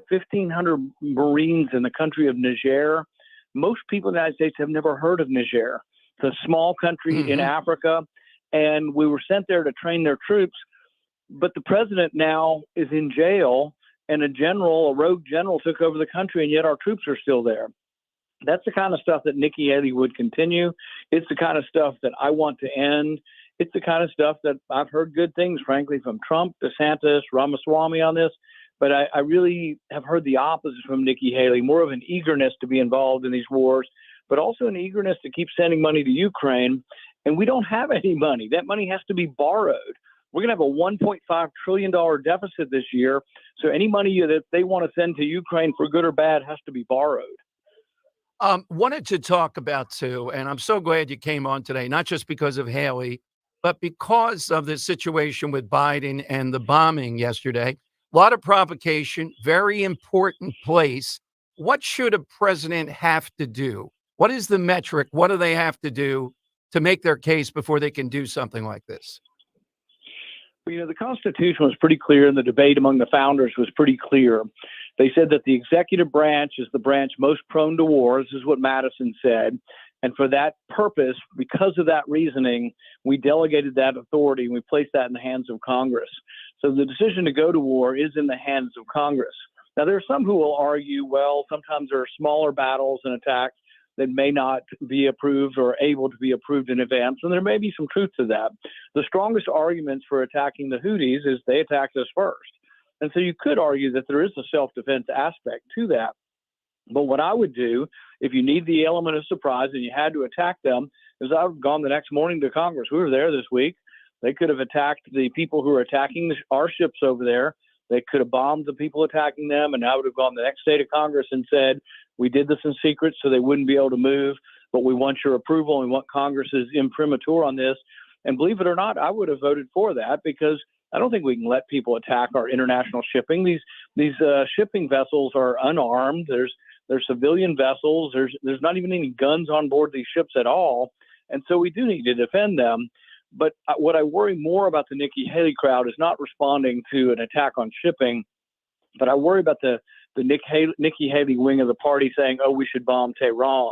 1,500 Marines in the country of Niger. Most people in the United States have never heard of Niger. It's a small country in Africa, and we were sent there to train their troops. But the president now is in jail, and a rogue general took over the country, and yet our troops are still there. That's the kind of stuff that Nikki Haley would continue. It's the kind of stuff that I want to end. It's the kind of stuff that I've heard good things, frankly, from Trump, DeSantis, Ramaswamy on this. But I really have heard the opposite from Nikki Haley, more of an eagerness to be involved in these wars, but also an eagerness to keep sending money to Ukraine. And we don't have any money. That money has to be borrowed. We're going to have a $1.5 trillion deficit this year. So any money that they want to send to Ukraine, for good or bad, has to be borrowed. Wanted to talk about, too, and I'm so glad you came on today, not just because of Haley, but because of the situation with Biden and the bombing yesterday. A lot of provocation, very important place. What should a president have to do? What is the metric? What do they have to do to make their case before they can do something like this? Well, the Constitution was pretty clear, and the debate among the founders was pretty clear. They said that the executive branch is the branch most prone to war. This is what Madison said. And for that purpose, because of that reasoning, we delegated that authority and we placed that in the hands of Congress. So the decision to go to war is in the hands of Congress. Now, there are some who will argue, well, sometimes there are smaller battles and attacks that may not be approved or able to be approved in advance, and there may be some truth to that. The strongest arguments for attacking the Houthis is they attacked us first. And so you could argue that there is a self-defense aspect to that. But what I would do, if you need the element of surprise and you had to attack them, is I would have gone the next morning to Congress. We were there this week. They could have attacked the people who are attacking our ships over there. They could have bombed the people attacking them, and I would have gone the next day to Congress and said, we did this in secret so they wouldn't be able to move, but we want your approval and we want Congress's imprimatur on this. And believe it or not, I would have voted for that because I don't think we can let people attack our international shipping. These shipping vessels are unarmed. There's civilian vessels. There's not even any guns on board these ships at all. And so we do need to defend them. But what I worry more about the Nikki Haley crowd is not responding to an attack on shipping, but I worry about the Nikki Haley wing of the party saying, oh, we should bomb Tehran,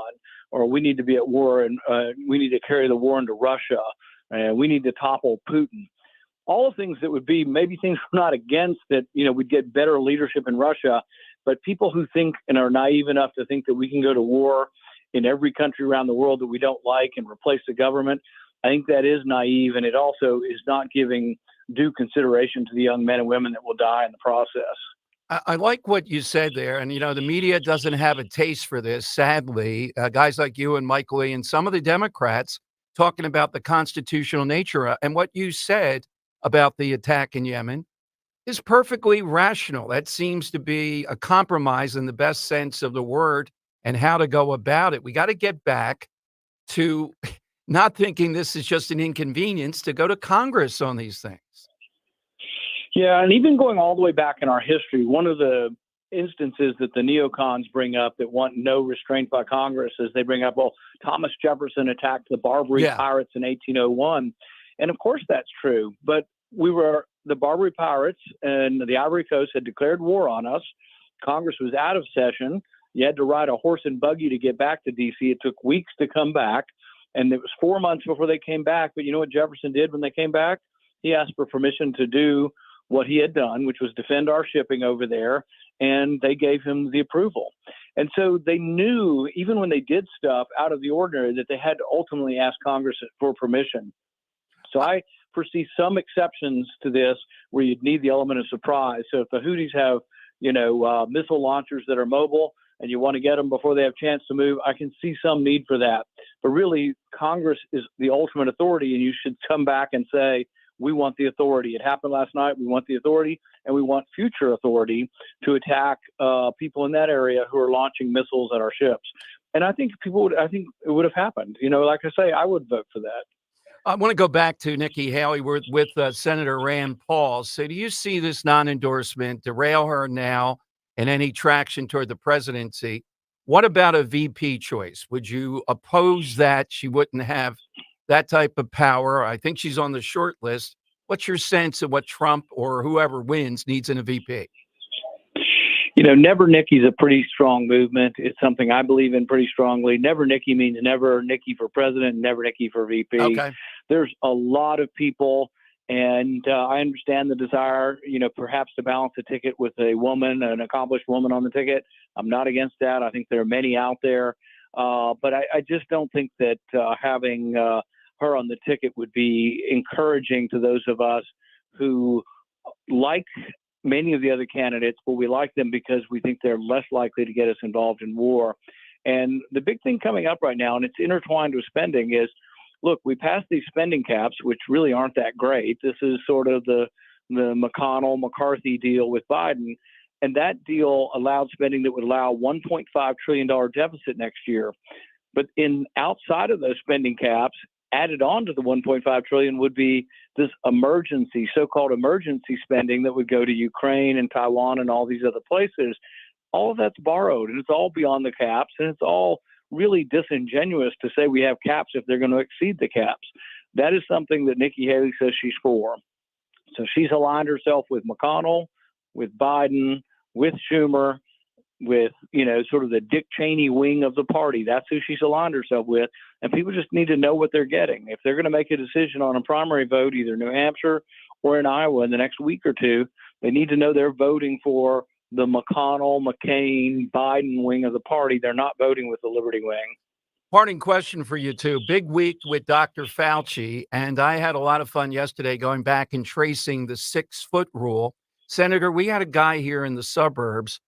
or we need to be at war and we need to carry the war into Russia, and we need to topple Putin. All things that would be maybe things we're not against, that, we'd get better leadership in Russia. But people who think and are naive enough to think that we can go to war in every country around the world that we don't like and replace the government, I think that is naive. And it also is not giving due consideration to the young men and women that will die in the process. I like what you said there. And, the media doesn't have a taste for this, sadly. Guys like you and Mike Lee and some of the Democrats talking about the constitutional nature. And what you said about the attack in Yemen is perfectly rational. That seems to be a compromise in the best sense of the word and how to go about it. We got to get back to not thinking this is just an inconvenience, to go to Congress on these things. Yeah, and even going all the way back in our history, one of the instances that the neocons bring up that want no restraint by Congress is they bring up, well, Thomas Jefferson attacked the Barbary pirates in 1801. And of course that's true. But the Barbary pirates and the Ivory Coast had declared war on us. Congress was out of session. You had to ride a horse and buggy to get back to D.C. It took weeks to come back. And it was 4 months before they came back. But you know what Jefferson did when they came back? He asked for permission to do what he had done, which was defend our shipping over there, and they gave him the approval. And so they knew, even when they did stuff out of the ordinary, that they had to ultimately ask Congress for permission. So I foresee some exceptions to this where you'd need the element of surprise. So if the Houthis have, missile launchers that are mobile and you want to get them before they have a chance to move, I can see some need for that. But really, Congress is the ultimate authority, and you should come back and say, we want the authority. It happened last night. We want the authority, and we want future authority to attack people in that area who are launching missiles at our ships. And I think it would have happened. Like I say, I would vote for that. I want to go back to Nikki Haley with Senator Rand Paul. So do you see this non-endorsement derail her now and any traction toward the presidency? What about a VP choice? Would you oppose that? She wouldn't have that type of power. I think she's on the short list. What's your sense of what Trump or whoever wins needs in a VP? Never Nikki's a pretty strong movement. It's something I believe in pretty strongly. Never Nikki means never Nikki for president, never Nikki for VP. Okay. There's a lot of people, and I understand the desire, perhaps to balance the ticket with a woman, an accomplished woman on the ticket. I'm not against that. I think there are many out there. But I just don't think that having her on the ticket would be encouraging to those of us who like many of the other candidates, but we like them because we think they're less likely to get us involved in war. And the big thing coming up right now, and it's intertwined with spending, is, look, we passed these spending caps, which really aren't that great. This is sort of the McConnell-McCarthy deal with Biden. And that deal allowed spending that would allow $1.5 trillion deficit next year. But outside of those spending caps, added on to the 1.5 trillion would be this so-called emergency spending that would go to Ukraine and Taiwan and all these other places. All of that's borrowed, and it's all beyond the caps, and it's all really disingenuous to say we have caps if they're going to exceed the caps. That is something that Nikki Haley says she's for. So she's aligned herself with McConnell, with Biden, with Schumer, with, sort of the Dick Cheney wing of the party. That's who she's aligned herself with. And people just need to know what they're getting. If they're going to make a decision on a primary vote, either New Hampshire or in Iowa in the next week or two, they need to know they're voting for the McConnell, McCain, Biden wing of the party. They're not voting with the Liberty wing. Parting question for you two. Big week with Dr. Fauci, and I had a lot of fun yesterday going back and tracing the 6-foot rule. Senator, we had a guy here in the suburbs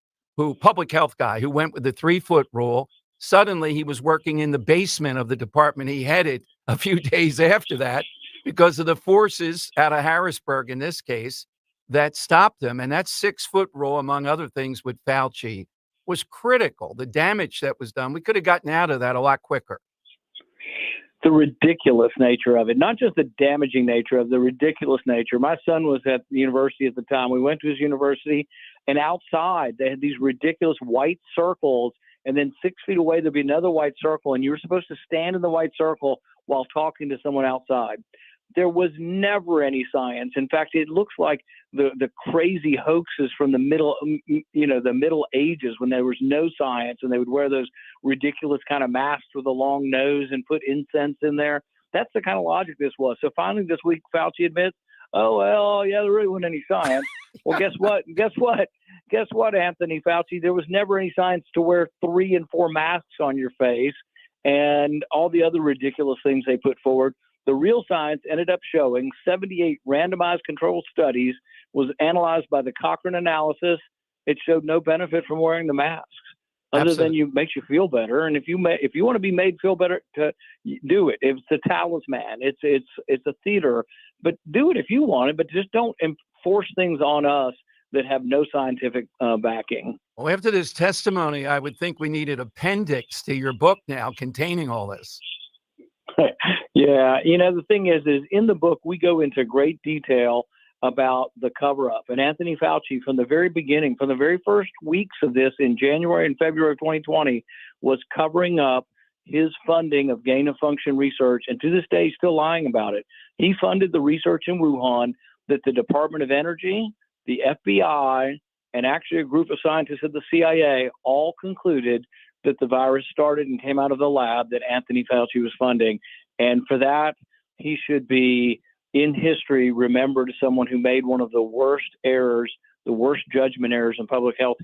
public health guy, who went with the 3-foot rule. Suddenly he was working in the basement of the department he headed a few days after that because of the forces out of Harrisburg, in this case, that stopped him. And that 6-foot rule, among other things with Fauci, was critical. The damage that was done, we could have gotten out of that a lot quicker. The ridiculous nature of it, not just the damaging nature of the ridiculous nature. My son was at the university at the time. We went to his university, and outside they had these ridiculous white circles, and then 6 feet away there'd be another white circle, and you were supposed to stand in the white circle while talking to someone outside. There was never any science. In fact, it looks like the crazy hoaxes from the Middle Ages, when there was no science and they would wear those ridiculous kind of masks with a long nose and put incense in there. That's the kind of logic this was. So finally this week, Fauci admits, oh, well, yeah, there really wasn't any science. Well, guess what, Anthony Fauci? There was never any science to wear 3 and 4 masks on your face and all the other ridiculous things they put forward. The real science ended up showing 78 randomized controlled studies, was analyzed by the Cochrane analysis. It showed no benefit from wearing the masks, other than makes you feel better. And if you want to be made feel better, do it. It's a talisman. It's a theater, but do it if you want it. But just don't force things on us that have no scientific backing. Well, after this testimony, I would think we need an appendix to your book now containing all this. Yeah. The thing is in the book, we go into great detail about the cover-up. And Anthony Fauci, from the very beginning, from the very first weeks of this in January and February of 2020, was covering up his funding of gain-of-function research. And to this day, he's still lying about it. He funded the research in Wuhan that the Department of Energy, the FBI, and actually a group of scientists at the CIA all concluded that the virus started and came out of the lab that Anthony Fauci was funding. And for that, he should be in history remembered as someone who made one of the worst errors, the worst judgment errors in public health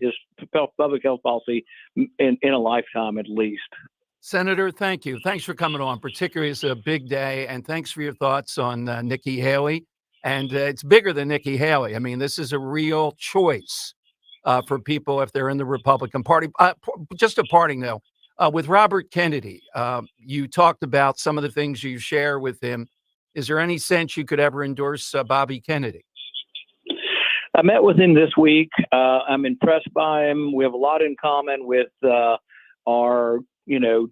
policy in a lifetime at least. Senator, thank you. Thanks for coming on. Particularly, it's a big day, and thanks for your thoughts on Nikki Haley. And it's bigger than Nikki Haley. I mean, this is a real choice for people if they're in the Republican Party. Just a parting though, with Robert Kennedy, you talked about some of the things you share with him. Is there any sense you could ever endorse Bobby Kennedy? I met with him this week. I'm impressed by him. We have a lot in common with our,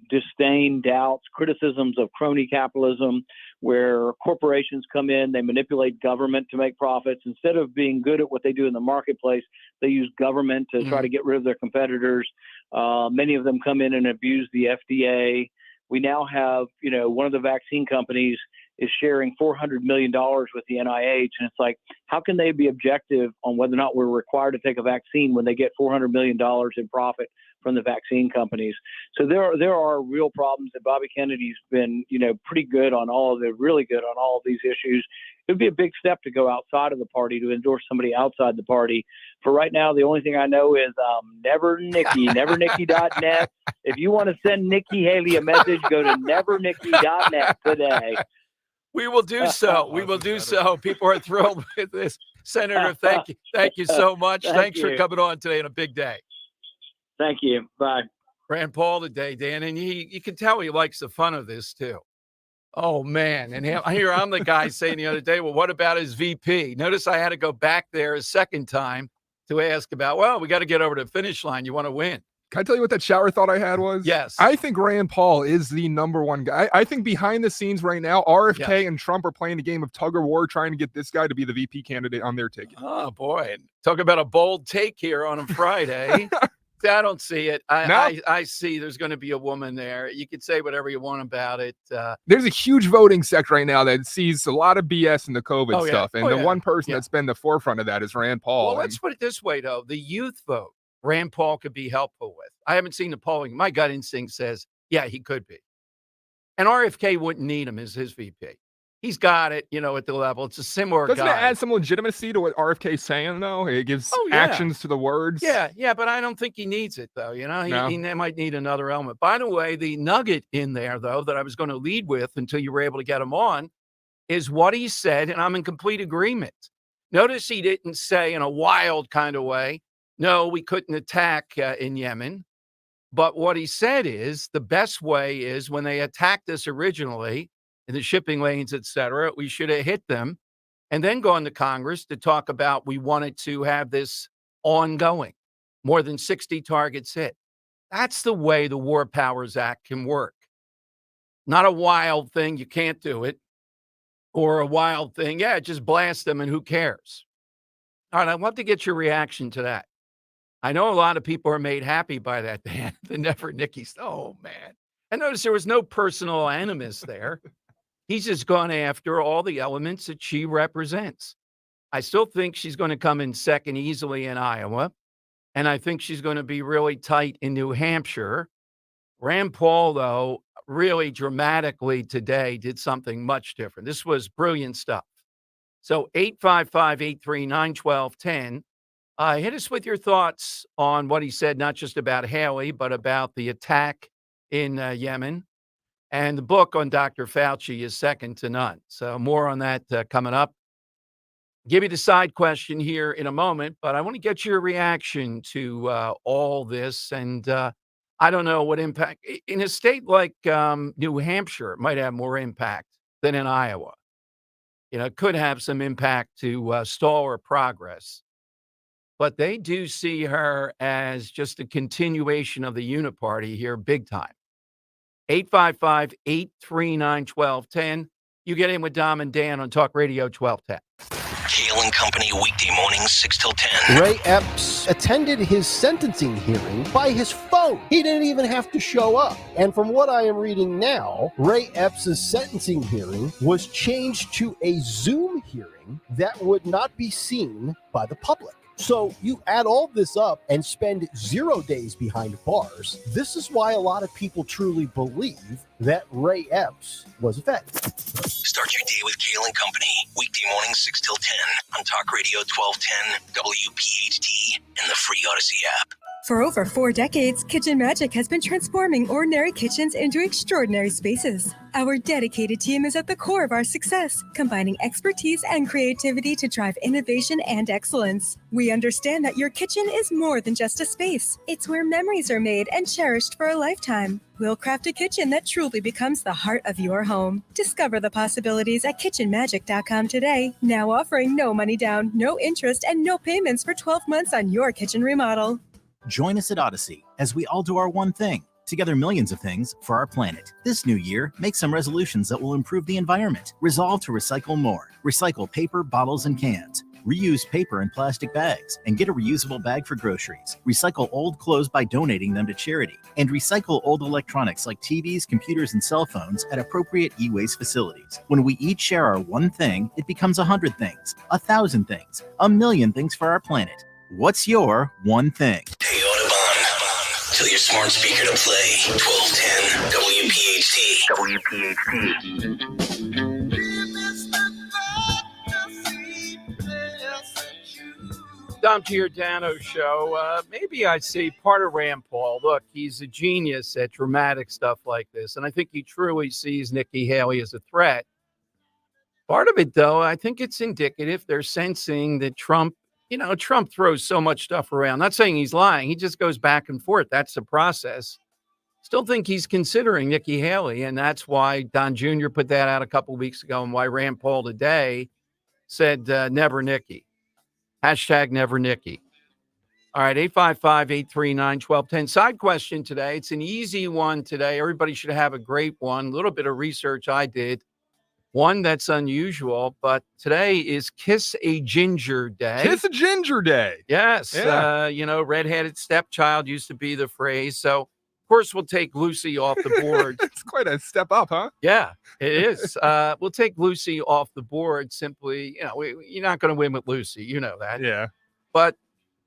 disdain, doubts, criticisms of crony capitalism, where corporations come in, they manipulate government to make profits. Instead of being good at what they do in the marketplace, they use government to try to get rid of their competitors. Many of them come in and abuse the FDA. We now have, one of the vaccine companies is sharing $400 million with the NIH. And it's like, how can they be objective on whether or not we're required to take a vaccine when they get $400 million in profit from the vaccine companies? So there are real problems, and Bobby Kennedy's been, pretty good on really good on all of these issues. It would be a big step to go outside of the party to endorse somebody outside the party. For right now, the only thing I know is Never Nikki, nevernikki.net. If you want to send Nikki Haley a message, go to nevernikki.net today. We will do so. We will do so. People are thrilled with this. Senator, thank you. Thank you so much. Thanks for coming on today on a big day. Thank you. Bye. Rand Paul today, Dan, and you can tell he likes the fun of this too. Oh, man. And here I'm the guy saying the other day, well, what about his VP? Notice I had to go back there a second time to ask about, well, we got to get over to the finish line. You want to win. Can I tell you what that shower thought I had was? Yes. I think Rand Paul is the number one guy. I think behind the scenes right now, RFK and Trump are playing a game of tug of war trying to get this guy to be the VP candidate on their ticket. Oh, boy. Talk about a bold take here on a Friday. I don't see it. I see there's going to be a woman there. You could say whatever you want about it. There's a huge voting sect right now that sees a lot of BS in the COVID stuff. And the one person that's been the forefront of that is Rand Paul. Well, let's put it this way, though. The youth vote, Rand Paul could be helpful with. I haven't seen the polling. My gut instinct says, yeah, he could be. And RFK wouldn't need him as his VP. He's got it, at the level. It's a similar Doesn't guy. it add some legitimacy to what RFK's saying, though? It gives actions to the words. Yeah, but I don't think he needs it, though. He might need another element. By the way, the nugget in there, though, that I was going to lead with until you were able to get him on is what he said, and I'm in complete agreement. Notice he didn't say in a wild kind of way, no, we couldn't attack in Yemen. But what he said is the best way is when they attacked us originally, in the shipping lanes, et cetera, we should have hit them and then gone to Congress to talk about we wanted to have this ongoing, more than 60 targets hit. That's the way the War Powers Act can work. Not a wild thing, you can't do it, or a wild thing, just blast them and who cares? All right, I'd love to get your reaction to that. I know a lot of people are made happy by that, Dan. The Never Nikki. Oh, man. And notice there was no personal animus there. He's just gone after all the elements that she represents. I still think she's going to come in second easily in Iowa. And I think she's going to be really tight in New Hampshire. Rand Paul, though, really dramatically today did something much different. This was brilliant stuff. So 855-839-1210. Hit us with your thoughts on what he said, not just about Haley, but about the attack in Yemen. And the book on Dr. Fauci is second to none. So more on that coming up. Give you the side question here in a moment, but I want to get your reaction to all this. And I don't know what impact in a state like New Hampshire might have more impact than in Iowa. It could have some impact to stall her progress. But they do see her as just a continuation of the uniparty here big time. 855-839-1210. You get in with Dom and Dan on Talk Radio 1210. Kale and Company weekday mornings 6 till 10. Ray Epps attended his sentencing hearing by his phone. He didn't even have to show up. And from what I am reading now, Ray Epps' sentencing hearing was changed to a Zoom hearing that would not be seen by the public. So you add all this up and spend 0 days behind bars. This is why a lot of people truly believe that Ray Epps was a fed. Start your day with Kale and Company. Weekday mornings 6 till 10 on Talk Radio 1210, WPHT, and the free Odyssey app. For over 4 decades, Kitchen Magic has been transforming ordinary kitchens into extraordinary spaces. Our dedicated team is at the core of our success, combining expertise and creativity to drive innovation and excellence. We understand that your kitchen is more than just a space. It's where memories are made and cherished for a lifetime. We'll craft a kitchen that truly becomes the heart of your home. Discover the possibilities at kitchenmagic.com today. Now offering no money down, no interest, and no payments for 12 months on your kitchen remodel. Join us at Odyssey as we all do our one thing. Together millions of things for our planet. This new year, make some resolutions that will improve the environment. Resolve to recycle more. Recycle paper, bottles, and cans. Reuse paper and plastic bags and get a reusable bag for groceries. Recycle old clothes by donating them to charity. And recycle old electronics like TVs, computers, and cell phones at appropriate e-waste facilities. When we each share our one thing, it becomes 100 things, 1,000 things, 1,000,000 things for our planet. What's your one thing? Hey, Audubon. Tell your smart speaker to play 1210 WPHT. Dom Giordano show. Maybe I'd say part of Rand Paul. Look, he's a genius at dramatic stuff like this, and I think he truly sees Nikki Haley as a threat. Part of it, though, I think it's indicative. They're sensing that Trump throws so much stuff around. Not saying he's lying. He just goes back and forth. That's the process. Still think he's considering Nikki Haley, and that's why Don Jr. put that out a couple of weeks ago, and why Rand Paul today said never Nikki. Hashtag never Nikki. All right, 855-839-1210. Side question today. It's an easy one today. Everybody should have a great one. A little bit of research I did. One that's unusual, but today is Kiss a Ginger Day. Kiss a Ginger Day. Yes. Yeah. Redheaded stepchild used to be the phrase. So, of course, we'll take Lucy off the board. It's quite a step up, huh? Yeah, it is. We'll take Lucy off the board simply. You're not going to win with Lucy. You know that. Yeah. But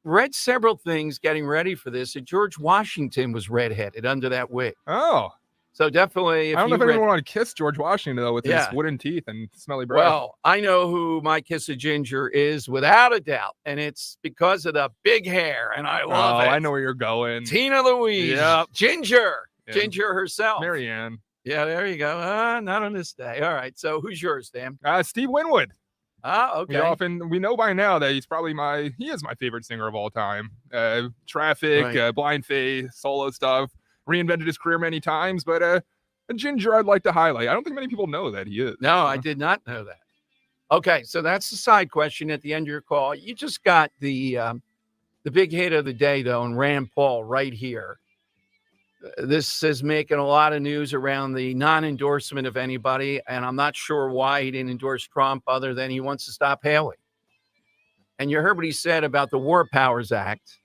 read several things getting ready for this. And George Washington was redheaded under that wig. Oh. So definitely, I don't know if anyone want to kiss George Washington, though, with his wooden teeth and smelly breath. Well, I know who my Kiss a Ginger is without a doubt, and it's because of the big hair, and I love it. I know where you're going. Tina Louise. Yep. Ginger. Yeah. Ginger herself. Marianne. Yeah, there you go. Not on this day. All right, so who's yours, Dan? Steve Winwood. Okay. We know by now that he's probably he is my favorite singer of all time. Traffic, Right. Blind Faith, solo stuff. Reinvented his career many times, but a Ginger I'd like to highlight. I don't think many people know that he is. No, I did not know that. Okay, so that's the side question at the end of your call. You just got the big hit of the day, though, and Rand Paul right here. This is making a lot of news around the non-endorsement of anybody, and I'm not sure why he didn't endorse Trump other than he wants to stop Haley. And you heard what he said about the War Powers Act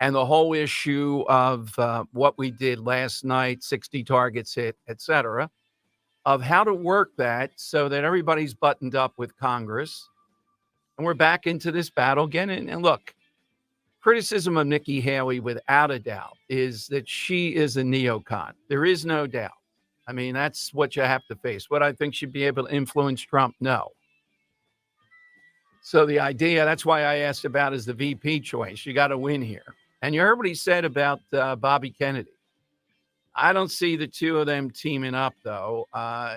and the whole issue of what we did last night, 60 targets hit, et cetera, of how to work that so that everybody's buttoned up with Congress. And we're back into this battle again. And look, criticism of Nikki Haley, without a doubt, is that she is a neocon. There is no doubt. I mean, that's what you have to face. What I think she'd be able to influence Trump, no. So the idea, that's why I asked about is the VP choice. You got to win here. And you heard what he said about Bobby Kennedy. I don't see the two of them teaming up, though.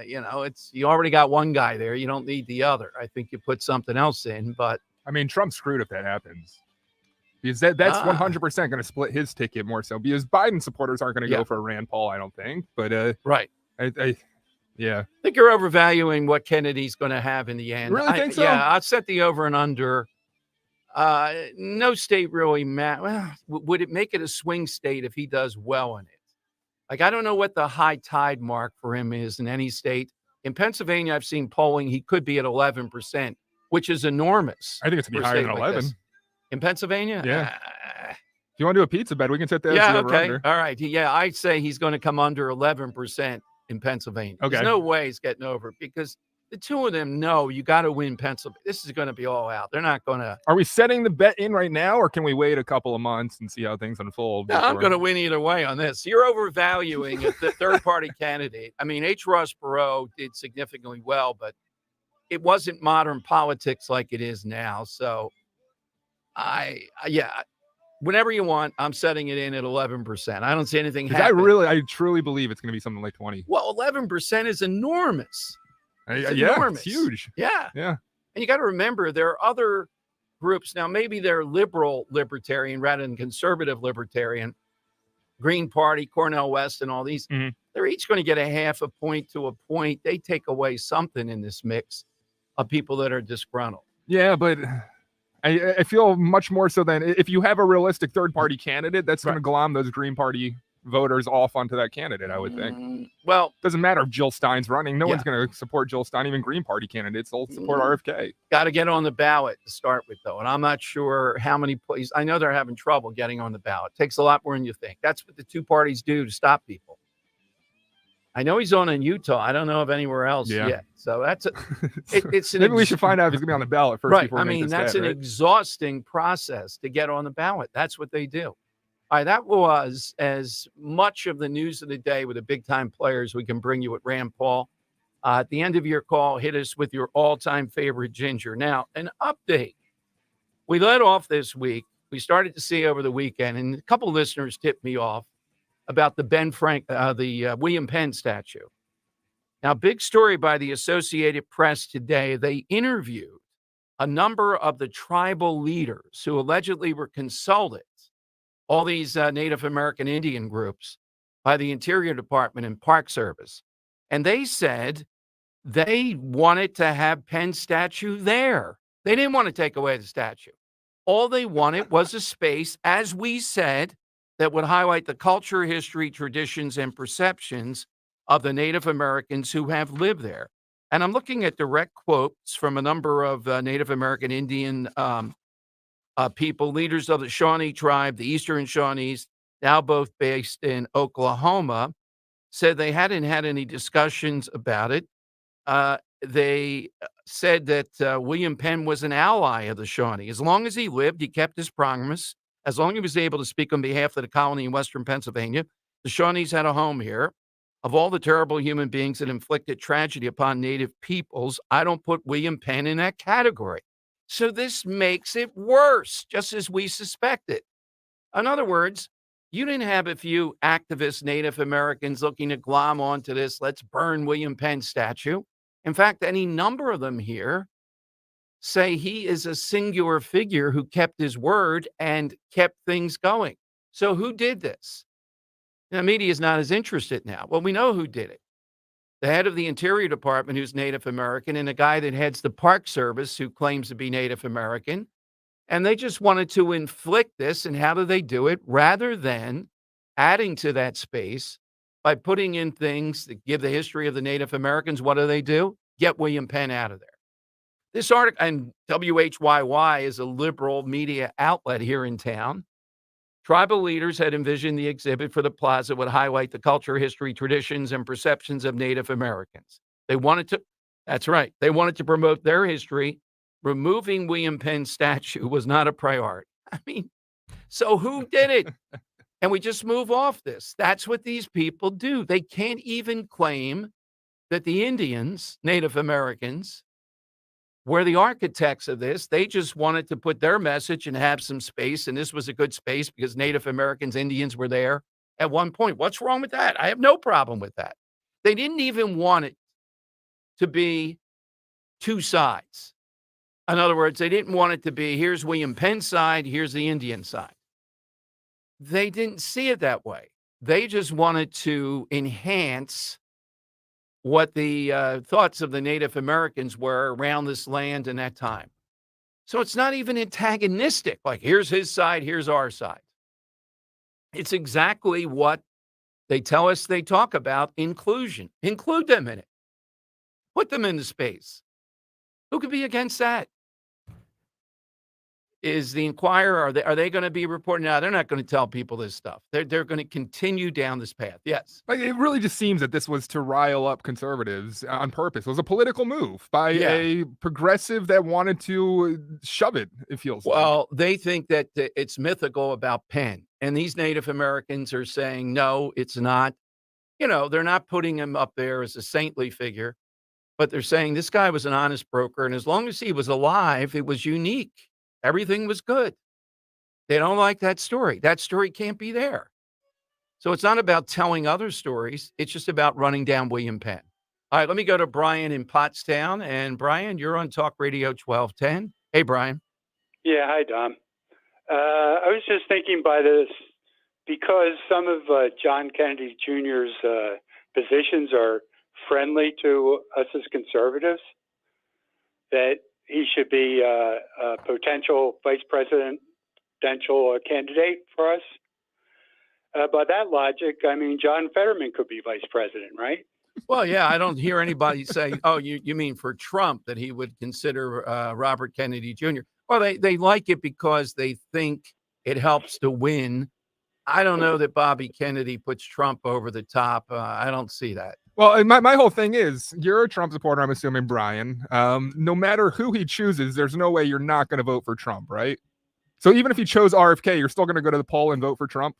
You already got one guy there. You don't need the other. I think you put something else in, but I mean, Trump's screwed if that happens. Because that's 100% going to split his ticket more so. Because Biden supporters aren't going to go for Rand Paul, I don't think. But right. I think you're overvaluing what Kennedy's going to have in the end. You really think so? Yeah, I'll set the over and under. No state really matters. Well, would it make it a swing state if he does well in it? Like, I don't know what the high tide mark for him is in any state. In Pennsylvania, I've seen polling. He could be at 11%, which is enormous. I think it's going to be higher than 11. In Pennsylvania? Yeah. If you want to do a pizza bet, we can set that yeah, as the okay. over-under. All right. Yeah, I'd say he's going to come under 11% in Pennsylvania. Okay. There's no way he's getting over it because the two of them know you got to win Pennsylvania. This is going to be all out. They're not going to. Are we setting the bet in right now, or can we wait a couple of months and see how things unfold? No, I'm going to win either way on this. You're overvaluing the third-party candidate. I mean, H. Ross Perot did significantly well, but it wasn't modern politics like it is now. So, whenever you want, I'm setting it in at 11%. I don't see anything happen. I truly believe it's going to be something like 20. Well, 11% is enormous. It's huge. Yeah. And you got to remember, there are other groups. Now, maybe they're liberal libertarian rather than conservative libertarian. Green Party, Cornel West, and all these. Mm-hmm. They're each going to get a half a point to a point. They take away something in this mix of people that are disgruntled. Yeah, but I feel much more so than if you have a realistic third-party candidate, that's going to glom those Green Party voters off onto that candidate, I would think. Well, doesn't matter if Jill Stein's running. No one's going to support Jill Stein. Even Green Party candidates will support RFK. Got to get on the ballot to start with, though. And I'm not sure how many places. I know they're having trouble getting on the ballot. It takes a lot more than you think. That's what the two parties do to stop people. I know he's on in Utah. I don't know of anywhere else yet. So that's it's an maybe we should find out if he's going to be on the ballot first. Right. Before we make this that's bet, an exhausting process to get on the ballot. That's what they do. All right, that was as much of the news of the day with the big-time players we can bring you at Rand Paul. At the end of your call, hit us with your all-time favorite ginger. Now, an update. We led off this week. We started to see over the weekend, and a couple of listeners tipped me off about the William Penn statue. Now, big story by the Associated Press today. They interviewed a number of the tribal leaders who allegedly were consulted, all these Native American Indian groups, by the Interior Department and Park Service. And they said they wanted to have Penn's statue there. They didn't want to take away the statue. All they wanted was a space, as we said, that would highlight the culture, history, traditions, and perceptions of the Native Americans who have lived there. And I'm looking at direct quotes from a number of Native American Indian people, leaders of the Shawnee tribe, the Eastern Shawnees, now both based in Oklahoma, said they hadn't had any discussions about it. They said that William Penn was an ally of the Shawnee. As long as he lived, he kept his promise. As long as he was able to speak on behalf of the colony in Western Pennsylvania, the Shawnees had a home here. Of all the terrible human beings that inflicted tragedy upon Native peoples, I don't put William Penn in that category. So this makes it worse, just as we suspected. In other words, you didn't have a few activist Native Americans looking to glom onto this, let's burn William Penn statue. In fact, any number of them here say he is a singular figure who kept his word and kept things going. So who did this? The media is not as interested now. Well, we know who did it. The head of the Interior Department, who's Native American, and a guy that heads the Park Service, who claims to be Native American. And they just wanted to inflict this. And how do they do it? Rather than adding to that space by putting in things that give the history of the Native Americans, what do? Get William Penn out of there. This article, and WHYY is a liberal media outlet here in town. Tribal leaders had envisioned the exhibit for the plaza would highlight the culture, history, traditions, and perceptions of Native Americans. They wanted to promote their history. Removing William Penn's statue was not a priority. I mean, so who did it? And we just move off this. That's what these people do. They can't even claim that the Indians, Native Americans, were the architects of this. They just wanted to put their message and have some space. And this was a good space because Native Americans, Indians were there at one point. What's wrong with that? I have no problem with that. They didn't even want it to be two sides. In other words, they didn't want it to be, here's William Penn's side, here's the Indian side. They didn't see it that way. They just wanted to enhance what the thoughts of the Native Americans were around this land in that time. So it's not even antagonistic, like here's his side, here's our side. It's exactly what they tell us they talk about, inclusion. Include them in it. Put them into space. Who could be against that? Is the Inquirer, are they going to be reporting? No, they're not going to tell people this stuff. They're going to continue down this path. Yes. Like, it really just seems that this was to rile up conservatives on purpose. It was a political move by a progressive that wanted to shove it, it feels like. Well, they think that it's mythical about Penn. And these Native Americans are saying, no, it's not. You know, they're not putting him up there as a saintly figure, but they're saying this guy was an honest broker. And as long as he was alive, it was unique. Everything was good. They don't like that story. That story can't be there. So it's not about telling other stories. It's just about running down William Penn. All right, let me go to Brian in Pottstown. And Brian, you're on Talk Radio 1210. Hey, Brian. Yeah, hi, Dom. I was just thinking by this, because some of John Kennedy Jr.'s positions are friendly to us as conservatives, that he should be a potential vice presidential candidate for us. by that logic, I mean, John Fetterman could be vice president, right? Well, yeah, I don't hear anybody say, oh, you mean for Trump that he would consider Robert Kennedy Jr. Well, they like it because they think it helps to win. I don't know that Bobby Kennedy puts Trump over the top. I don't see that. Well, my whole thing is, you're a Trump supporter, I'm assuming, Brian. No matter who he chooses, there's no way you're not going to vote for Trump, right? So even if he chose RFK, you're still going to go to the poll and vote for Trump?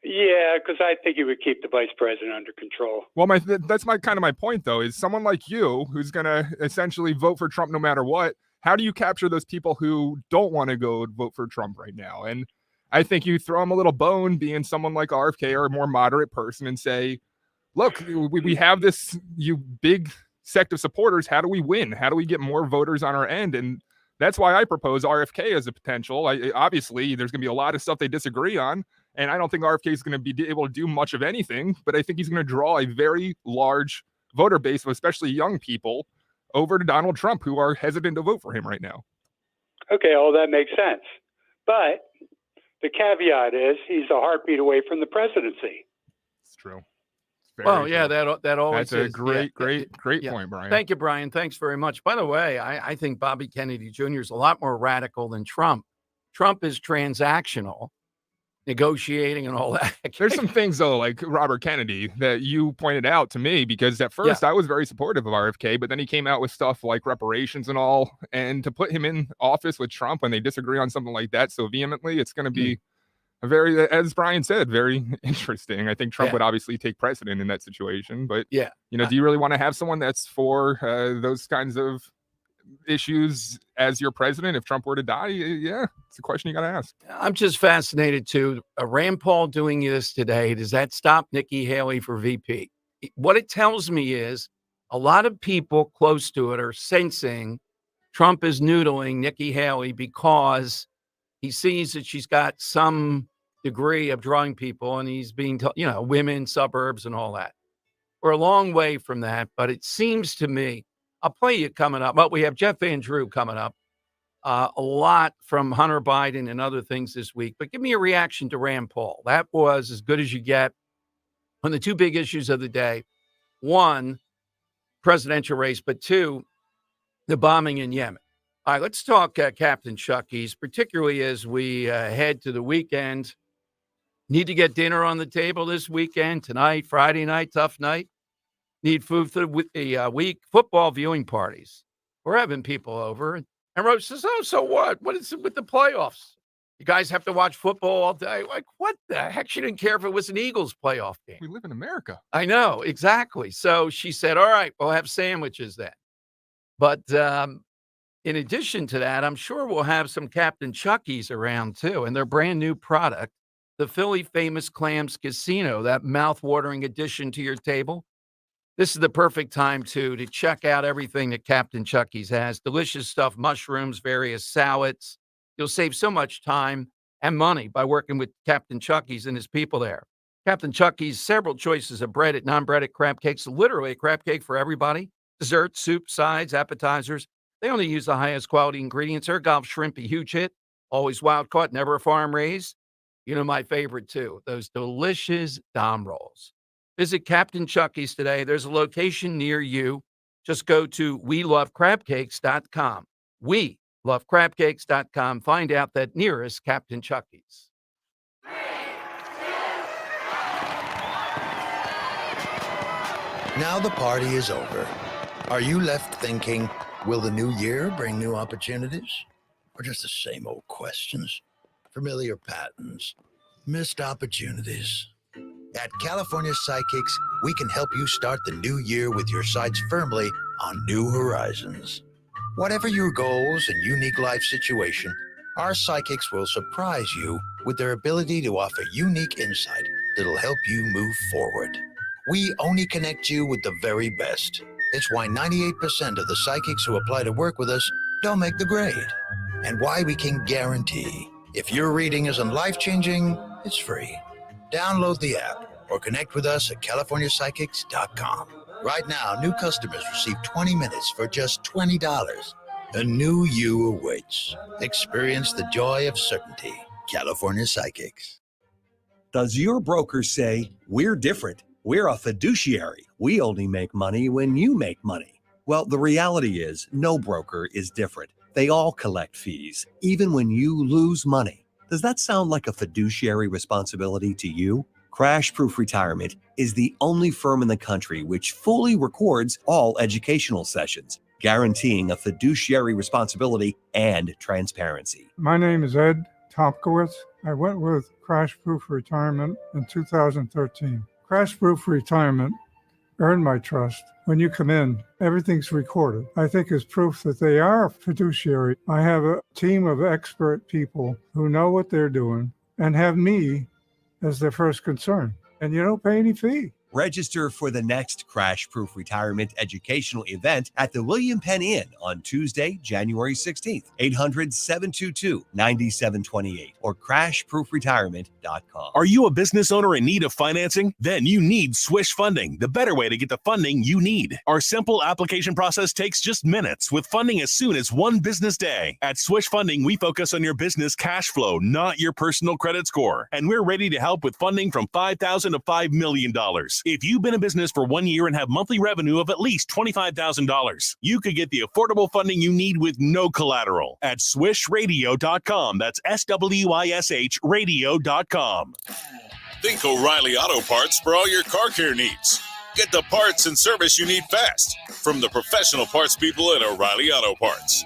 Yeah, because I think he would keep the vice president under control. Well, that's my point, though, is someone like you who's going to essentially vote for Trump no matter what. How do you capture those people who don't want to go vote for Trump right now? And I think you throw them a little bone being someone like RFK or a more moderate person and say, look, we have this big sect of supporters. How do we win? How do we get more voters on our end? And that's why I propose RFK as a potential. Obviously, there's going to be a lot of stuff they disagree on, and I don't think RFK is going to be able to do much of anything, but I think he's going to draw a very large voter base of especially young people over to Donald Trump who are hesitant to vote for him right now. Okay, all that makes sense. But the caveat is he's a heartbeat away from the presidency. It's true. Well, yeah, that always That's a is. great point, Brian. Thank you, Brian. Thanks very much. By the way, I think Bobby Kennedy Jr. is a lot more radical than Trump. Trump is transactional, negotiating and all that. There's some things, though, like Robert Kennedy, that you pointed out to me, because at first I was very supportive of RFK, but then he came out with stuff like reparations and all. And to put him in office with Trump when they disagree on something like that so vehemently, it's going to be very, as Brian said, very interesting. I think Trump would obviously take precedent in that situation, but do you really want to have someone that's for those kinds of issues as your president if Trump were to die? Yeah, it's a question you got to ask. I'm just fascinated too. Rand Paul doing this today, does that stop Nikki Haley for VP? What it tells me is a lot of people close to it are sensing Trump is noodling Nikki Haley because he sees that she's got some degree of drawing people, and he's being told, women, suburbs, and all that. We're a long way from that, but it seems to me, I'll play you coming up. Well, we have Jeff Van Drew coming up. A lot from Hunter Biden and other things this week, but give me a reaction to Rand Paul. That was as good as you get on the two big issues of the day. One, presidential race, but two, the bombing in Yemen. All right, let's talk Captain Chucky's, particularly as we head to the weekend. Need to get dinner on the table this weekend, tonight, Friday night, tough night. Need food for the week, football viewing parties. We're having people over. And Rose says, oh, so what? What is it with the playoffs? You guys have to watch football all day. Like, what the heck? She didn't care if it was an Eagles playoff game. We live in America. I know, exactly. So she said, all right, we'll have sandwiches then. But in addition to that, I'm sure we'll have some Captain Chucky's around too, and their brand new product, the Philly Famous Clams Casino, that mouth-watering addition to your table. This is the perfect time to check out everything that Captain Chucky's has. Delicious stuff, mushrooms, various salads. You'll save so much time and money by working with Captain Chucky's and his people there. Captain Chucky's, several choices of breaded, non-breaded crab cakes, literally a crab cake for everybody. Desserts, soup, sides, appetizers. They only use the highest quality ingredients. Ergolf shrimp, a huge hit. Always wild caught, never a farm raised. You know my favorite too, those delicious Dom rolls. Visit Captain Chucky's today. There's a location near you. Just go to welovecrabcakes.com. Welovecrabcakes.com. Find out that nearest Captain Chucky's. Now the party is over. Are you left thinking, will the new year bring new opportunities? Or just the same old questions? Familiar patterns? Missed opportunities? At California Psychics, we can help you start the new year with your sights firmly on new horizons. Whatever your goals and unique life situation, our psychics will surprise you with their ability to offer unique insight that'll help you move forward. We only connect you with the very best. It's why 98% of the psychics who apply to work with us don't make the grade. And why we can guarantee if your reading isn't life-changing, it's free. Download the app or connect with us at CaliforniaPsychics.com. Right now, new customers receive 20 minutes for just $20. A new you awaits. Experience the joy of certainty. California Psychics. Does your broker say, we're different, we're a fiduciary, we only make money when you make money? Well, the reality is no broker is different. They all collect fees, even when you lose money. Does that sound like a fiduciary responsibility to you? Crash Proof Retirement is the only firm in the country which fully records all educational sessions, guaranteeing a fiduciary responsibility and transparency. My name is Ed Topkowitz. I went with Crash Proof Retirement in 2013. Crash Proof Retirement earned my trust. When you come in, everything's recorded. I think is proof that they are a fiduciary. I have a team of expert people who know what they're doing and have me as their first concern. And you don't pay any fee. Register for the next Crash Proof Retirement educational event at the William Penn Inn on Tuesday, January 16th, 800-722-9728 or crashproofretirement.com. Are you a business owner in need of financing? Then you need Swish Funding, the better way to get the funding you need. Our simple application process takes just minutes with funding as soon as one business day. At Swish Funding, we focus on your business cash flow, not your personal credit score. And we're ready to help with funding from $5,000 to $5 million. If you've been in business for 1 year and have monthly revenue of at least $25,000, you could get the affordable funding you need with no collateral at swishradio.com. That's SWISH radio.com. Think O'Reilly Auto Parts for all your car care needs. Get the parts and service you need fast from the professional parts people at O'Reilly Auto Parts.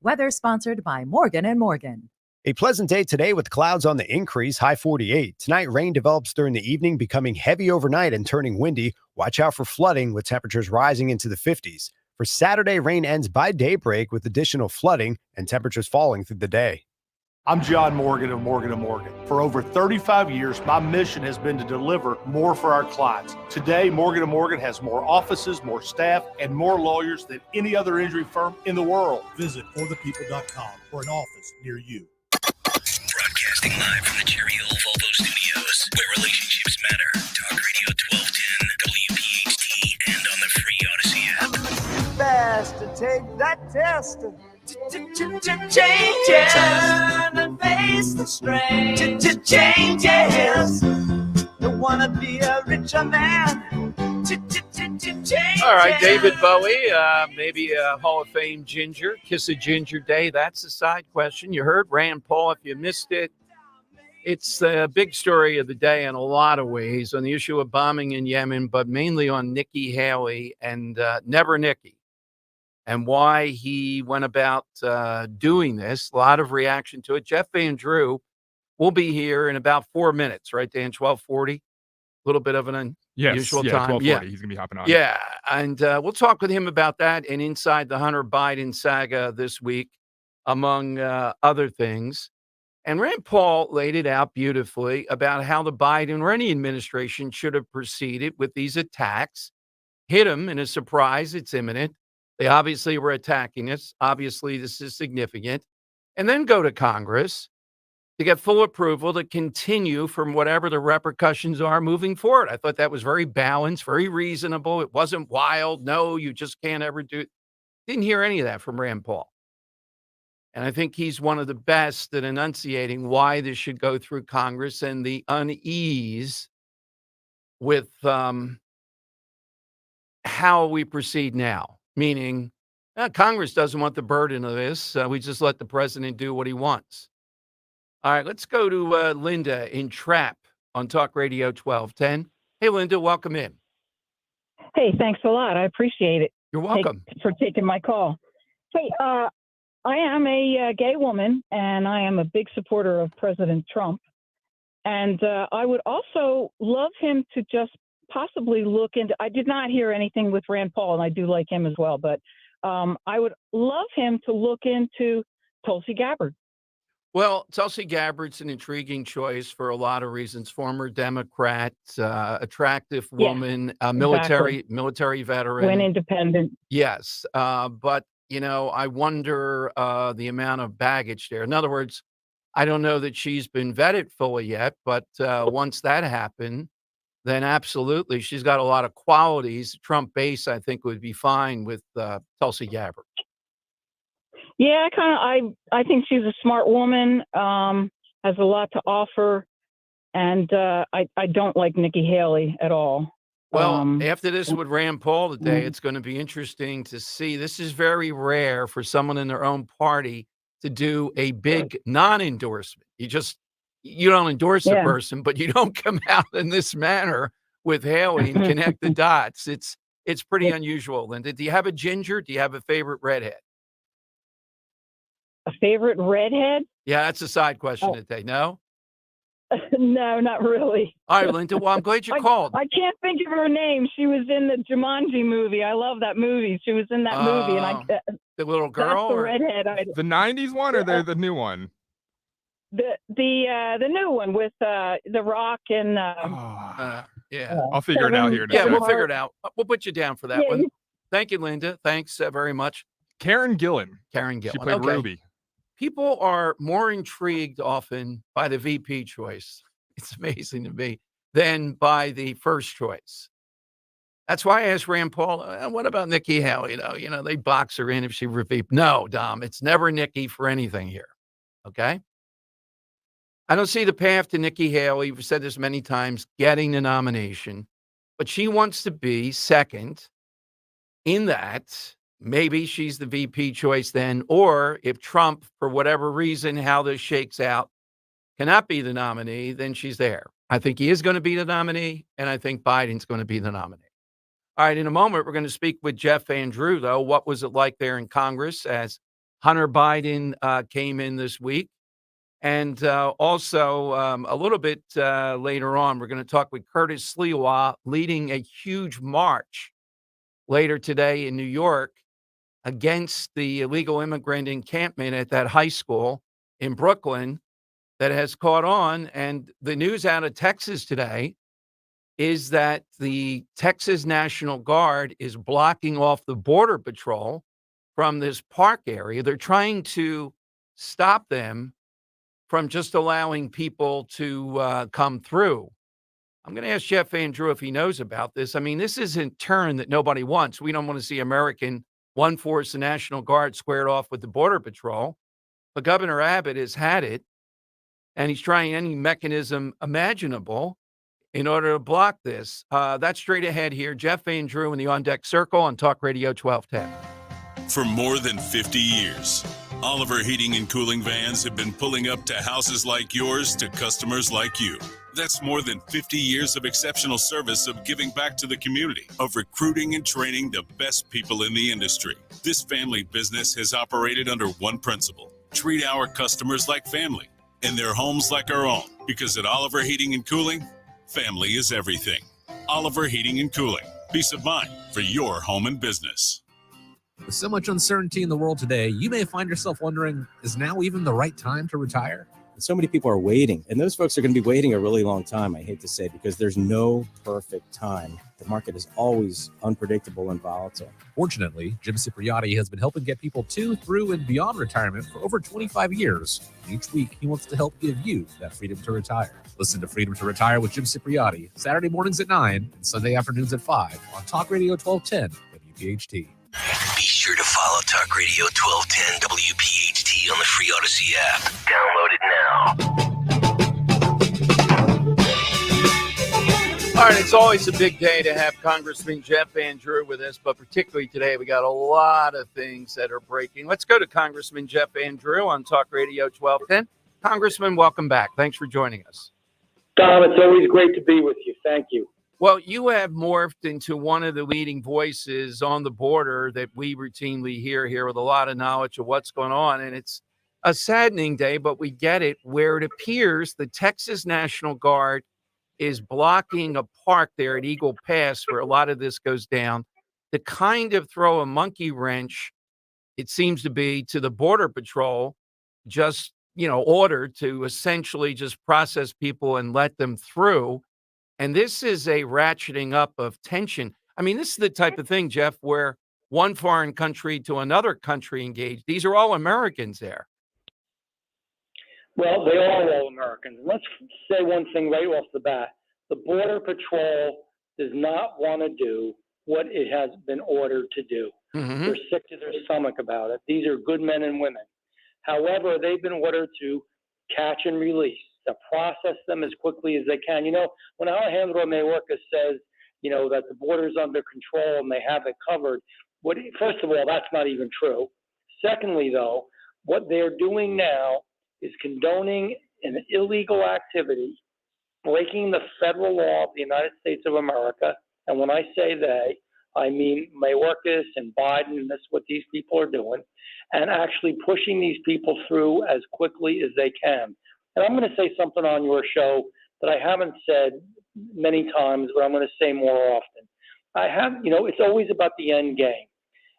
Weather sponsored by Morgan & Morgan. A pleasant day today with clouds on the increase, high 48. Tonight, rain develops during the evening, becoming heavy overnight and turning windy. Watch out for flooding with temperatures rising into the 50s. For Saturday, rain ends by daybreak with additional flooding and temperatures falling through the day. I'm John Morgan of Morgan & Morgan. For over 35 years, my mission has been to deliver more for our clients. Today, Morgan & Morgan has more offices, more staff, and more lawyers than any other injury firm in the world. Visit forthepeople.com for an office near you. Broadcasting live from the Cherry Hill Volvo Studios, where relationships matter. Talk Radio 1210, WPHT, and on the free Odyssey app. Fast to take that test. Changes and face the strain. Changes. Don't wanna be a richer man. All right, David Bowie, maybe a Hall of Fame ginger, Kiss a Ginger Day. That's a side question. You heard Rand Paul. If you missed it, it's the big story of the day in a lot of ways on the issue of bombing in Yemen, but mainly on Nikki Haley and Never Nikki and why he went about doing this. A lot of reaction to it. Jeff Van Drew will be here in about 4 minutes, right, Dan? 12:40. A little bit of an unusual time. 12:40. Yeah, He's gonna be hopping on. Yeah, and we'll talk with him about that and inside the Hunter Biden saga this week, among other things. And Rand Paul laid it out beautifully about how the Biden or any administration should have proceeded with these attacks. Hit them in a surprise. It's imminent. They obviously were attacking us. Obviously, this is significant. And then go to Congress to get full approval to continue from whatever the repercussions are moving forward. I thought that was very balanced, very reasonable. It wasn't wild. No, you just can't ever do it. Didn't hear any of that from Rand Paul. And I think he's one of the best at enunciating why this should go through Congress and the unease with how we proceed now, meaning Congress doesn't want the burden of this. We just let the president do what he wants. All right, let's go to Linda in Trap on Talk Radio 1210. Hey, Linda, welcome in. Hey, thanks a lot. I appreciate it. You're welcome. For taking my call. Hey, I am a gay woman, and I am a big supporter of President Trump. And I would also love him to just possibly look into, I did not hear anything with Rand Paul, and I do like him as well, but I would love him to look into Tulsi Gabbard. Well, Tulsi Gabbard's an intriguing choice for a lot of reasons. Former Democrat, attractive woman, military veteran. Went independent. Yes. But, you know, I wonder the amount of baggage there. In other words, I don't know that she's been vetted fully yet, but once that happened, then absolutely, she's got a lot of qualities. Trump base, I think, would be fine with Tulsi Gabbard. Yeah, I think she's a smart woman, has a lot to offer, And I don't like Nikki Haley at all. Well, after this with Rand Paul today, it's going to be interesting to see. This is very rare for someone in their own party to do a big non-endorsement. You don't endorse the person, but you don't come out in this manner with Haley and connect the dots. It's pretty unusual. Linda, do you have a ginger? Do you have a favorite redhead? A favorite redhead? Yeah, that's a side question today. No? No, not really. All right, Linda. Well, I'm glad you called. I can't think of her name. She was in the Jumanji movie. I love that movie. She was in that movie, and the little girl, that's the redhead. The '90s one or the new one? The new one with The Rock and yeah. I'll figure it out here. Yeah, we'll figure it out. We'll put you down for that one. Thank you, Linda. Thanks very much. Karen Gillan. She played Ruby. People are more intrigued often by the VP choice. It's amazing to me than by the first choice. That's why I asked Rand Paul, what about Nikki Haley? You know, they box her in if she were VP. No, Dom, it's never Nikki for anything here. Okay? I don't see the path to Nikki Haley. We've said this many times, getting the nomination, but she wants to be second in that. Maybe she's the VP choice then, or if Trump, for whatever reason, how this shakes out, cannot be the nominee, then she's there. I think he is going to be the nominee, and I think Biden's going to be the nominee. All right, in a moment, we're going to speak with Jeff Van Drew, though. What was it like there in Congress as Hunter Biden came in this week? And also, a little bit later on, we're going to talk with Curtis Sliwa leading a huge march later today in New York against the illegal immigrant encampment at that high school in Brooklyn that has caught on. And the news out of Texas today is that the Texas National Guard is blocking off the Border Patrol from this park area. They're trying to stop them from just allowing people to come through. I'm going to ask Jeff Van Drew if he knows about this. I mean, this is a turn that nobody wants. We don't want to see American one force, the National Guard, squared off with the Border Patrol. But Governor Abbott has had it, and he's trying any mechanism imaginable in order to block this. That's straight ahead here. Jeff Van Drew in the On Deck Circle on Talk Radio 1210. For more than 50 years, Oliver Heating and Cooling vans have been pulling up to houses like yours to customers like you. That's more than 50 years of exceptional service, of giving back to the community, of recruiting and training the best people in the industry. This family business has operated under one principle: treat our customers like family and their homes like our own. Because at Oliver Heating and Cooling, family is everything. Oliver Heating and Cooling. Peace of mind for your home and business. With so much uncertainty in the world today, you may find yourself wondering, is now even the right time to retire? So many people are waiting, and those folks are going to be waiting a really long time, I hate to say, because there's no perfect time. The market is always unpredictable and volatile. Fortunately, Jim Cipriotti has been helping get people to, through, and beyond retirement for over 25 years. Each week, he wants to help give you that freedom to retire. Listen to Freedom to Retire with Jim Cipriotti, Saturday mornings at 9 and Sunday afternoons at 5 on Talk Radio 1210 WPHT. Be sure to follow Talk Radio 1210 WPHT on the free Odyssey app. Download it now. All right, it's always a big day to have Congressman Jeff Van Drew with us, but particularly today, we got a lot of things that are breaking. Let's go to Congressman Jeff Van Drew on Talk Radio 1210. Congressman, welcome back. Thanks for joining us. Tom, it's always great to be with you. Thank you. Well, you have morphed into one of the leading voices on the border that we routinely hear here, with a lot of knowledge of what's going on. And it's a saddening day, but we get it, where it appears the Texas National Guard is blocking a park there at Eagle Pass, where a lot of this goes down, to kind of throw a monkey wrench, it seems to be, to the Border Patrol, just, ordered to essentially just process people and let them through. And this is a ratcheting up of tension. I mean, this is the type of thing, Jeff, where one foreign country to another country engaged. These are all Americans there. Well, they are all Americans. Let's say one thing right off the bat. The Border Patrol does not want to do what it has been ordered to do. Mm-hmm. They're sick to their stomach about it. These are good men and women. However, they've been ordered to catch and release. to process them as quickly as they can. When Alejandro Mayorkas says, that the border's under control and they have it covered, first of all, that's not even true. Secondly, though, what they're doing now is condoning an illegal activity, breaking the federal law of the United States of America. And when I say they, I mean Mayorkas and Biden, and that's what these people are doing, and actually pushing these people through as quickly as they can. And I'm going to say something on your show that I haven't said many times, but I'm going to say more often. It's always about the end game.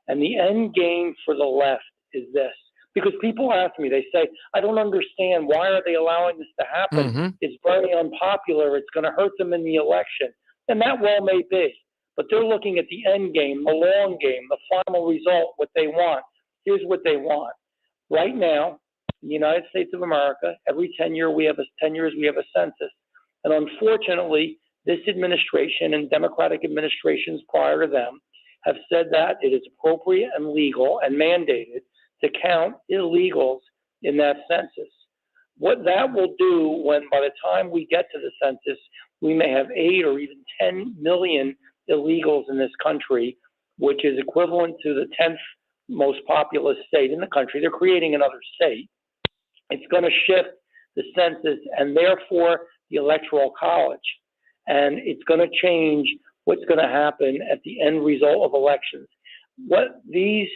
And the end game for the left is this. Because people ask me, they say, I don't understand. Why are they allowing this to happen? Mm-hmm. It's very unpopular. It's going to hurt them in the election. And that well may be. But they're looking at the end game, the long game, the final result, what they want. Here's what they want. Right now, in the United States of America, every 10 years we have a census. And unfortunately, this administration and Democratic administrations prior to them have said that it is appropriate and legal and mandated to count illegals in that census. What that will do when by the time we get to the census, we may have 8 or even 10 million illegals in this country, which is equivalent to the 10th most populous state in the country. They're creating another state. It's going to shift the census and therefore the electoral college. And it's going to change what's going to happen at the end result of elections. What these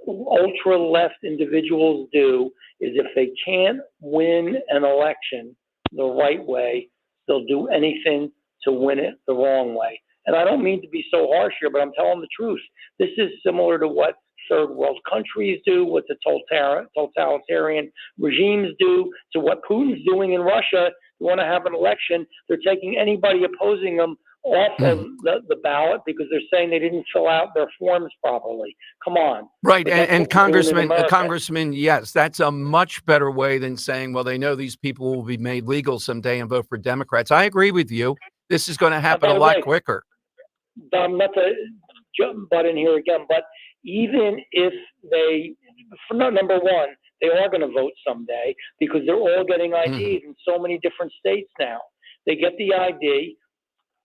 ultra-left individuals do is if they can't win an election the right way, they'll do anything to win it the wrong way. And I don't mean to be so harsh here, but I'm telling the truth. This is similar to what third world countries do, what the totalitarian regimes do, to what Putin's doing in Russia. They want to have an election. They're taking anybody opposing them off of the ballot because they're saying they didn't fill out their forms properly. Come on. Right. And Congressman, yes, that's a much better way than saying, well, they know these people will be made legal someday and vote for Democrats. I agree with you. This is going to happen a lot quicker. I'm not to jump butt in here again, but even if number one, they are going to vote someday because they're all getting IDs in so many different states now. They get the ID.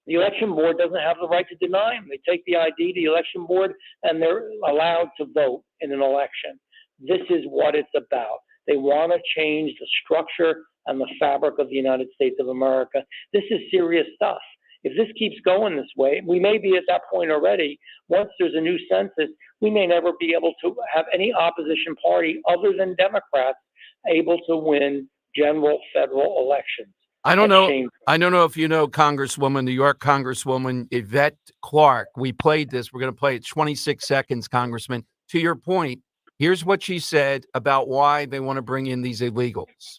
The election board doesn't have the right to deny them. They take the ID to the election board, and they're allowed to vote in an election. This is what it's about. They want to change the structure and the fabric of the United States of America. This is serious stuff. If this keeps going this way, we may be at that point already. Once there's a new census, we may never be able to have any opposition party other than Democrats able to win general federal elections. I don't know if you know Congresswoman, New York Congresswoman Yvette Clarke. We played this. We're going to play it 26 seconds, Congressman. To your point, here's what she said about why they want to bring in these illegals.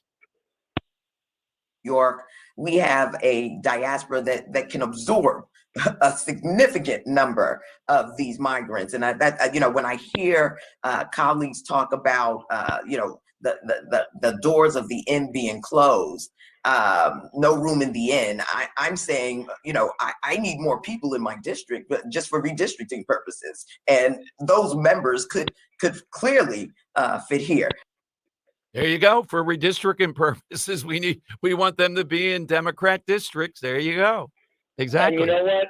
York, we have a diaspora that can absorb a significant number of these migrants. And when I hear colleagues talk about, the doors of the inn being closed, no room in the inn, I'm saying, I need more people in my district, but just for redistricting purposes. And those members could clearly fit here. There you go. For redistricting purposes, we want them to be in Democrat districts. There you go. Exactly. And you know what?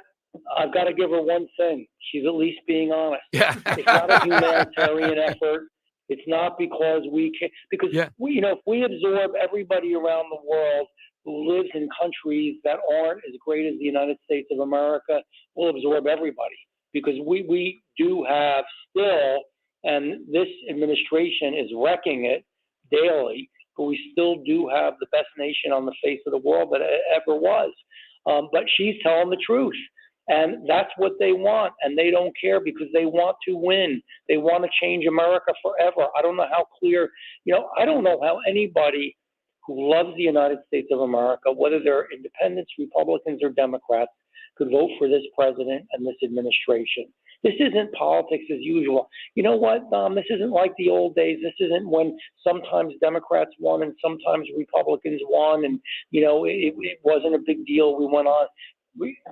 I've got to give her one thing. She's at least being honest. Yeah. It's not a humanitarian effort. It's not because we can, because if we absorb everybody around the world who lives in countries that aren't as great as the United States of America, we'll absorb everybody because we do have still, and this administration is wrecking it daily, but we still do have the best nation on the face of the world that ever was. But she's telling the truth. And that's what they want. And they don't care because they want to win. They want to change America forever. I don't know how clear, I don't know how anybody who loves the United States of America, whether they're independents, Republicans, or Democrats, could vote for this president and this administration. This isn't politics as usual. You know what, this isn't like the old days. This isn't when sometimes Democrats won and sometimes Republicans won and, it wasn't a big deal. We went on.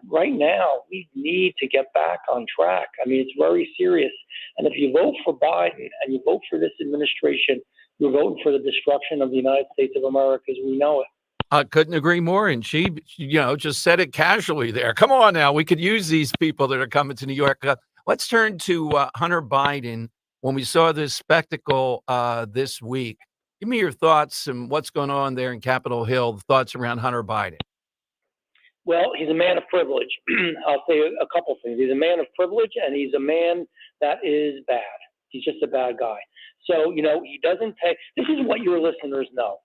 Right now, we need to get back on track. I mean, it's very serious. And if you vote for Biden and you vote for this administration, you're voting for the destruction of the United States of America as we know it. I couldn't agree more. And she, just said it casually there. Come on now. We could use these people that are coming to New York. Let's turn to Hunter Biden. When we saw this spectacle this week, give me your thoughts and what's going on there in Capitol Hill, the thoughts around Hunter Biden. Well, he's a man of privilege. I'll say a couple things. He's a man of privilege, and he's a man that is bad. He's just a bad guy. So, he doesn't pay. This is what your listeners know.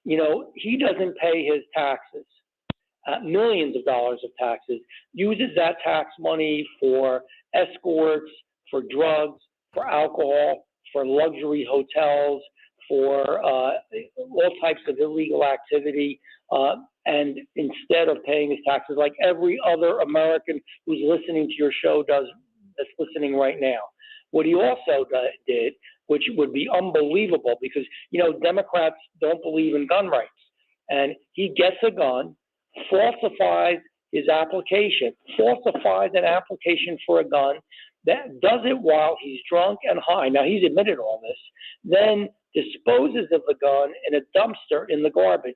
He doesn't pay his taxes, millions of dollars of taxes, uses that tax money for escorts, for drugs, for alcohol, for luxury hotels, for all types of illegal activity. And instead of paying his taxes like every other American who's listening to your show does, that's listening right now. What he also did, which would be unbelievable because, Democrats don't believe in gun rights. And he gets a gun, falsifies his application, falsifies an application for a gun, that does it while he's drunk and high. Now, he's admitted all this, then disposes of the gun in a dumpster in the garbage.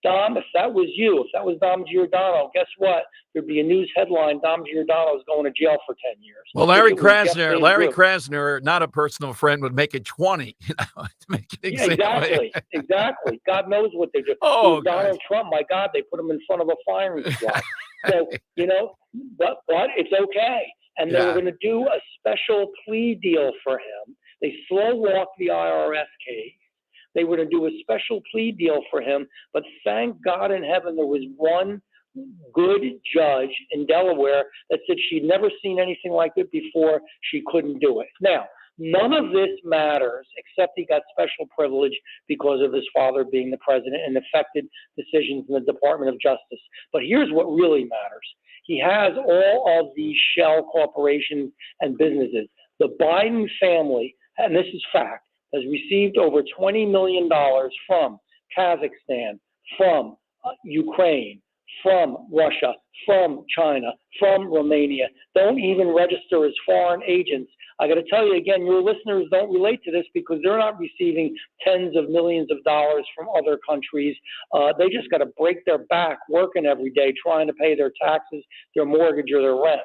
Dom, if that was you, if that was Dom Giordano, guess what? There'd be a news headline, Dom Giordano is going to jail for 10 years. Well, Larry Krasner, not a personal friend, would make it 20, to make it exactly. God knows what they do. Donald Trump, my God, they put him in front of a firing squad. So, but it's okay. And they were going to do a special plea deal for him. They slow-walked the IRS case. They were to do a special plea deal for him, but thank God in heaven there was one good judge in Delaware that said she'd never seen anything like it before. She couldn't do it. Now, none of this matters except he got special privilege because of his father being the president and affected decisions in the Department of Justice. But here's what really matters. He has all of these shell corporations and businesses. The Biden family, and this is fact, has received over $20 million from Kazakhstan, from Ukraine, from Russia, from China, from Romania. Don't even register as foreign agents. I got to tell you again, your listeners don't relate to this because they're not receiving tens of millions of dollars from other countries. They just got to break their back working every day trying to pay their taxes, their mortgage, or their rent.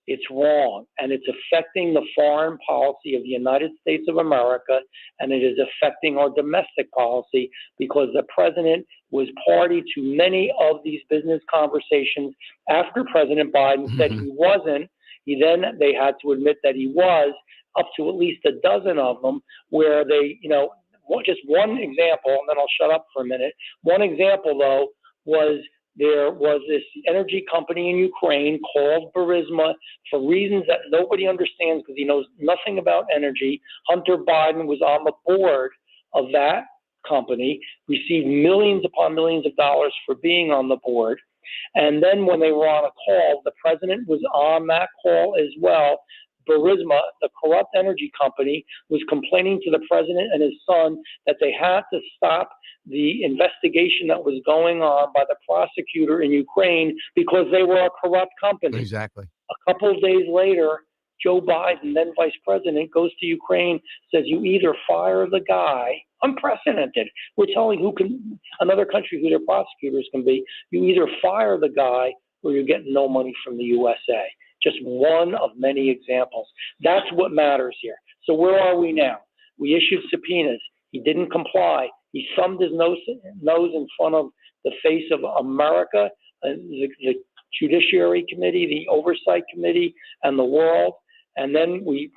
It's wrong, and it's affecting the foreign policy of the United States of America, and it is affecting our domestic policy because the president was party to many of these business conversations after President Biden said he wasn't. They had to admit that he was, up to at least a dozen of them, where they, just one example, and then I'll shut up for a minute. One example, though, was there was this energy company in Ukraine called Burisma for reasons that nobody understands because he knows nothing about energy. Hunter Biden was on the board of that company, received millions upon millions of dollars for being on the board. And then when they were on a call, the president was on that call as well. Burisma, the corrupt energy company, was complaining to the president and his son that they had to stop the investigation that was going on by the prosecutor in Ukraine because they were a corrupt company. Exactly. A couple of days later, Joe Biden, then vice president, goes to Ukraine, says you either fire the guy, unprecedented. We're telling another country who their prosecutors can be, you either fire the guy or you're getting no money from the USA. Just one of many examples. That's what matters here. So where are we now? We issued subpoenas. He didn't comply. He thumbed his nose in front of the face of America, the Judiciary Committee, the Oversight Committee, and the world. And then we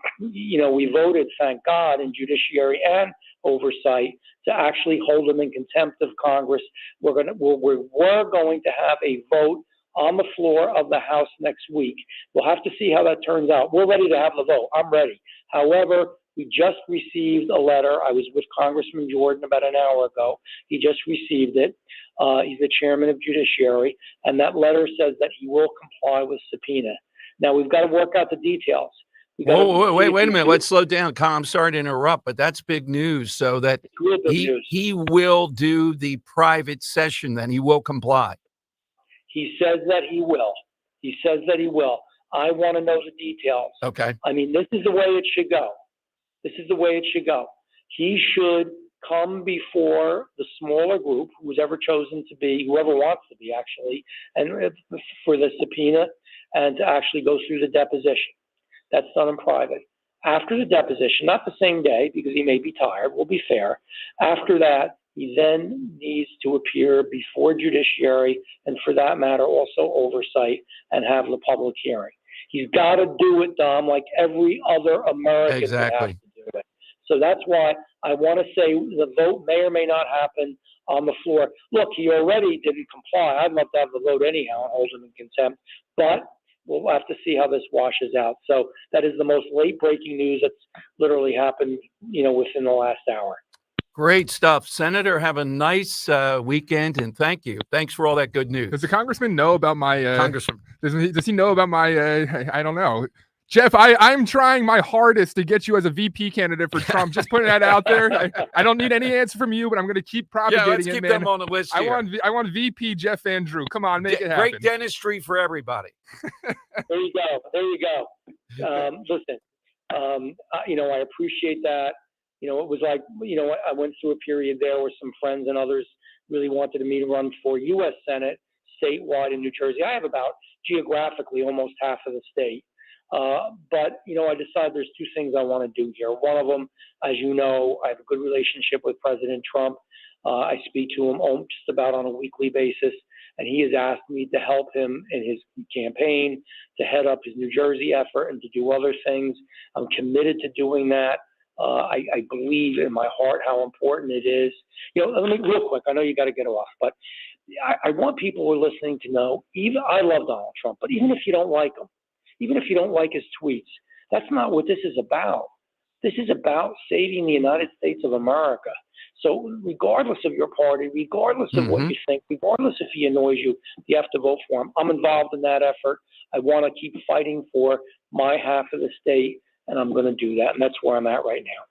voted, thank God, in Judiciary and Oversight to actually hold him in contempt of Congress. We're going to have a vote on the floor of the House next week. We'll have to see how that turns out. We're ready to have the vote. I'm ready. However, we just received a letter. I was with Congressman Jordan about an hour ago. He just received it. He's the chairman of Judiciary, and that letter says that he will comply with subpoena. Now, we've got to work out the details. Wait a minute. Let's slow down. I'm sorry to interrupt, but that's big news. So that he will do the private session, then he will comply. He says that he will. He says that he will. I want to know the details. Okay. I mean, this is the way it should go. This is the way it should go. He should come before the smaller group, who's ever chosen to be, whoever wants to be actually, and for the subpoena, and to actually go through the deposition. That's done in private. After the deposition, not the same day because he may be tired, we'll be fair. After that, he then needs to appear before judiciary and, for that matter, also oversight and have the public hearing. He's got to do it, Dom, like every other American would have Exactly. to do it. So that's why I want to say the vote may or may not happen on the floor. Look, he already didn't comply. I'd love to have the vote anyhow and hold him in contempt, but we'll have to see how this washes out. So that is the most late-breaking news that's literally happened, within the last hour. Great stuff. Senator, have a nice weekend, and thank you. Thanks for all that good news. Does the congressman know about my Congressman? Does he know about my I don't know. Jeff, I'm trying my hardest to get you as a VP candidate for Trump. Just putting that out there. I don't need any answer from you, but I'm going to keep propagating Yeah, let's it, keep man. them on the list here. I want VP Jeff Andrew. Come on, make it happen. Great dentistry for everybody. There you go. Listen, I appreciate that. It was like, I went through a period there where some friends and others really wanted me to run for U.S. Senate statewide in New Jersey. I have about geographically almost half of the state. But I decided there's two things I want to do here. One of them, as you know, I have a good relationship with President Trump. I speak to him just about on a weekly basis, and he has asked me to help him in his campaign, to head up his New Jersey effort, and to do other things. I'm committed to doing that. I believe in my heart how important it is. Let me real quick. I know you got to get off, but I want people who are listening to know. I love Donald Trump, but even if you don't like him, even if you don't like his tweets, that's not what this is about. This is about saving the United States of America. So regardless of your party, regardless of what you think, regardless if he annoys you, you have to vote for him. I'm involved in that effort. I want to keep fighting for my half of the state, and I'm going to do that. And that's where I'm at right now.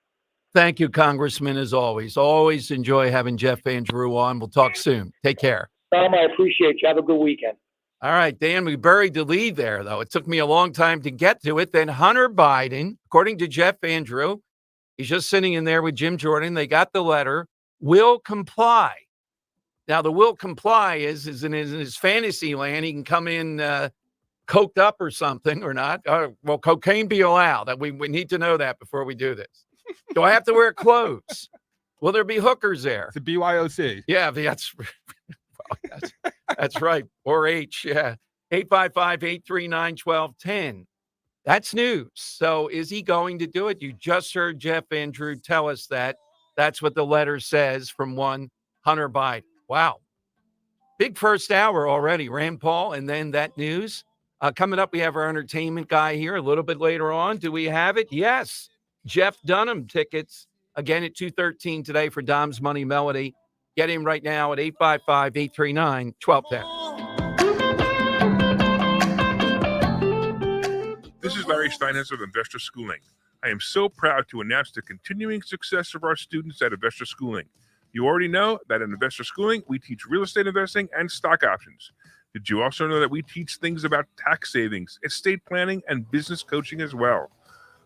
Thank you, Congressman, as always. Always enjoy having Jeff Andrew on. We'll talk soon. Take care. Tom, I appreciate you. Have a good weekend. All right, Dan, we buried the lead there, though. It took me a long time to get to it. Then Hunter Biden, according to Jeff Andrew, he's just sitting in there with Jim Jordan. They got the letter, will comply. Now, the will comply is in his fantasy land. He can come in coked up or something or not. Will cocaine be allowed? We need to know that before we do this. Do I have to wear clothes? Will there be hookers there? It's a BYOC. Yeah, that's right. Or H, yeah. 855-839-1210. That's news. So is he going to do it? You just heard Jeff Andrew tell us that. That's what the letter says from one Hunter Biden. Wow. Big first hour already, Rand Paul, and then that news. Coming up, we have our entertainment guy here a little bit later on. Do we have it? Yes. Jeff Dunham tickets, again at 2:13 today for Dom's Money Melody. Get him right now at 855-839-1210. This is Larry Steinhauser of Investor Schooling. I am so proud to announce the continuing success of our students at Investor Schooling. You already know that at Investor Schooling, we teach real estate investing and stock options. Did you also know that we teach things about tax savings, estate planning, and business coaching as well?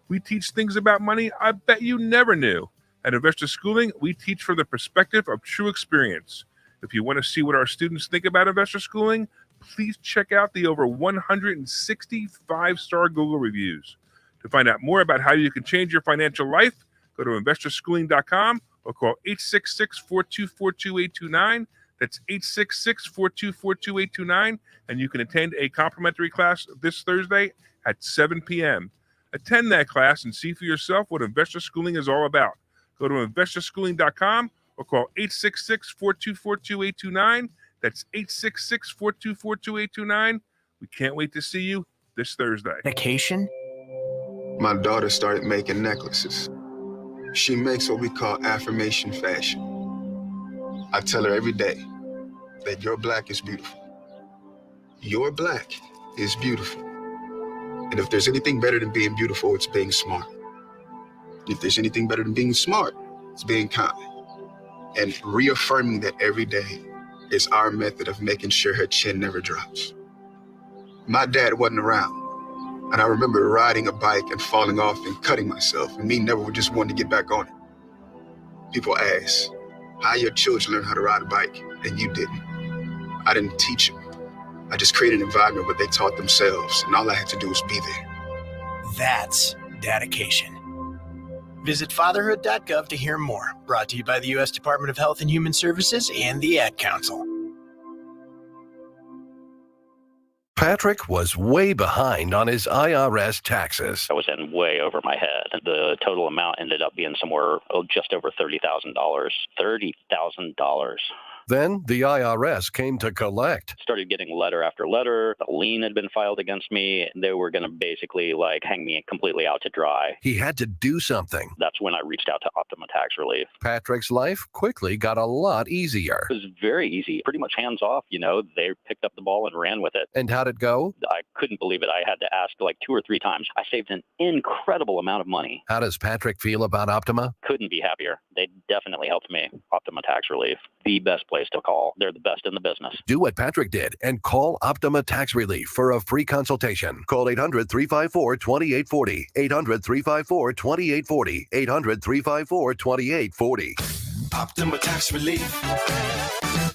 We teach things about money I bet you never knew. At Investor Schooling, we teach from the perspective of true experience. If you want to see what our students think about Investor Schooling, please check out the over 160 5-star Google reviews. To find out more about how you can change your financial life, go to investorschooling.com or call 866-424-2829. That's 866-424-2829, and you can attend a complimentary class this Thursday at 7 p.m. Attend that class and see for yourself what Investor Schooling is all about. Go to investorschooling.com or call 866-424-2829. That's 866-424-2829. We can't wait to see you this Thursday. Vacation? My daughter started making necklaces. She makes what we call affirmation fashion. I tell her every day that your black is beautiful. Your black is beautiful. And if there's anything better than being beautiful, it's being smart. If there's anything better than being smart, it's being kind. And reaffirming that every day is our method of making sure her chin never drops. My dad wasn't around, and I remember riding a bike and falling off and cutting myself, and me never just wanting to get back on it. People ask, how your children learn how to ride a bike and you didn't? I didn't teach them. I just created an environment where they taught themselves, and all I had to do was be there. That's dedication. Visit fatherhood.gov to hear more. Brought to you by the U.S. Department of Health and Human Services and the Ad Council. Patrick was way behind on his IRS taxes. I was in way over my head. The total amount ended up being somewhere just over $30,000. $30,000. Then the IRS came to collect. Started getting letter after letter. A lien had been filed against me. They were going to basically hang me completely out to dry. He had to do something. That's when I reached out to Optima Tax Relief. Patrick's life quickly got a lot easier. It was very easy, pretty much hands off. They picked up the ball and ran with it. And how'd it go? I couldn't believe it. I had to ask 2 or 3 times. I saved an incredible amount of money. How does Patrick feel about Optima? Couldn't be happier. They definitely helped me. Optima Tax Relief, the best place to call. They're the best in the business. Do what Patrick did and call Optima Tax Relief for a free consultation. Call 800-354-2840. 800-354-2840. 800-354-2840. Optima Tax Relief.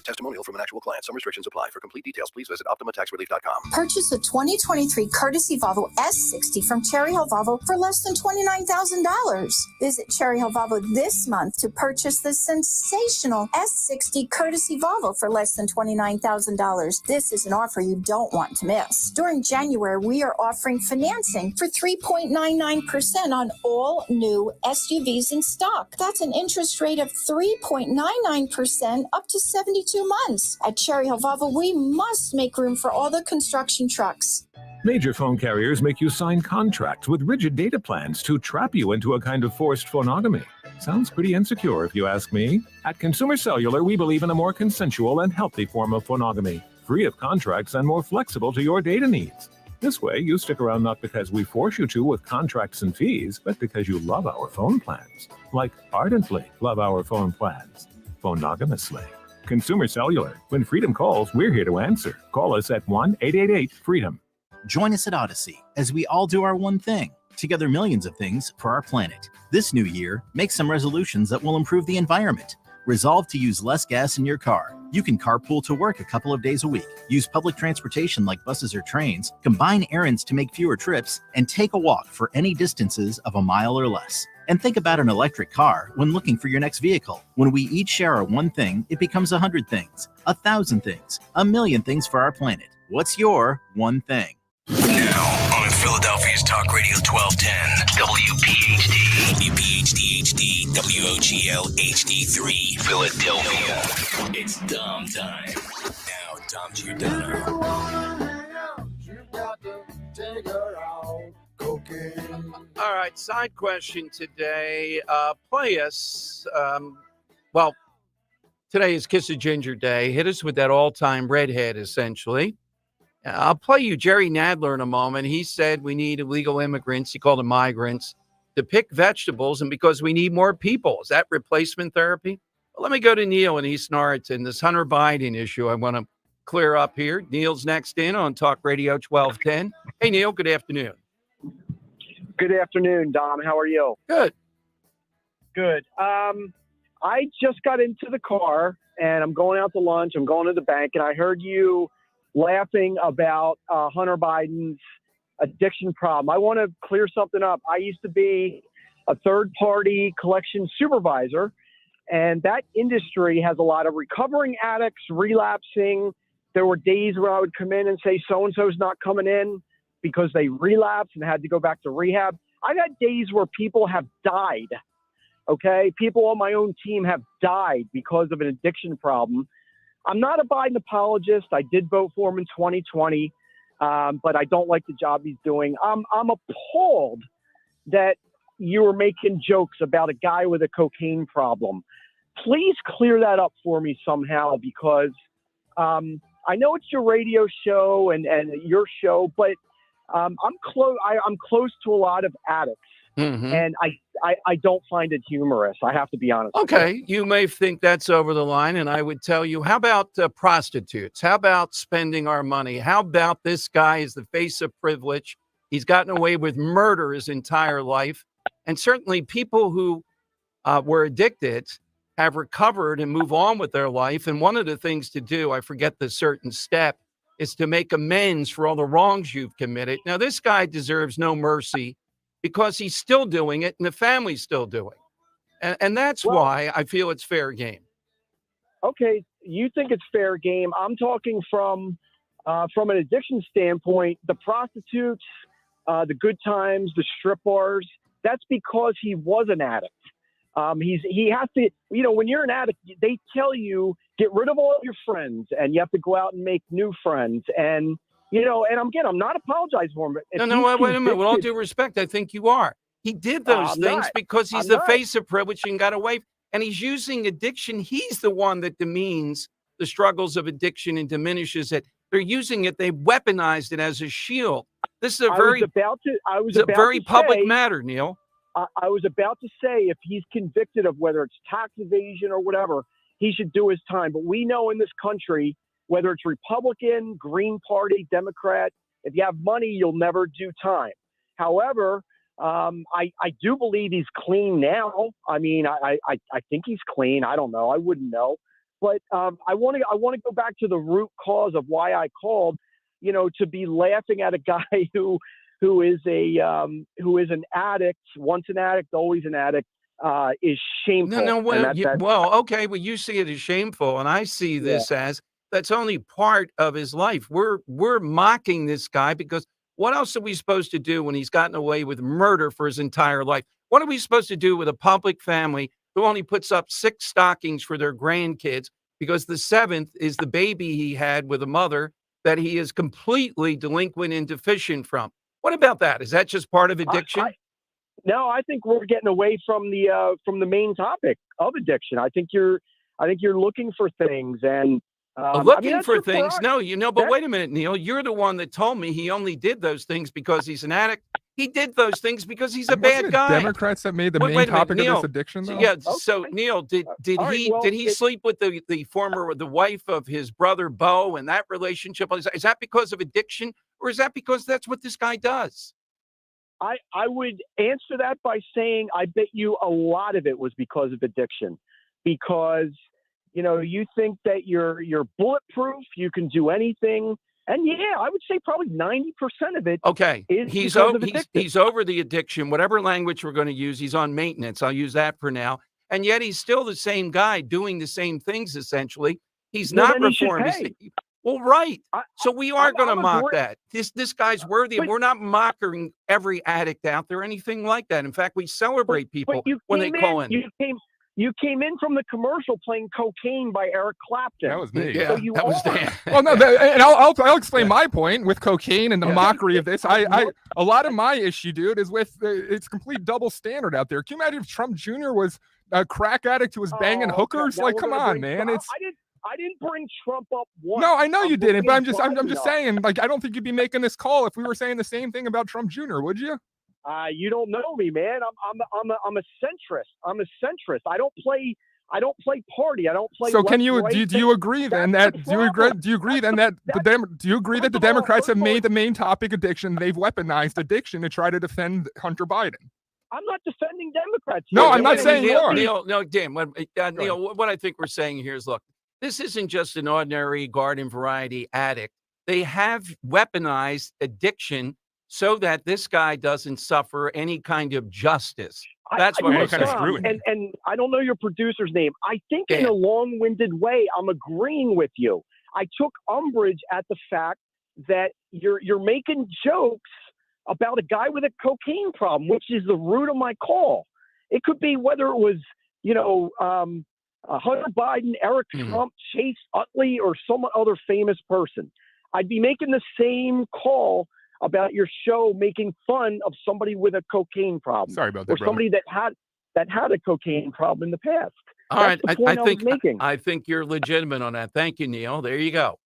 Testimonial from an actual client. Some restrictions apply. For complete details, please visit OptimaTaxRelief.com. Purchase a 2023 courtesy Volvo S60 from Cherry Hill Volvo for less than $29,000. Visit Cherry Hill Volvo this month to purchase the sensational S60 courtesy Volvo for less than $29,000. This is an offer you don't want to miss. During January, we are offering financing for 3.99% on all new SUVs in stock. That's an interest rate of 3.99% up to 72 months. At Cherry Hill Volvo, we must make room for all the construction trucks. Major phone carriers make you sign contracts with rigid data plans to trap you into a kind of forced phonogamy. Sounds pretty insecure if you ask me. At Consumer Cellular, we believe in a more consensual and healthy form of phonogamy, free of contracts and more flexible to your data needs. This way, you stick around not because we force you to with contracts and fees, but because you love our phone plans. Like ardently love our phone plans. Phonogamously. Consumer Cellular. When freedom calls, we're here to answer. Call us at 1-888-FREEDOM. Join us at Odyssey as we all do our one thing. Together millions of things for our planet. This new year, make some resolutions that will improve the environment. Resolve to use less gas in your car. You can carpool to work a couple of days a week. Use public transportation like buses or trains. Combine errands to make fewer trips. And take a walk for any distances of a mile or less. And think about an electric car when looking for your next vehicle. When we each share our one thing, it becomes 100 things, 1,000 things, 1,000,000 things for our planet. What's your one thing? Now on Philadelphia's Talk Radio 1210, WPHD, WPHD HD, WOGL HD3, Philadelphia. It's Dom time. Now, Dom Giordano. All right, side question today. Play us. Today is Kiss a Ginger Day. Hit us with that all-time redhead, essentially. I'll play you Jerry Nadler in a moment. He said we need illegal immigrants. He called them migrants to pick vegetables, and because we need more people. Is that replacement therapy? Well, let me go to Neil in East Norriton. This Hunter Biden issue I want to clear up here. Neil's next in on Talk Radio 1210. Hey, Neil, good afternoon. Good afternoon, Dom. How are you? Good. Good. I just got into the car, and I'm going out to lunch. I'm going to the bank, and I heard you laughing about Hunter Biden's addiction problem. I want to clear something up. I used to be a third-party collection supervisor, and that industry has a lot of recovering addicts, relapsing. There were days where I would come in and say, so-and-so's not coming in because they relapsed and had to go back to rehab. I've had days where people have died, okay? People on my own team have died because of an addiction problem. I'm not a Biden apologist. I did vote for him in 2020, but I don't like the job he's doing. I'm appalled that you were making jokes about a guy with a cocaine problem. Please clear that up for me somehow, because I know it's your radio show and your show, but I'm close to a lot of addicts, and I don't find it humorous. I have to be honest. Okay, you may think that's over the line, and I would tell you, how about prostitutes? How about spending our money? How about this guy is the face of privilege? He's gotten away with murder his entire life, and certainly people who were addicted have recovered and move on with their life. And one of the things to do, I forget the certain step, is to make amends for all the wrongs you've committed. Now, this guy deserves no mercy because he's still doing it and the family's still doing it. And that's why I feel it's fair game. Okay, you think it's fair game. I'm talking from an addiction standpoint, the prostitutes, the good times, the strip bars, that's because he was an addict. He has to, when you're an addict, they tell you get rid of all of your friends and you have to go out and make new friends. And, I'm not apologizing for him. But No, wait a minute. With all due respect, I think you are. He did those things because he's the face of privilege and got away. And he's using addiction. He's the one that demeans the struggles of addiction and diminishes it. They're using it. They weaponized it as a shield. This is a very public matter, Neil. I was about to say, if he's convicted of whether it's tax evasion or whatever, he should do his time. But we know in this country, whether it's Republican, Green Party, Democrat, if you have money, you'll never do time. However, I do believe he's clean now. I mean, I think he's clean. I don't know. I wouldn't know. But I want to go back to the root cause of why I called, to be laughing at a guy who is an addict, once an addict, always an addict, is shameful. Okay. Well, you see it as shameful, and I see this as that's only part of his life. We're mocking this guy because what else are we supposed to do when he's gotten away with murder for his entire life? What are we supposed to do with a public family who only puts up 6 stockings for their grandkids because the 7th is the baby he had with a mother that he is completely delinquent and deficient from? What about that? Is that just part of addiction? No, I think we're getting away from the main topic of addiction. I think you're looking for things and looking for things. No, but wait a minute, Neil. You're the one that told me he only did those things because he's an addict. He did those things because he's a bad guy. Democrats that made the main topic of this addiction, though? Yeah. So Neil, did he sleep with the wife of his brother Bo and that relationship? Is that because of addiction, or is that because that's what this guy does? I would answer that by saying I bet you a lot of it was because of addiction, because you think that you're bulletproof, you can do anything. And I would say probably 90% of it. Okay. Is he's over the addiction, whatever language we're going to use. He's on maintenance. I'll use that for now. And yet he's still the same guy doing the same things, essentially. He's not reformed. Well, right. So we are going to mock that. This guy's worthy, and we're not mocking every addict out there, anything like that. In fact, we celebrate people when they call in. You came in from the commercial playing Cocaine by Eric Clapton. That was me. Yeah, that was Dan. Well, no, and I'll explain my point with cocaine and the mockery of this. A lot of my issue, dude, is with it's complete double standard out there. Can you imagine if Trump Jr. was a crack addict who was banging hookers? Like, come on, man. I didn't bring Trump up once. No, I know you didn't, but I'm just saying, like, I don't think you'd be making this call if we were saying the same thing about Trump Jr., would you? You don't know me, man. I'm a centrist. I'm a centrist. I don't play party. I don't play. So can you do you agree then that do you agree that the Democrats have made the main topic addiction? They've weaponized addiction to try to defend Hunter Biden. I'm not defending Democrats. No, I'm not saying you are. Neil, Neil, what I think we're saying here is, look, this isn't just an ordinary garden variety addict. They have weaponized addiction so that this guy doesn't suffer any kind of justice. That's what we're saying. And I don't know your producer's name. I think in a long-winded way, I'm agreeing with you. I took umbrage at the fact that you're making jokes about a guy with a cocaine problem, which is the root of my call. It could be whether it was, Hunter Biden, Eric Trump, Chase Utley, or some other famous person. I'd be making the same call about your show making fun of somebody with a cocaine problem. Sorry about that, or somebody that had a cocaine problem in the past. All right, I think you're legitimate on that. Thank you, Neil. There you go.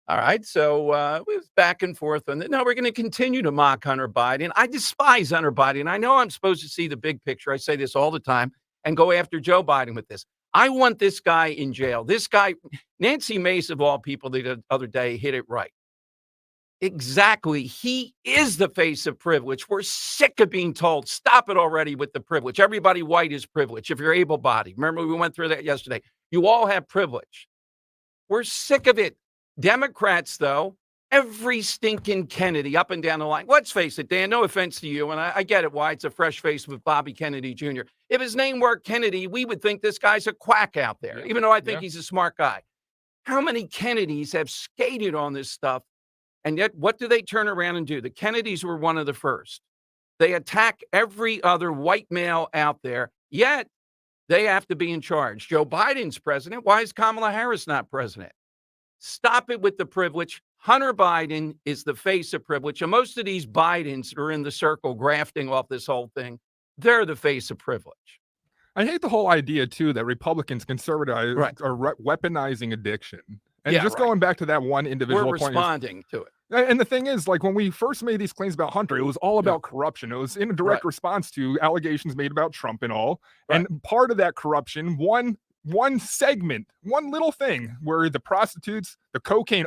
All right, so it was back and forth on that. Now we're going to continue to mock Hunter Biden. I despise Hunter Biden. I know I'm supposed to see the big picture. I say this all the time and go after Joe Biden with this. I want this guy in jail. This guy, Nancy Mace of all people, the other day hit it right. Exactly. He is the face of privilege. We're sick of being told, stop it already with the privilege. Everybody white is privileged. If you're able-bodied, remember we went through that yesterday. You all have privilege. We're sick of it. Democrats, though, every stinking Kennedy up and down the line. Let's face it, Dan, no offense to you, and I get it why it's a fresh face with Bobby Kennedy Jr. If his name were Kennedy, we would think this guy's a quack out there, even though I think he's a smart guy. How many Kennedys have skated on this stuff? And yet, what do they turn around and do? The Kennedys were one of the first. They attack every other white male out there, yet they have to be in charge. Joe Biden's president. Why is Kamala Harris not president? Stop it with the privilege. Hunter Biden is the face of privilege. And most of these Bidens are in the circle grafting off this whole thing. They're the face of privilege. I hate the whole idea, too, that Republicans, conservatives are weaponizing addiction. And just going back to that one individual point. We're responding to it. And the thing is, like, when we first made these claims about Hunter, it was all about corruption. It was in a direct response to allegations made about Trump and all. And part of that corruption, one segment, one little thing where the prostitutes, the cocaine,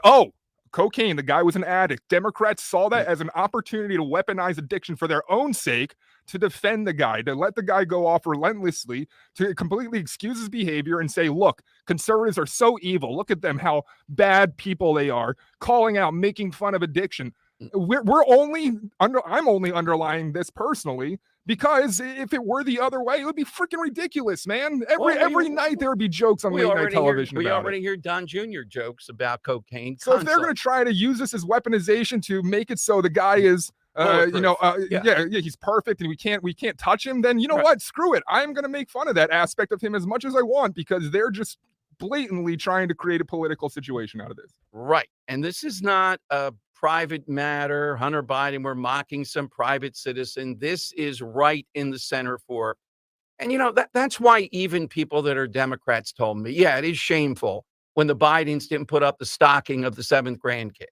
the guy was an addict. Democrats saw that as an opportunity to weaponize addiction for their own sake, to defend the guy, to let the guy go off relentlessly, to completely excuse his behavior and say, look, conservatives are so evil. Look at them, how bad people they are, calling out, making fun of addiction. I'm only underlying this personally because if it were the other way, it would be freaking ridiculous, man. Every night there would be jokes on late night television about it. We already hear Don Jr. jokes about cocaine. So if they're going to try to use this as weaponization to make it so the guy is he's perfect and we can't touch him, then you know what? Screw it. I'm going to make fun of that aspect of him as much as I want because they're just blatantly trying to create a political situation out of this. Right. And this is not a private matter. Hunter Biden, we're mocking some private citizen. This is right in the center for, and that's why even people that are Democrats told me, it is shameful when the Bidens didn't put up the stocking of the 7th grandkid.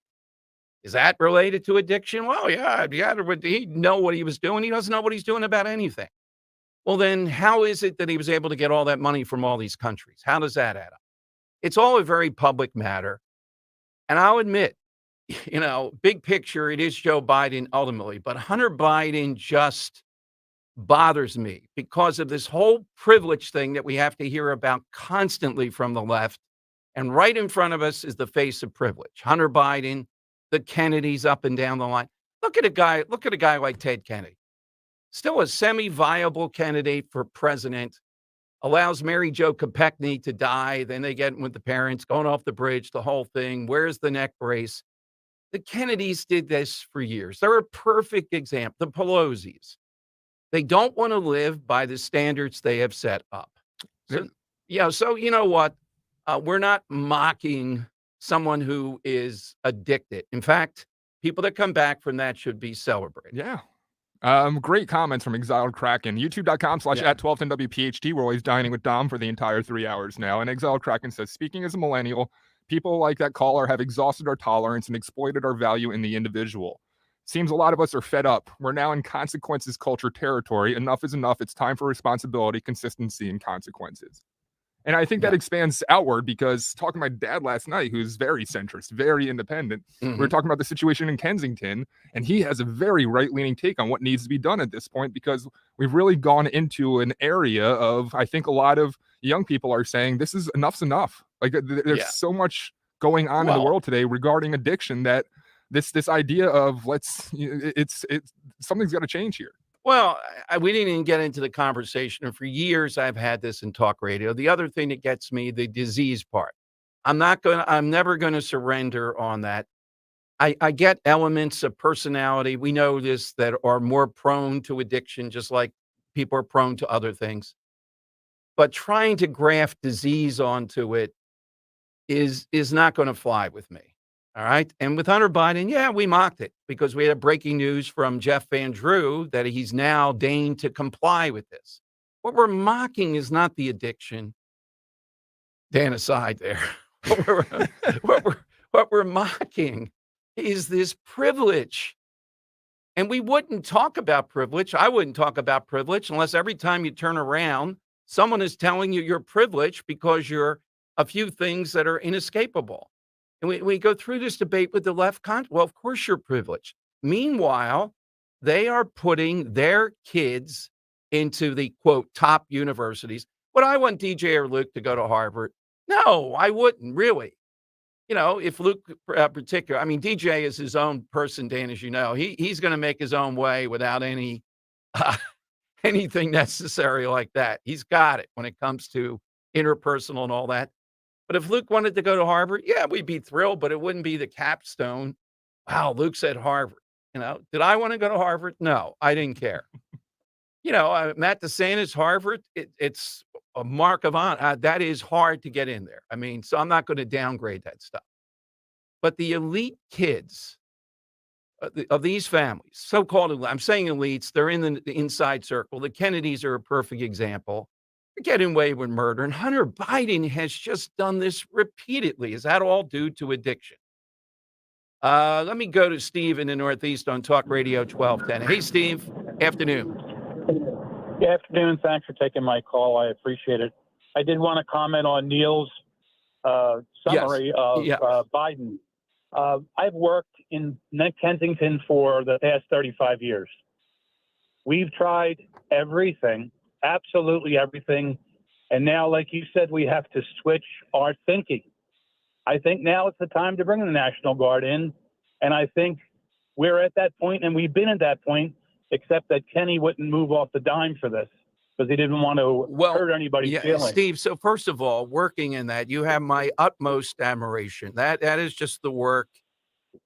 Is that related to addiction? Well, yeah. Would he know what he was doing? He doesn't know what he's doing about anything. Well, then how is it that he was able to get all that money from all these countries? How does that add up? It's all a very public matter. And I'll admit, big picture, it is Joe Biden ultimately, but Hunter Biden just bothers me because of this whole privilege thing that we have to hear about constantly from the left. And right in front of us is the face of privilege. Hunter Biden, the Kennedys up and down the line. Look at a guy like Ted Kennedy. Still a semi-viable candidate for president, allows Mary Jo Kopechne to die. Then they get with the parents going off the bridge, the whole thing. Where's the neck brace? The Kennedys did this for years. They're a perfect example. The Pelosi's. They don't want to live by the standards they have set up. So you know what? We're not mocking someone who is addicted. In fact, people that come back from that should be celebrated. Yeah. Great comments from Exiled Kraken. YouTube.com/@1210WPHT. We're always dining with Dom for the entire 3 hours now. And Exiled Kraken says, speaking as a millennial, people like that caller have exhausted our tolerance and exploited our value in the individual. Seems a lot of us are fed up. We're now in consequences culture territory. Enough is enough. It's time for responsibility, consistency, and consequences. And I think that expands outward because talking to my dad last night, who's very centrist, very independent, we were talking about the situation in Kensington, and he has a very right-leaning take on what needs to be done at this point because we've really gone into an area of, I think a lot of young people are saying, this is enough's enough. Like there's so much going on in the world today regarding addiction that this idea of it's something's got to change here. Well, we didn't even get into the conversation. And for years, I've had this in talk radio. The other thing that gets me, the disease part. I'm never going to surrender on that. I get elements of personality. We know this that are more prone to addiction, just like people are prone to other things. But trying to graft disease onto it is not going to fly with me. All right. And with Hunter Biden, we mocked it because we had breaking news from Jeff Van Drew that he's now deigned to comply with this. What we're mocking is not the addiction. Dan aside there. What we're mocking is this privilege. And we wouldn't talk about privilege. I wouldn't talk about privilege unless every time you turn around, someone is telling you you're privileged because you're a few things that are inescapable. And we go through this debate with the left. Well, of course you're privileged. Meanwhile, they are putting their kids into the quote top universities. Would I want DJ or Luke to go to Harvard? No, I wouldn't really. You know, if Luke particular, I mean, DJ is his own person, Dan, as you know, he's going to make his own way without any anything necessary like that. He's got it when it comes to interpersonal and all that. But if Luke wanted to go to Harvard, yeah, we'd be thrilled, but it wouldn't be the capstone. Wow, Luke said Harvard. You know, did I want to go to Harvard? No, I didn't care. You know, Matt DeSantis, Harvard, it's a mark of honor. That is hard to get in there. I mean, so I'm not going to downgrade that stuff. But the elite kids of these families, so-called, I'm saying elites, they're in the inside circle. The Kennedys are a perfect example. They're getting away with murder. And Hunter Biden has just done this repeatedly. Is that all due to addiction? Let me go to Steve in the Northeast on Talk Radio 1210. Hey, Steve. Afternoon. Good afternoon. Thanks for taking my call. I appreciate it. I did want to comment on Neil's summary of Biden. I've worked in Kensington for the past 35 years. We've tried everything, absolutely everything. And now, like you said, we have to switch our thinking. I think now it's the time to bring the National Guard in. And I think we're at that point, and we've been at that point, except that Kenny wouldn't move off the dime for this because he didn't want to hurt anybody's feelings. Steve, so first of all, working in that, you have my utmost admiration. That is just the work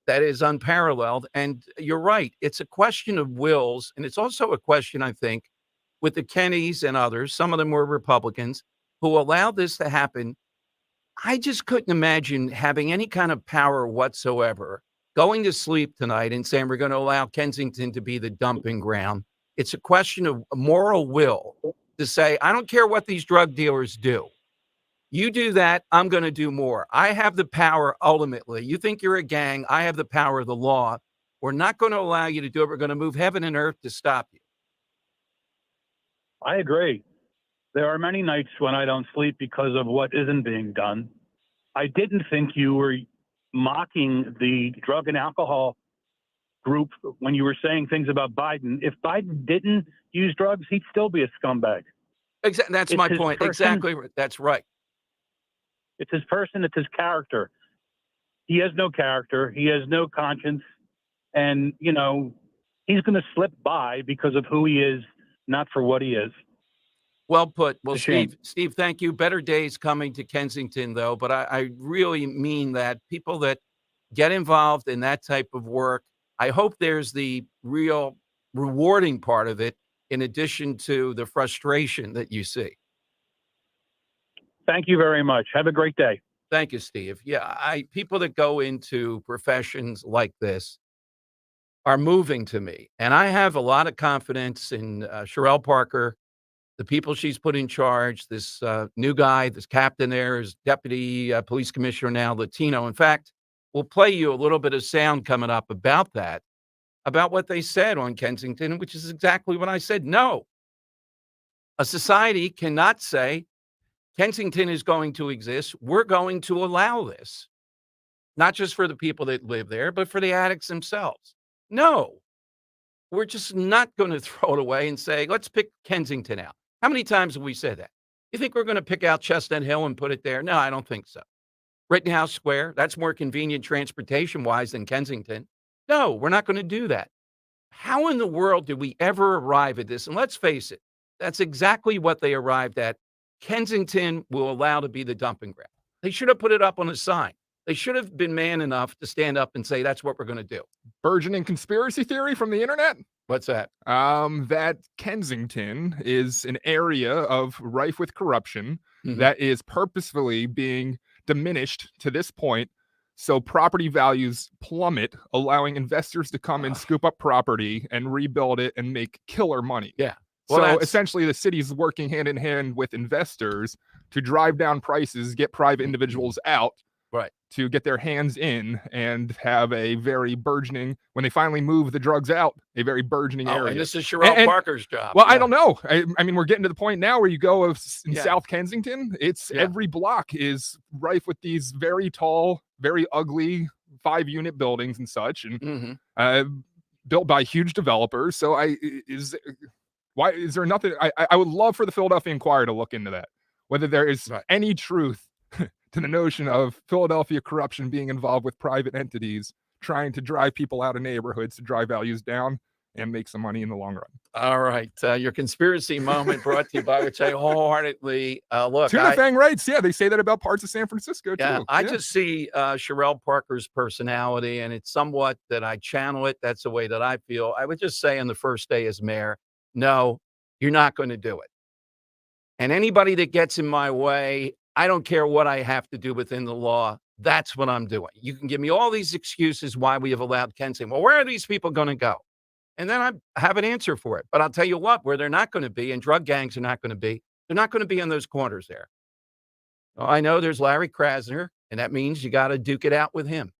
that is unparalleled. And you're right. It's a question of wills. And it's also a question, I think, with the Kennedys and others, some of them were Republicans, who allowed this to happen. I just couldn't imagine having any kind of power whatsoever, going to sleep tonight and saying we're going to allow Kensington to be the dumping ground. It's a question of moral will to say, I don't care what these drug dealers do. You do that, I'm going to do more. I have the power ultimately. You think you're a gang, I have the power of the law. We're not going to allow you to do it. We're going to move heaven and earth to stop you. I agree. There are many nights when I don't sleep because of what isn't being done. I didn't think you were mocking the drug and alcohol group when you were saying things about Biden. If Biden didn't use drugs, he'd still be a scumbag. That's my point. Exactly. That's right. It's his person. It's his character. He has no character. He has no conscience. And, you know, he's going to slip by because of who he is, not for what he is. Well put. Well, Steve, thank you. Better days coming to Kensington, though. But I really mean that people that get involved in that type of work, I hope there's the real rewarding part of it in addition to the frustration that you see. Thank you very much. Have a great day. Thank you, Steve. Yeah, people that go into professions like this are moving to me. And I have a lot of confidence in Sherelle Parker, the people she's put in charge, this new guy, this captain there is deputy police commissioner now, Latino. In fact, we'll play you a little bit of sound coming up about that, about what they said on Kensington, which is exactly what I said. No, a society cannot say Kensington is going to exist. We're going to allow this, not just for the people that live there, but for the addicts themselves. No, we're just not going to throw it away and say, let's pick Kensington out. How many times have we said that? You think we're going to pick out Chestnut Hill and put it there? No, I don't think so. Rittenhouse Square, that's more convenient transportation-wise than Kensington. No, we're not going to do that. How in the world did we ever arrive at this? And let's face it, that's exactly what they arrived at. Kensington will allow to be the dumping ground. They should have put it up on a sign. They should have been man enough to stand up and say, that's what we're going to do. Burgeoning conspiracy theory from the internet? What's that? That Kensington is an area of rife with corruption that is purposefully being diminished to this point. So property values plummet, allowing investors to come and scoop up property and rebuild it and make killer money. Yeah. Well, so essentially the city's working hand in hand with investors to drive down prices, get private individuals out, right, to get their hands in and have a very burgeoning, when they finally move the drugs out, a very burgeoning area. And this is Sherelle Parker's job. Well, yeah. I don't know. I mean, we're getting to the point now where you go in Yeah. South Kensington, it's every block is rife with these very tall, very ugly 5-unit buildings and such, and Mm-hmm. built by huge developers. So why is there nothing? I would love for the Philadelphia Inquirer to look into that, whether there is any truth to the notion of Philadelphia corruption being involved with private entities trying to drive people out of neighborhoods to drive values down and make some money in the long run. All right. Your conspiracy moment brought to you by which I wholeheartedly look. Tuna Fang writes, yeah, they say that about parts of San Francisco Yeah, too. I just see Sherelle Parker's personality, and it's somewhat that I channel it. That's the way that I feel. I would just say on the first day as mayor, no, you're not going to do it. And anybody that gets in my way, I don't care what I have to do within the law. That's what I'm doing. You can give me all these excuses why we have allowed Ken saying, well, where are these people going to go? And then I have an answer for it. But I'll tell you what, where they're not going to be, and drug gangs are not going to be, they're not going to be in those corners there. Well, I know there's Larry Krasner, and that means you got to duke it out with him.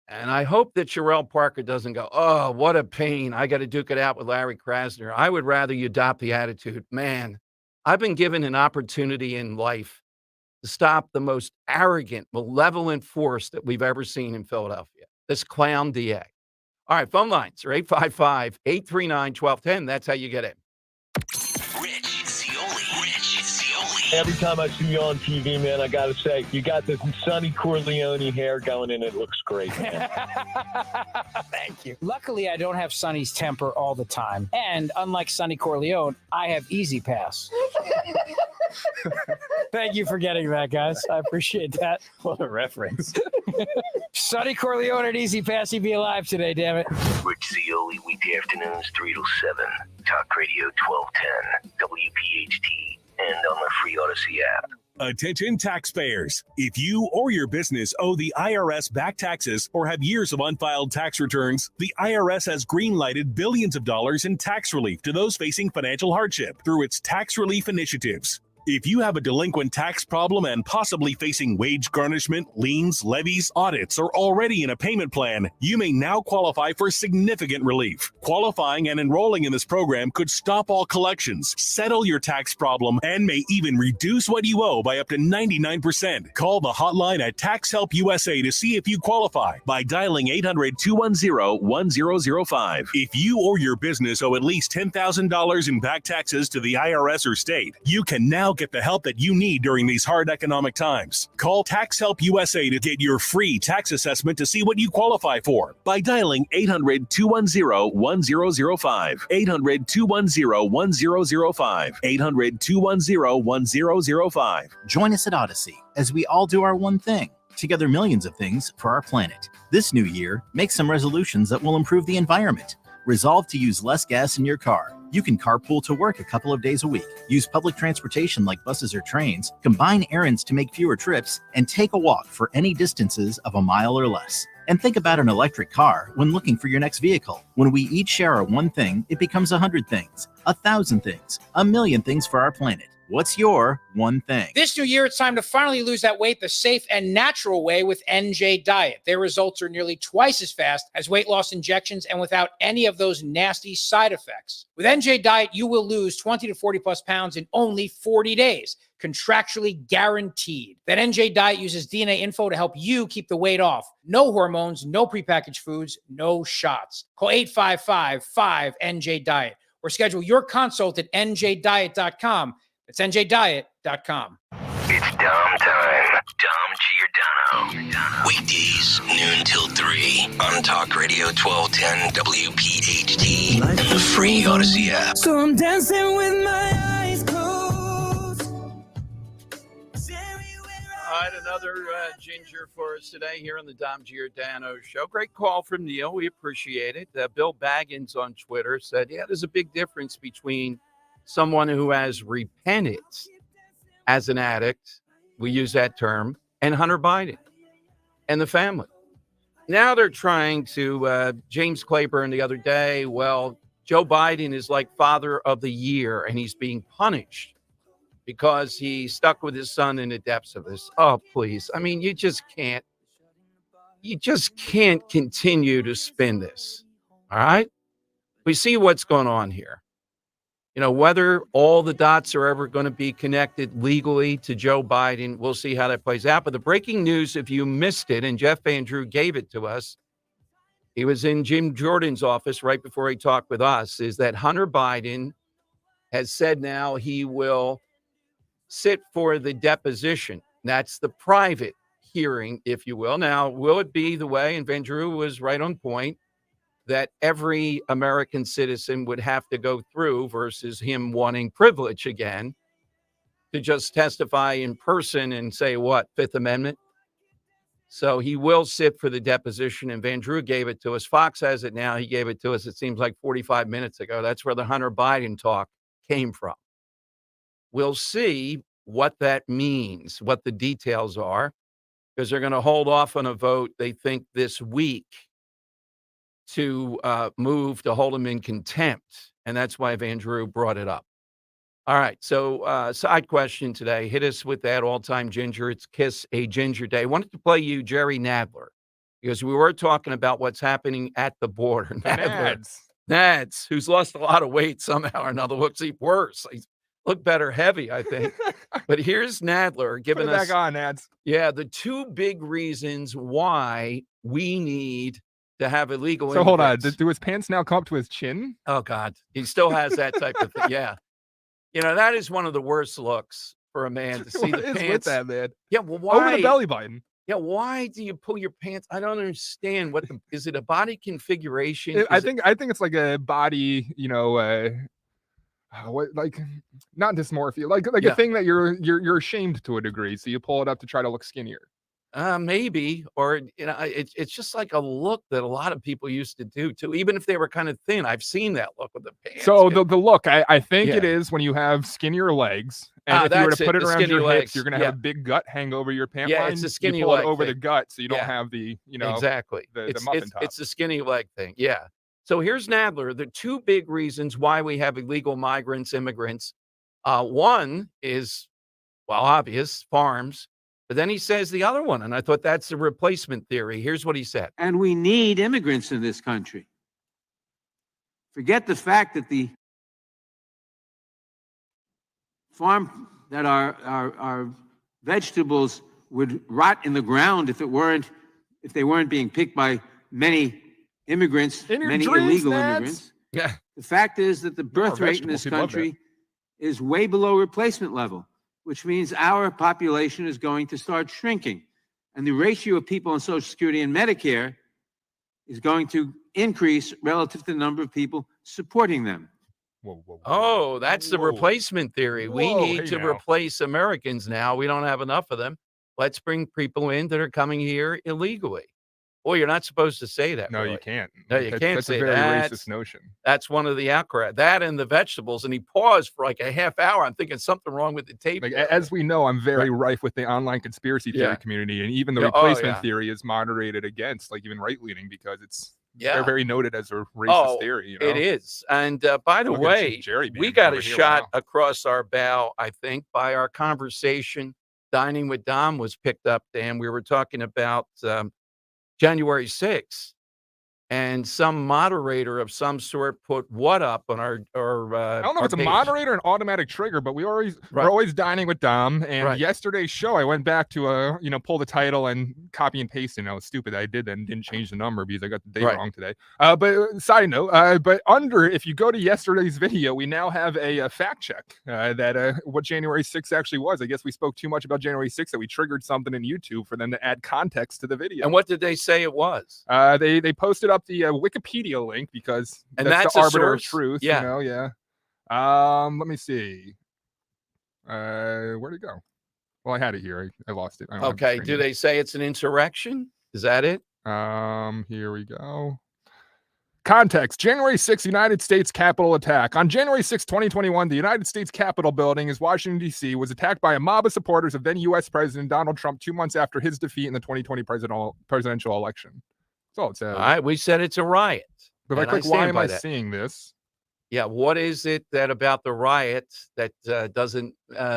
And I hope that Sherelle Parker doesn't go, oh, what a pain. I got to duke it out with Larry Krasner. I would rather you adopt the attitude, man, I've been given an opportunity in life to stop the most arrogant, malevolent force that we've ever seen in Philadelphia, this clown DA. All right, phone lines are 855-839-1210. That's how you get in. Rich Zeoli. Every time I see you on TV, man, I got to say, you got this Sonny Corleone hair going and it looks great, man. Thank you. Luckily, I don't have Sonny's temper all the time. And unlike Sonny Corleone, I have Easy Pass. Thank you for getting that, guys. I appreciate that. What a reference. Sonny Corleone at Easy Pass. He'd be alive today, damn it. Rich Zeoli, weekday afternoons, 3 to 7. Talk Radio 1210, WPHT, and on the free Odyssey app. Attention taxpayers. If you or your business owe the IRS back taxes or have years of unfiled tax returns, the IRS has green-lighted billions of dollars in tax relief to those facing financial hardship through its tax relief initiatives. If you have a delinquent tax problem and possibly facing wage garnishment, liens, levies, audits, or already in a payment plan, you may now qualify for significant relief. Qualifying and enrolling in this program could stop all collections, settle your tax problem, and may even reduce what you owe by up to 99%. Call the hotline at Tax Help USA to see if you qualify by dialing 800-210-1005. If you or your business owe at least $10,000 in back taxes to the IRS or state, you can now get the help that you need during these hard economic times. Call Tax Help USA to get your free tax assessment to see what you qualify for by dialing 800-210-1005. 800-210-1005. 800-210-1005. Join us at Odyssey as we all do our one thing. Together, millions of things for our planet. This new year, make some resolutions that will improve the environment. Resolve to use less gas in your car. You can carpool to work a couple of days a week, use public transportation like buses or trains, combine errands to make fewer trips, and take a walk for any distances of a mile or less. And think about an electric car when looking for your next vehicle. When we each share our one thing, it becomes 100 things, 1,000 things, 1,000,000 things for our planet. What's your one thing? This new year, it's time to finally lose that weight the safe and natural way with NJ Diet. Their results are nearly twice as fast as weight loss injections and without any of those nasty side effects. With NJ Diet, you will lose 20 to 40 plus pounds in only 40 days. Contractually guaranteed. That NJ Diet uses DNA info to help you keep the weight off. No hormones, no prepackaged foods, no shots. Call 855-5NJ-DIET or schedule your consult at njdiet.com. It's njdiet.com. It's Dom time. Dom Giordano. Weekdays, noon till 3 on Talk Radio 1210 WPHT and the free Odyssey app. So I'm dancing with my eyes closed. All right, another ginger for us today here on the Dom Giordano Show. Great call from Neil. We appreciate it. Bill Baggins on Twitter said, yeah, there's a big difference between someone who has repented as an addict, we use that term, and Hunter Biden and the family. Now they're trying to, James Claiborne the other day, well, Joe Biden is like father of the year, and he's being punished because he stuck with his son in the depths of this. Oh, please. I mean, you just can't continue to spin this. All right? We see what's going on here. Whether all the dots are ever going to be connected legally to Joe Biden, we'll see how that plays out. But the breaking news, if you missed it, and Jeff Van Drew gave it to us, he was in Jim Jordan's office right before he talked with us, is that Hunter Biden has said now he will sit for the deposition. That's the private hearing, if you will. Now, will it be the way, and Van Drew was right on point, that every American citizen would have to go through versus him wanting privilege again to just testify in person and say, what, Fifth Amendment? So he will sit for the deposition, and Van Drew gave it to us. Fox has it now. He gave it to us, it seems like 45 minutes ago. That's where the Hunter Biden talk came from. We'll see what that means, what the details are, because they're going to hold off on a vote, they think, this week to move to hold him in contempt. And that's why Van Drew brought it up. All right. So side question today. Hit us with that all-time ginger. It's Kiss a Ginger Day. I wanted to play you Jerry Nadler because we were talking about what's happening at the border. Nads, who's lost a lot of weight somehow or another, looks worse. He's looked better heavy, I think. But here's Nadler giving us back on, Nads. Yeah, the two big reasons why we need to have illegal So hold on. immigrants. Do his pants now come up to his chin? Oh, God. He still has that type of thing. Yeah. That is one of the worst looks for a man to see What the is pants. with that, man? Yeah, well, why? Over the belly button. Yeah, why do you pull your pants? I don't understand. Is it a body configuration? I think it's like a body, what, like, not dysmorphia, like a thing that you're ashamed to a degree, so you pull it up to try to look skinnier. Maybe, or it's just like a look that a lot of people used to do too, even if they were kind of thin. I've seen that look with the pants. So the look, I think it is when you have skinnier legs, and if you were to put it around your hips, you're gonna have a big gut hang over your pant line. It's a skinny you pull leg it over thing. the gut, so you don't have the exactly the muffin top. It's the skinny leg thing. Yeah. So here's Nadler. The two big reasons why we have illegal migrants, immigrants. One is, well, obvious, farms. But then he says the other one, and I thought that's the replacement theory. Here's what he said. And we need immigrants in this country. Forget the fact that the farm, that our vegetables would rot in the ground if they weren't being picked by many immigrants, many illegal immigrants. Yeah. The fact is that the birth rate in this country is way below replacement level, which means our population is going to start shrinking. And the ratio of people on Social Security and Medicare is going to increase relative to the number of people supporting them. Oh, that's the replacement theory. We need to replace Americans now. We don't have enough of them. Let's bring people in that are coming here illegally. Boy, you're not supposed to say that. No, really. you can't. No, you can't that's say a very that. racist notion. That's one of the outcry. That and the vegetables. And he paused for like a half hour. I'm thinking something wrong with the tape. Like, as we know, I'm very rife with the online conspiracy theory community, and even the replacement theory is moderated against, like even right-leaning, because they're very noted as a racist theory. It is. And by the way, we got a shot across our bow, I think, by our conversation. Dining with Dom was picked up, Dan. We were talking about January 6th, and some moderator of some sort put what up on our I don't know if it's a moderator or an automatic trigger, but we're always dining with Dom. And yesterday's show, I went back to pull the title and copy and paste, and I was stupid. I did that and didn't change the number because I got the date wrong today. But side note, if you go to yesterday's video, we now have a fact check that what January 6th actually was. I guess we spoke too much about January 6th that we triggered something in YouTube for them to add context to the video. And what did they say it was? They posted up the Wikipedia link because that's the arbiter of truth. Yeah. Let me see. Where'd it go? Well, I had it here. I lost it. Okay. Do they say it's an insurrection? Is that it? Here we go. Context: January 6th, United States Capitol attack. On January 6, 2021, the United States Capitol building in Washington, D.C. was attacked by a mob of supporters of then U.S. President Donald Trump 2 months after his defeat in the 2020 presidential election. That's all it says. All right, we said it's a riot. But if I click, why am I seeing this? Yeah, what is it that about the riot that doesn't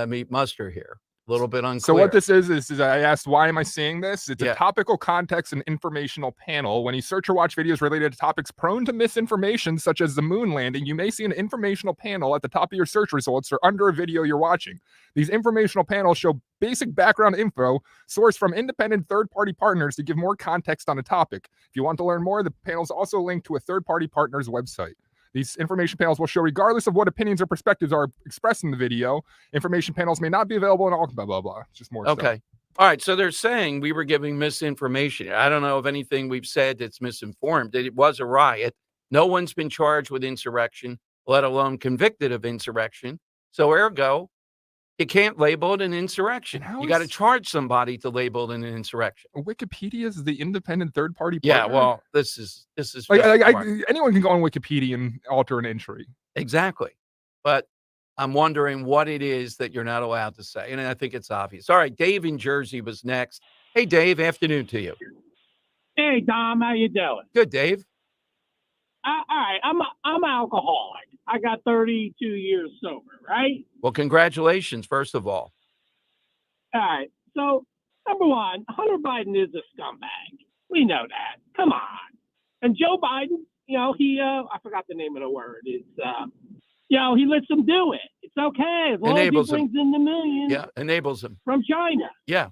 meet muster here? A little bit unclear. So what this is I asked, why am I seeing this? It's Yeah. a topical context and informational panel. When you search or watch videos related to topics prone to misinformation, such as the moon landing, you may see an informational panel at the top of your search results or under a video you're watching. These informational panels show basic background info sourced from independent third-party partners to give more context on a topic. If you want to learn more, the panels also link to a third-party partner's website. These information panels will show regardless of what opinions or perspectives are expressed in the video. Information panels may not be available in all blah, blah, blah. It's just more stuff. Okay. All right. So they're saying we were giving misinformation. I don't know of anything we've said that's misinformed. It was a riot. No one's been charged with insurrection, let alone convicted of insurrection. So ergo, you can't label it an insurrection. You got to charge somebody to label it an insurrection. Wikipedia is the independent third-party Yeah, partner? well, this is anyone can go on Wikipedia and alter an entry. Exactly. But I'm wondering what it is that you're not allowed to say. And I think it's obvious. All right, Dave in Jersey was next. Hey, Dave, afternoon to you. Hey, Dom, how you doing? Good, Dave. All right, I'm alcoholic. I got 32 years sober, right? Well, congratulations, first of all. All right. So, number one, Hunter Biden is a scumbag. We know that. Come on. And Joe Biden, he I forgot the name of the word. It's he lets them do it. It's okay as long Enables as he brings in the millions. Yeah, enables him. From China. Yeah.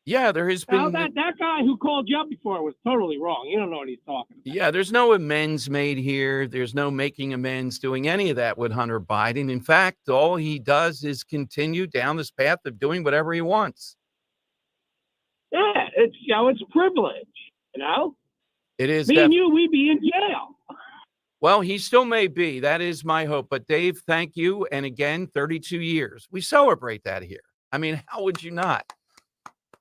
Yeah, there has been. That guy who called you up before was totally wrong. You don't know what he's talking about. Yeah, there's no amends made here. There's no making amends, doing any of that with Hunter Biden. In fact, all he does is continue down this path of doing whatever he wants. Yeah, it's a privilege, It is. Me and you, we'd be in jail. Well, he still may be. That is my hope. But Dave, thank you. And again, 32 years. We celebrate that here. I mean, how would you not?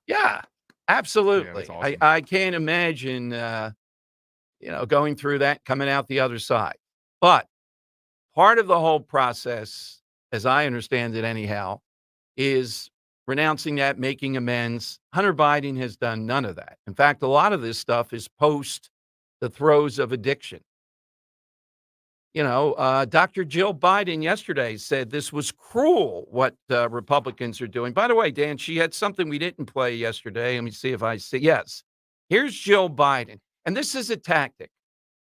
Yeah, absolutely. Yeah, awesome. I can't imagine, going through that, coming out the other side. But part of the whole process, as I understand it anyhow, is renouncing that, making amends. Hunter Biden has done none of that. In fact, a lot of this stuff is post the throes of addiction. Dr. Jill Biden yesterday said this was cruel what Republicans are doing. By the way, Dan, she had something we didn't play yesterday. Let me see if I see. Yes. Here's Jill Biden. And this is a tactic.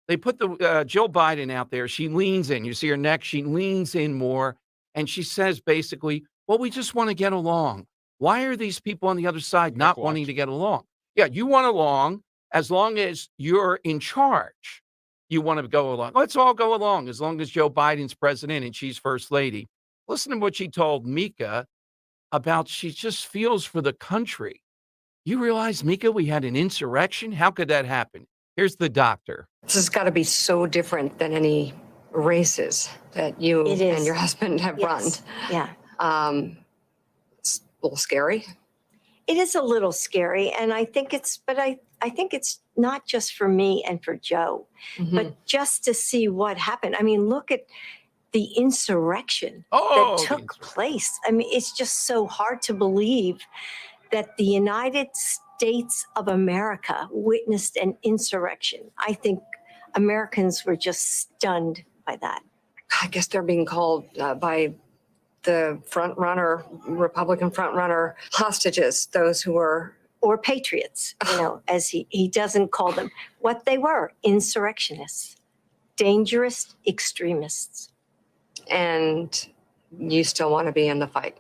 They put the Jill Biden out there. She leans in. You see her neck. She leans in more. And she says basically, well, we just want to get along. Why are these people on the other side not wanting to get along? Yeah, you want along as long as you're in charge. You want to go along. Let's all go along as long as Joe Biden's president and she's first lady. Listen to what she told Mika about she just feels for the country. You realize, Mika, we had an insurrection? How could that happen? Here's the doctor. This has got to be so different than any races that you and your husband have run. Yeah. It's a little scary. It is a little scary. And I think I think it's not just for me and for Joe, but just to see what happened. I mean, look at the insurrection that took place. I mean, it's just so hard to believe that the United States of America witnessed an insurrection. I think Americans were just stunned by that. I guess they're being called by the Republican frontrunner hostages, those who were or patriots, as he doesn't call them. What they were, insurrectionists, dangerous extremists. And you still want to be in the fight?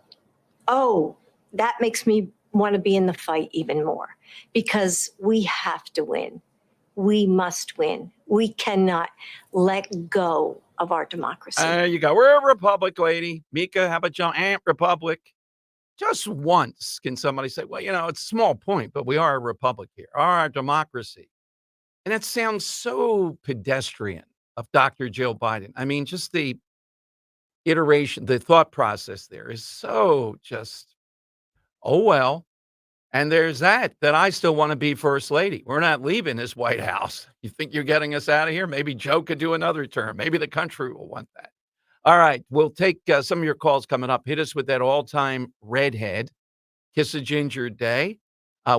Oh, that makes me want to be in the fight even more because we have to win. We must win. We cannot let go of our democracy. There you go. We're a republic, lady. Mika, how about your Aunt Republic? Just once can somebody say, well, it's a small point, but we are a republic here, our democracy. And that sounds so pedestrian of Dr. Jill Biden. I mean, just the iteration, the thought process there is so just, oh, well. And there's that I still want to be first lady. We're not leaving this White House. You think you're getting us out of here? Maybe Joe could do another term. Maybe the country will want that. All right, we'll take some of your calls coming up. Hit us with that all-time redhead, Kiss a Ginger Day.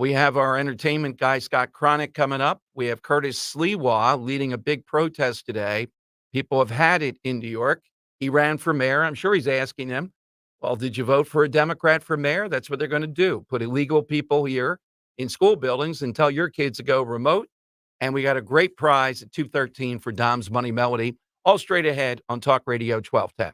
We have our entertainment guy, Scott Cronick, coming up. We have Curtis Sliwa leading a big protest today. People have had it in New York. He ran for mayor. I'm sure he's asking them, Well, did you vote for a Democrat for mayor? That's what they're going to do. Put illegal people here in school buildings and tell your kids to go remote. And we got a great prize at 213 for Dom's Money Melody. All straight ahead on Talk Radio 1210.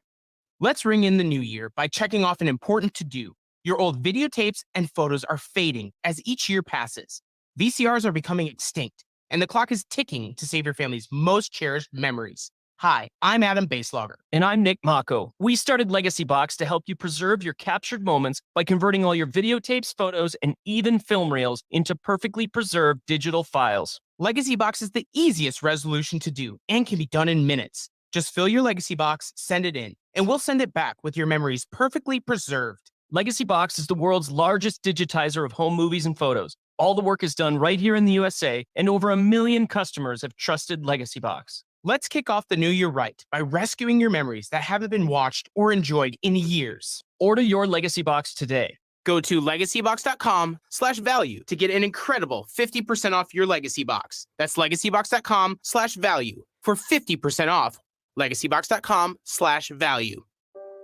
Let's ring in the new year by checking off an important to-do. Your old videotapes and photos are fading as each year passes. VCRs are becoming extinct, and the clock is ticking to save your family's most cherished memories. Hi, I'm Adam Baselogger. And I'm Nick Mako. We started Legacy Box to help you preserve your captured moments by converting all your videotapes, photos, and even film reels into perfectly preserved digital files. Legacy Box is the easiest resolution to do and can be done in minutes. Just fill your Legacy Box, send it in, and we'll send it back with your memories perfectly preserved. Legacy Box is the world's largest digitizer of home movies and photos. All the work is done right here in the USA, and over 1 million customers have trusted Legacy Box. Let's kick off the new year right by rescuing your memories that haven't been watched or enjoyed in years. Order your Legacy Box today. Go to legacybox.com/value to get an incredible 50% off your Legacy Box. That's legacybox.com/value for 50% off. legacybox.com/value.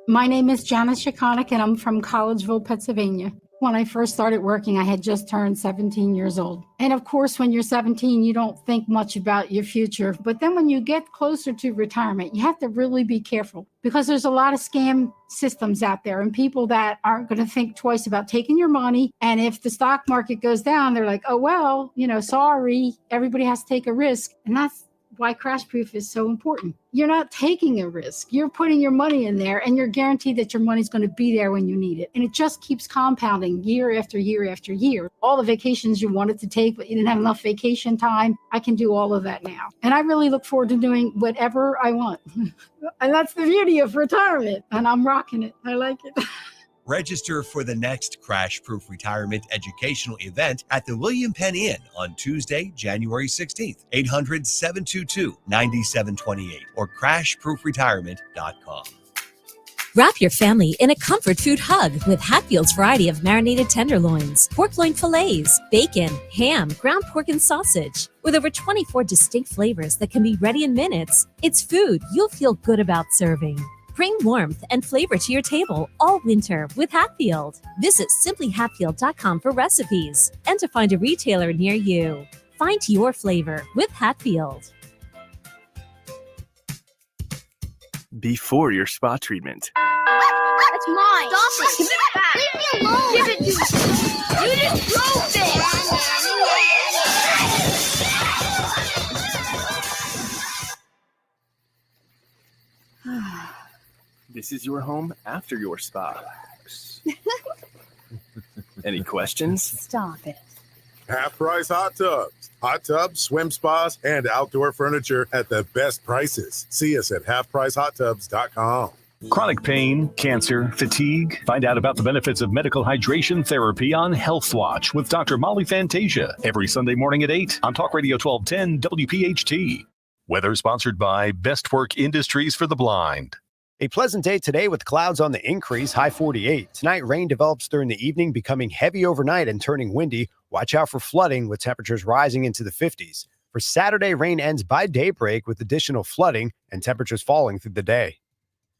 My name is Janice Shikonik, and I'm from Collegeville, Pennsylvania. When I first started working, I had just turned 17 years old. And of course, when you're 17, you don't think much about your future. But then when you get closer to retirement, you have to really be careful because there's a lot of scam systems out there and people that aren't going to think twice about taking your money. And if the stock market goes down, they're like, oh, well, sorry, everybody has to take a risk. And that's why crash proof is so important. You're not taking a risk. You're putting your money in there and you're guaranteed that your money's going to be there when you need it. And it just keeps compounding year after year after year. All the vacations you wanted to take, but you didn't have enough vacation time, I can do all of that now. And I really look forward to doing whatever I want. And that's the beauty of retirement. And I'm rocking it. I like it. Register for the next Crash Proof Retirement educational event at the William Penn Inn on Tuesday, January 16th, 800-722-9728 or crashproofretirement.com. Wrap your family in a comfort food hug with Hatfield's variety of marinated tenderloins, pork loin fillets, bacon, ham, ground pork, and sausage. With over 24 distinct flavors that can be ready in minutes, it's food you'll feel good about serving. Bring warmth and flavor to your table all winter with Hatfield. Visit simplyhatfield.com for recipes and to find a retailer near you. Find your flavor with Hatfield. Before your spa treatment. That's mine. Stop it. Give it back. Leave me alone. Give it to me. You just broke it. This is your home after your spa. Any questions? Stop it. Half price hot tubs. Hot tubs, swim spas, and outdoor furniture at the best prices. See us at halfpricehottubs.com. Chronic pain, cancer, fatigue. Find out about the benefits of medical hydration therapy on Health Watch with Dr. Molly Fantasia every Sunday morning at 8 on Talk Radio 1210 WPHT. Weather sponsored by Best Work Industries for the Blind. A pleasant day today with clouds on the increase, high 48. Tonight, rain develops during the evening, becoming heavy overnight and turning windy. Watch out for flooding with temperatures rising into the 50s. For Saturday, rain ends by daybreak with additional flooding and temperatures falling through the day.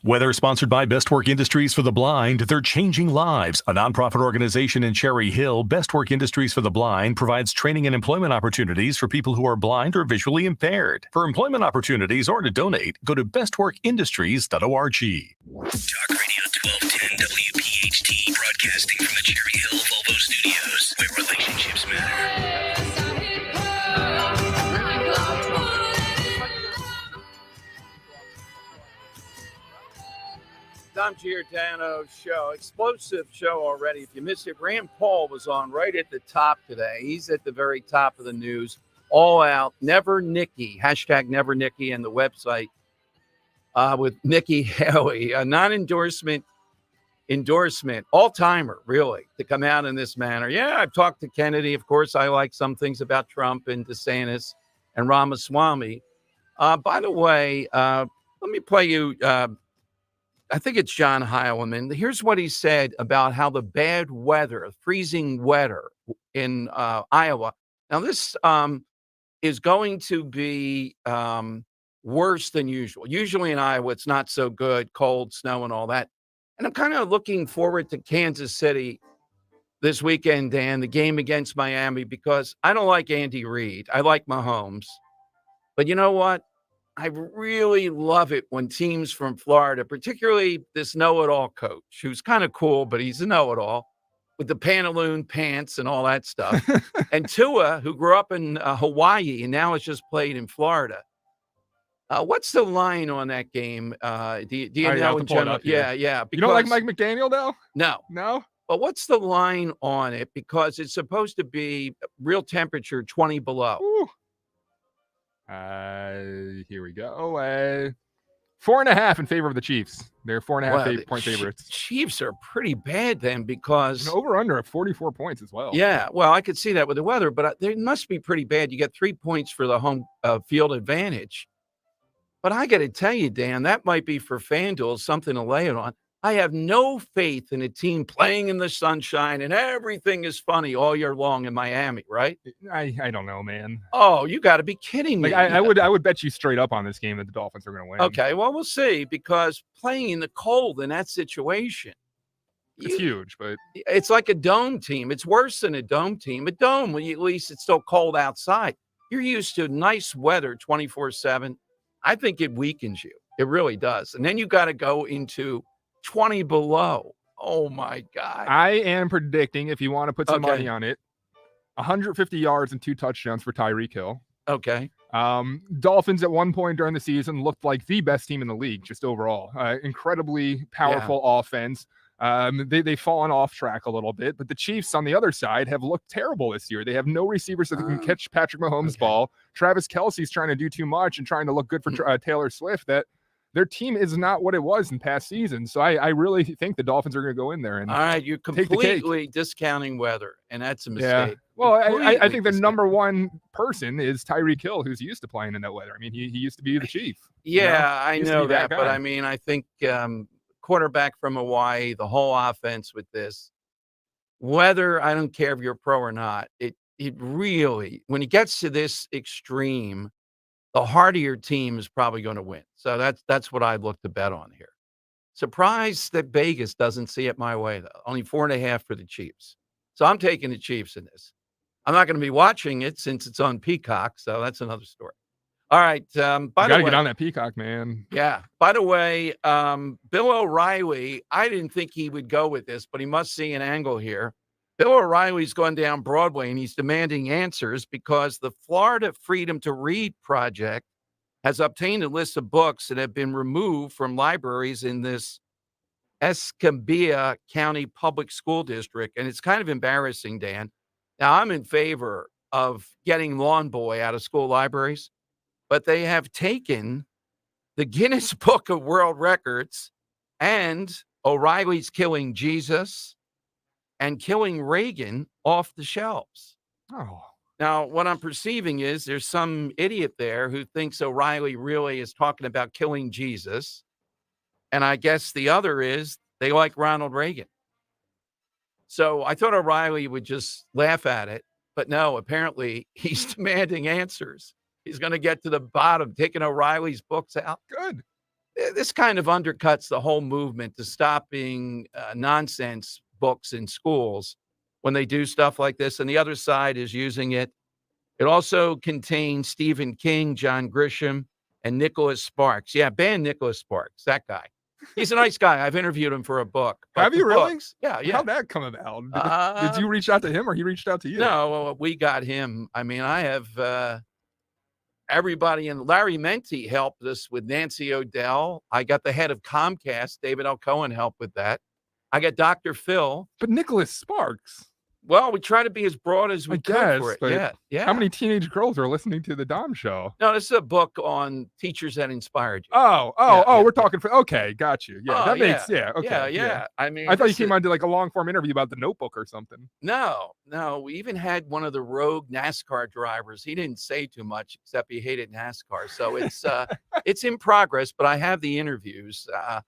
Weather sponsored by Best Work Industries for the Blind. They're changing lives. A nonprofit organization in Cherry Hill, Best Work Industries for the Blind provides training and employment opportunities for people who are blind or visually impaired. For employment opportunities or to donate, go to bestworkindustries.org. Talk Radio 1210 WPHT, broadcasting from the Cherry Hill Volvo Studios, where relationships matter. Dom Giordano show, explosive show already. If you missed it, Rand Paul was on right at the top today. He's at the very top of the news, all out. Never Nikki, hashtag Never Nikki, and the website with Nikki Haley, a non-endorsement, all-timer, really, to come out in this manner. Yeah, I've talked to Kennedy. Of course, I like some things about Trump and DeSantis and Ramaswamy. By the way, let me play you... I think it's John Heilemann. Here's what he said about how the bad weather, freezing weather in Iowa. Now, this is going to be worse than usual. Usually in Iowa, it's not so good, cold, snow, and all that. And I'm kind of looking forward to Kansas City this weekend, Dan, the game against Miami, because I don't like Andy Reid. I like Mahomes. But you know what? I really love it when teams from Florida, particularly this know-it-all coach, who's kind of cool, but he's a know-it-all, with the pantaloon pants and all that stuff. And Tua, who grew up in Hawaii and now has just played in Florida. What's the line on that game? Do you know in general? Yeah. You don't like Mike McDaniel, though? No. No? But what's the line on it? Because it's supposed to be real temperature 20 below. Ooh. Here we go. 4.5 in favor of the Chiefs. They're 4.5 point favorites. Chiefs are pretty bad then, because over under at 44 points as well. Yeah, well, I could see that with the weather, but they must be pretty bad. You get 3 points for the home field advantage. But I got to tell you, Dan, that might be for FanDuel something to lay it on. I have no faith in a team playing in the sunshine and everything is funny all year long in Miami, right? I don't know, man. Oh, you got to be kidding me. Like I would bet you straight up on this game that the Dolphins are going to win. Okay, well, we'll see, because playing in the cold in that situation, it's huge, but it's like a dome team. It's worse than a dome team. A dome, at least it's still cold outside. You're used to nice weather 24/7. I think it weakens you. It really does. And then you got to go into 20 below. Oh my God. I am predicting, if you want to put some money on it, 150 yards and 2 touchdowns for Tyreek Hill. Okay. Dolphins at one point during the season looked like the best team in the league, just overall. Incredibly powerful offense. They've fallen off track a little bit, but the Chiefs on the other side have looked terrible this year. They have no receivers that can catch Patrick Mahomes' ball. Travis Kelce's trying to do too much and trying to look good for Taylor Swift. That their team is not what it was in past seasons. So I really think the Dolphins are going to go in there and all right, you're completely discounting weather, and that's a mistake. Yeah. Well, I think the number one person is Tyreek Hill, who's used to playing in that weather. I mean, he used to be the Chief. Yeah, I know that, but I mean, I think quarterback from Hawaii, the whole offense with this weather, I don't care if you're pro or not. It really, when it gets to this extreme, the hardier team is probably going to win. So that's what I'd look to bet on here. Surprised that Vegas doesn't see it my way, though. Only 4.5 for the Chiefs. So I'm taking the Chiefs in this. I'm not going to be watching it since it's on Peacock. So that's another story. All right. By the way, gotta get on that Peacock, man. Yeah. By the way, Bill O'Reilly, I didn't think he would go with this, but he must see an angle here. Bill O'Reilly's gone down Broadway and he's demanding answers because the Florida Freedom to Read Project has obtained a list of books that have been removed from libraries in this Escambia County Public School District. And it's kind of embarrassing, Dan. Now, I'm in favor of getting Lawn Boy out of school libraries, but they have taken the Guinness Book of World Records and O'Reilly's Killing Jesus and Killing Reagan off the shelves. Oh. Now, what I'm perceiving is there's some idiot there who thinks O'Reilly really is talking about killing Jesus. And I guess the other is they like Ronald Reagan. So I thought O'Reilly would just laugh at it. But no, apparently he's demanding answers. He's going to get to the bottom, taking O'Reilly's books out. Good. This kind of undercuts the whole movement to stop being nonsense books in schools when they do stuff like this. And the other side is using it. It also contains Stephen King, John Grisham, and Nicholas Sparks. Yeah, ban Nicholas Sparks, that guy. He's a nice guy. I've interviewed him for a book. Have you really? Books, yeah. How'd that come about? Did you reach out to him or he reached out to you? No, we got him. I mean, I have everybody, and Larry Menti helped us with Nancy O'Dell. I got the head of Comcast, David L. Cohen, helped with that. I got Dr. Phil. But Nicholas Sparks. Well, we try to be as broad as we could for it. Yeah. How many teenage girls are listening to the Dom Show? No, this is a book on teachers that inspired you. We're talking for, okay, got you. Yeah, that makes, okay. Yeah. I mean, I thought you came on to like a long form interview about the Notebook or something. No, we even had one of the rogue NASCAR drivers. He didn't say too much except he hated NASCAR. So it's in progress, but I have the interviews.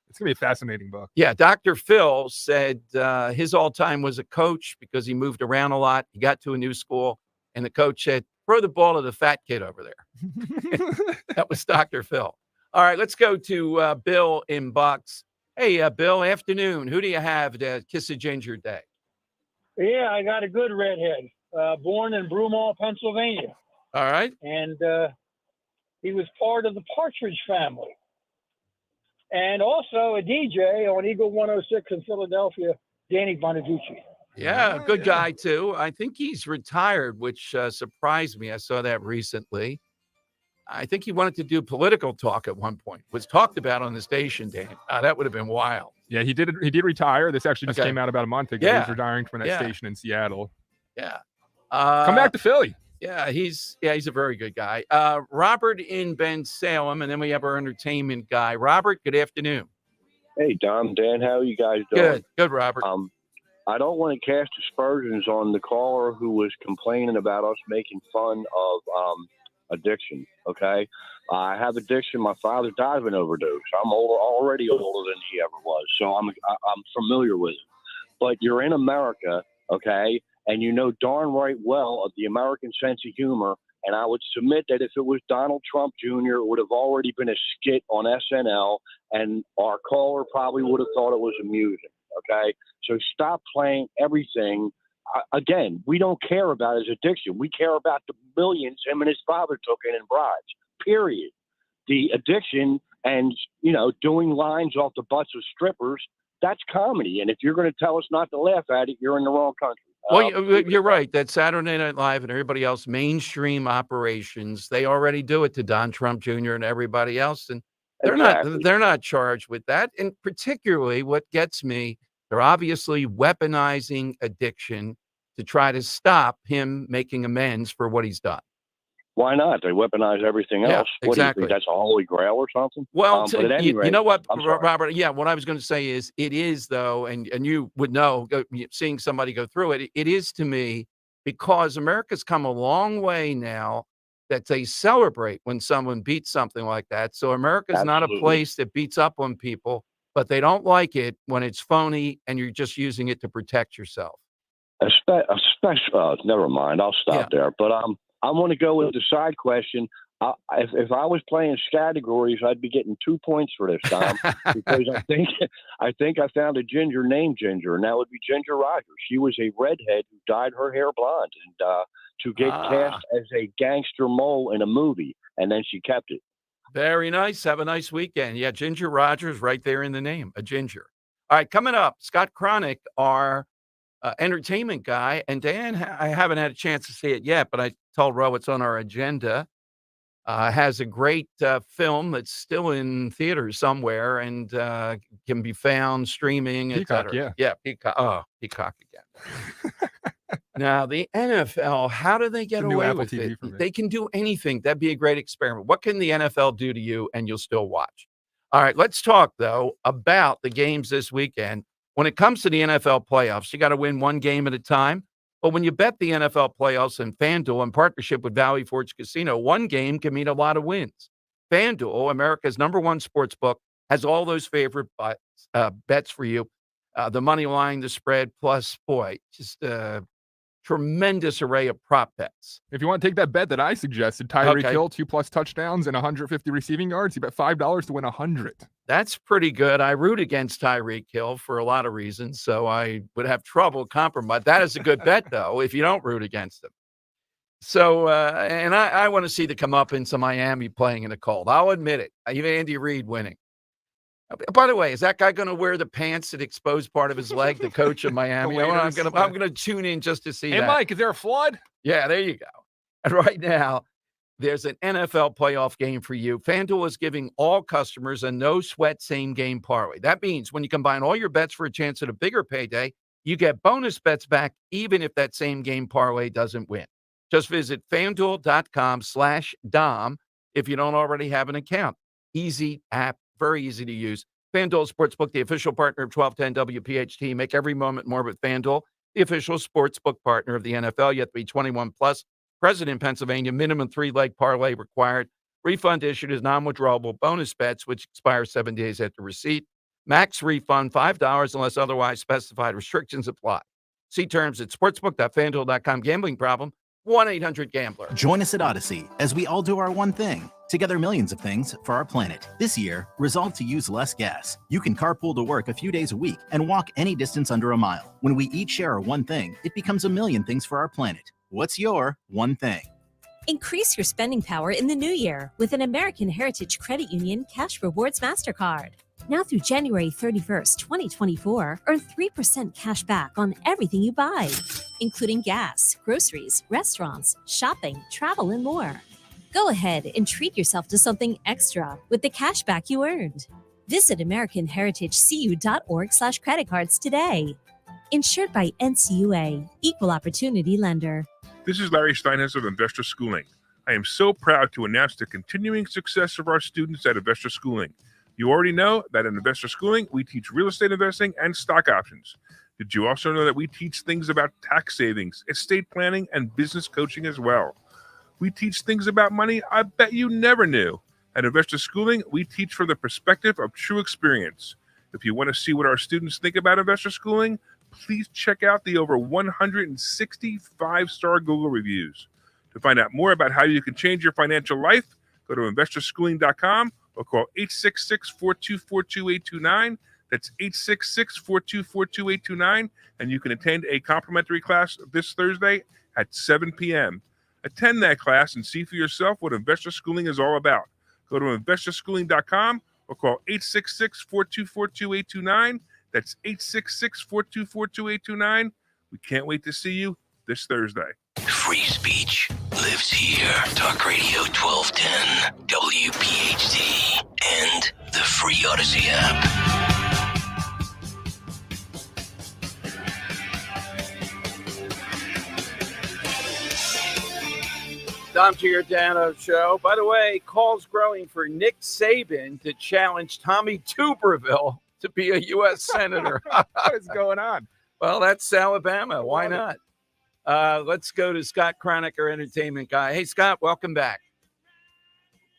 It's gonna be a fascinating book. Yeah, Dr. Phil said his all-time was a coach because he moved around a lot. He got to a new school, and the coach said, "Throw the ball to the fat kid over there." That was Dr. Phil. All right, let's go to Bill in Bucks. Hey, Bill, afternoon. Who do you have to kiss a ginger day? Yeah, I got a good redhead, born in Broomall, Pennsylvania. All right. And he was part of the Partridge Family. And also a DJ on Eagle 106 in Philadelphia, Danny Bonaducci. Yeah, good guy, too. I think he's retired, which surprised me. I saw that recently. I think he wanted to do political talk at one point. Was talked about on the station, Dan. That would have been wild. Yeah, he did retire. This actually just came out about a month ago. Yeah. He's retiring from that Yeah. station in Seattle. Yeah. Come back to Philly. Yeah, he's a very good guy. Robert in Bensalem, and then we have our entertainment guy. Robert, good afternoon. Hey, Dom, Dan, how are you guys doing? Good, Robert. I don't want to cast aspersions on the caller who was complaining about us making fun of addiction. Okay, I have addiction. My father died of an overdose. I'm already older than he ever was, so I'm familiar with it. But you're in America, okay, and you know darn right well of the American sense of humor. And I would submit that if it was Donald Trump Jr., it would have already been a skit on SNL, and our caller probably would have thought it was amusing. Okay, so stop playing everything. Again, we don't care about his addiction. We care about the millions him and his father took in bribes, period. The addiction and, doing lines off the butts of strippers, that's comedy. And if you're going to tell us not to laugh at it, you're in the wrong country. Well, you're right. That Saturday Night Live and everybody else, mainstream operations, they already do it to Don Trump Jr. and everybody else. And they're not charged with that. And particularly what gets me, they're obviously weaponizing addiction to try to stop him making amends for what he's done. Why not? They weaponize everything Yeah, else. What exactly. do you think? That's a holy grail or something? Well, but at any you rate, know what, I'm sorry. Robert? Yeah, what I was going to say is it is, though, and you would know, seeing somebody go through it, it is to me because America's come a long way now that they celebrate when someone beats something like that. So America's not a Absolutely. place that beats up on people, but they don't like it when it's phony and you're just using it to protect yourself. Never mind. I'll stop there. But I want to go with the side question. If I was playing categories, I'd be getting 2 points for this, Tom, because I think I found a ginger named Ginger, and that would be Ginger Rogers. She was a redhead who dyed her hair blonde, and to get cast as a gangster mole in a movie, and then she kept it. Very nice. Have a nice weekend. Yeah, Ginger Rogers right there in the name, a ginger. All right, coming up, Scott Cronick, our entertainment guy. And Dan, I haven't had a chance to see it yet, but I told Ro it's on our agenda. Has a great film that's still in theaters somewhere and can be found streaming, Peacock, etc. yeah. Peacock. Oh, Peacock again. Now, the NFL, how do they get The new away Apple with TV it? for me. They can do anything. That'd be a great experiment. What can the NFL do to you and you'll still watch? All right, let's talk, though, about the games this weekend. When it comes to the NFL playoffs, you got to win one game at a time. But when you bet the NFL playoffs in FanDuel in partnership with Valley Forge Casino, one game can mean a lot of wins. FanDuel, America's #1 sports book, has all those favorite bets for you. The money line, the spread, plus, boy, just a tremendous array of prop bets. If you want to take that bet that I suggested, Tyreek Okay. Hill, 2+ touchdowns and 150 receiving yards, you bet $5 to win 100. That's pretty good. I root against Tyreek Hill for a lot of reasons, so I would have trouble compromising. That is a good bet, though, if you don't root against him. So, and I want to see the comeuppance of Miami playing in the cold. I'll admit it. Even Andy Reid winning. By the way, is that guy going to wear the pants that expose part of his leg? The coach of Miami. I'm going to tune in just to see Hey, that. Mike, is there a flood? Yeah, there you go. And right now, there's an NFL playoff game for you. FanDuel is giving all customers a no-sweat same-game parlay. That means when you combine all your bets for a chance at a bigger payday, you get bonus bets back even if that same-game parlay doesn't win. Just visit FanDuel.com/Dom if you don't already have an account. Easy app, very easy to use. FanDuel Sportsbook, the official partner of 1210 WPHT. Make every moment more with FanDuel, the official sportsbook partner of the NFL. You have to be 21 plus. Present in Pennsylvania. Minimum 3-leg parlay required. Refund issued as non-withdrawable. Bonus bets, which expire 7 days after receipt. Max refund $5 unless otherwise specified. Restrictions apply. See terms at sportsbook.fanduel.com. Gambling problem? 1-800-GAMBLER. Join us at Odyssey as we all do our one thing, Together, millions of things for our planet. This year, resolve to use less gas. You can carpool to work a few days a week and walk any distance under a mile. When we each share our one thing, it becomes a million things for our planet. What's your one thing? Increase your spending power in the new year with an American Heritage Credit Union Cash Rewards MasterCard. Now through January 31st, 2024, earn 3% cash back on everything you buy, including gas, groceries, restaurants, shopping, travel, and more. Go ahead and treat yourself to something extra with the cash back you earned. Visit AmericanHeritageCU.org/credit cards today. Insured by NCUA, Equal Opportunity Lender. This is Larry Steinhaus of Investor Schooling. I am so proud to announce the continuing success of our students at Investor Schooling. You already know that at Investor Schooling, we teach real estate investing and stock options. Did you also know that we teach things about tax savings, estate planning, and business coaching as well? We teach things about money I bet you never knew. At Investor Schooling, we teach from the perspective of true experience. If you want to see what our students think about Investor Schooling, please check out the over 160 5-star Google reviews. To find out more about how you can change your financial life, go to investorschooling.com or call 866-424-2829. That's 866-424-2829, and you can attend a complimentary class this Thursday at 7 p.m. Attend that class and see for yourself what Investor Schooling is all about. Go to investorschooling.com or call 866-424-2829. That's 866-424-2829. We can't wait to see you this Thursday. Free speech lives here. Talk Radio 1210, WPHT, and the free Odyssey app. Dom Giordano Show. By the way, calls growing for Nick Saban to challenge Tommy Tuberville to be a U.S. Senator. What is going on? Well, that's Alabama. Why not? Let's go to Scott Kronecker, entertainment guy. Hey, Scott, welcome back.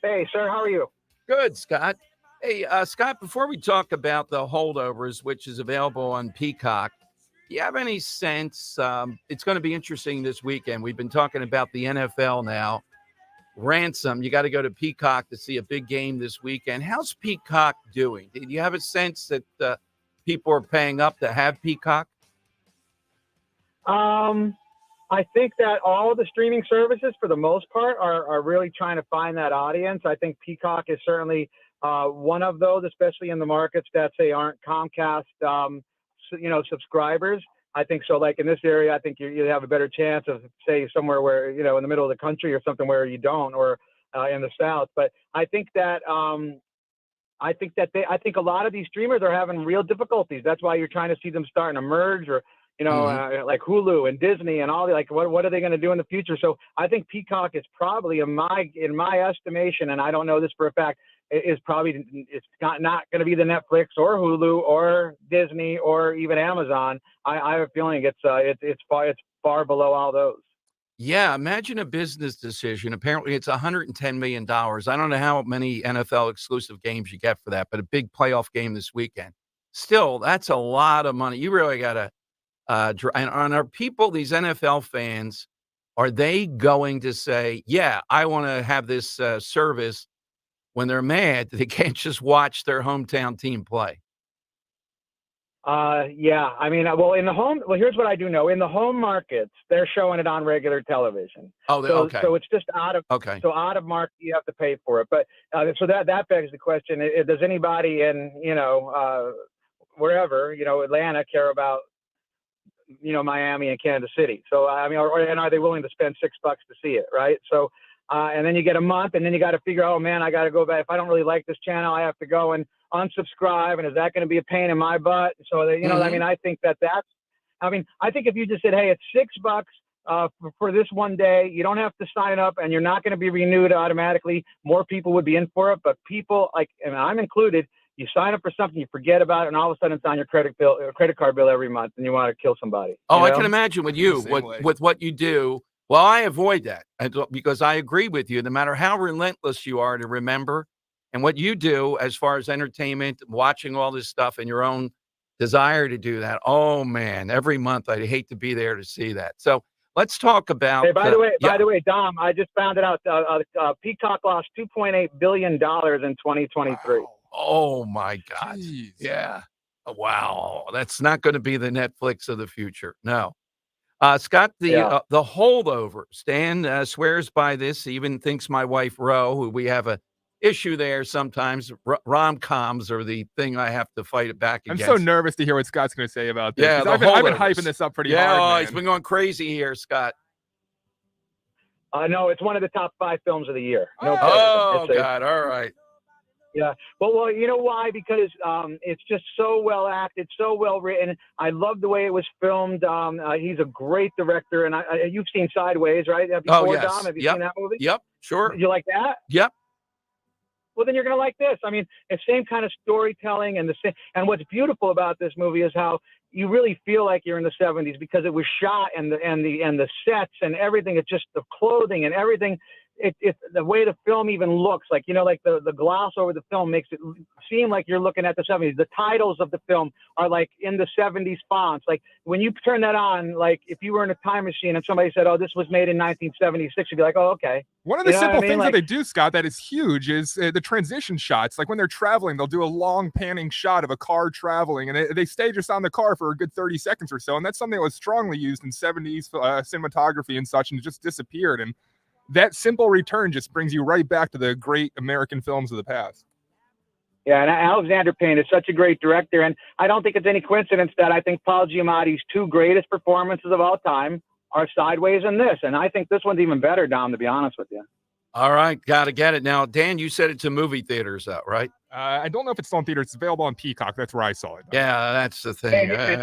Hey, sir, how are you? Good, Scott. Hey, Scott, before we talk about the holdovers, which is available on Peacock, do you have any sense? It's going to be interesting this weekend. We've been talking about the NFL now. Ransom, you got to go to Peacock to see a big game this weekend. How's Peacock doing? Do you have a sense that people are paying up to have Peacock? I think that all of the streaming services, for the most part, are really trying to find that audience. I think Peacock is certainly one of those, especially in the markets that, say, aren't Comcast, subscribers. I think so. Like in this area, I think you have a better chance of, say, somewhere where, in the middle of the country or something where you don't, or in the South. But I think that I think a lot of these streamers are having real difficulties. That's why you're trying to see them starting to merge, or like Hulu and Disney and all the, like, what are they going to do in the future? So I think Peacock is probably, in my estimation, and I don't know this for a fact, it's not going to be the Netflix or Hulu or Disney or even Amazon. I have a feeling it's far below all those. Yeah, imagine a business decision. Apparently, it's $110 million. I don't know how many NFL exclusive games you get for that, but a big playoff game this weekend. Still, that's a lot of money. You really got to and are people, these NFL fans, are they going to say, yeah, I want to have this service, when they're mad they can't just watch their hometown team play? Yeah. I mean, here's what I do know. In the home markets, they're showing it on regular television. Oh, okay. So it's just out of market, you have to pay for it. But so that begs the question: does anybody in wherever Atlanta care about Miami and Kansas City? So I mean, and are they willing to spend $6 to see it, right? So and then you get a month, and then you got to figure, oh man, I got to go back. If I don't really like this channel, I have to go and unsubscribe, and is that going to be a pain in my butt? So I mean, I think I think if you just said, hey, it's $6 for this one day, you don't have to sign up, and you're not going to be renewed automatically, more people would be in for it. But people, and I'm included, you sign up for something, you forget about it, and all of a sudden it's on your credit card bill every month, and you want to kill somebody. Oh, I can imagine with you, with what you do. Well, I avoid that because I agree with you. No matter how relentless you are to remember, and what you do as far as entertainment, watching all this stuff, and your own desire to do that. Oh man, every month I'd hate to be there to see that. So Let's talk about. Hey, by yeah. the way, Dom, I just found it out. Peacock lost $2.8 billion in 2023. Oh my God. Jeez. Yeah. Wow. That's not going to be the Netflix of the future. No. Scott, Yeah. the holdover. Stan swears by this. He even thinks my wife Ro, who we have a issue there sometimes. Rom-coms are the thing I have to fight it back I'm against. so nervous to hear what Scott's going to say about this. Yeah, 'cause the I've been holdovers. hyping this up pretty Yeah, hard, he's man. been going crazy here, Scott. No, it's one of the top 5 films of the year. No Oh, question. God. All right. Yeah. Well, you know why? Because it's just so well acted, so well written. I love the way it was filmed. He's a great director, and you've seen Sideways, right? Oh, Before, yes. Dom, have you Yep. seen that movie? Yep. Sure. Did you like that? Yep. Well, then you're gonna like this. I mean, it's same kind of storytelling and the same. And what's beautiful about this movie is how you really feel like you're in the 70s because it was shot and the sets and everything. It's just the clothing and everything. It's the way the film even looks, like, like the gloss over the film makes it seem like you're looking at the 70s. The titles of the film are like in the 70s fonts. Like when you turn that on, like if you were in a time machine and somebody said, "Oh, this was made in 1976," you'd be like, "Oh, okay." One of the simple things Like, that they do, Scott, that is huge is the transition shots. Like when they're traveling, they'll do a long panning shot of a car traveling, and they stay just on the car for a good 30 seconds or so. And that's something that was strongly used in 70s cinematography and such, and just disappeared. And that simple return just brings you right back to the great American films of the past. Yeah, and Alexander Payne is such a great director, and I don't think it's any coincidence that I think Paul Giamatti's 2 greatest performances of all time are Sideways and this, and I think this one's even better, Dom, to be honest with you. All right. Got to get it. Now, Dan, you said it's in movie theaters out, right? I don't know if it's still in theaters. It's available on Peacock. That's where I saw it. Yeah, that's the thing. That's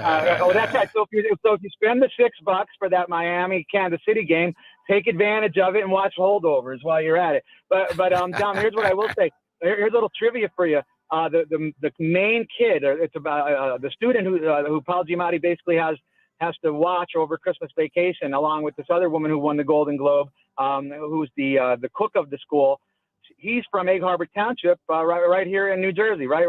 right. So if you spend the $6 for that Miami Kansas City game, take advantage of it and watch holdovers while you're at it. But Dom, here's what I will say. Here's a little trivia for you. The main kid, it's about the student who Paul Giamatti basically has to watch over Christmas vacation, along with this other woman who won the Golden Globe, who's the cook of the school. He's from Egg Harbor Township, right here in New Jersey, right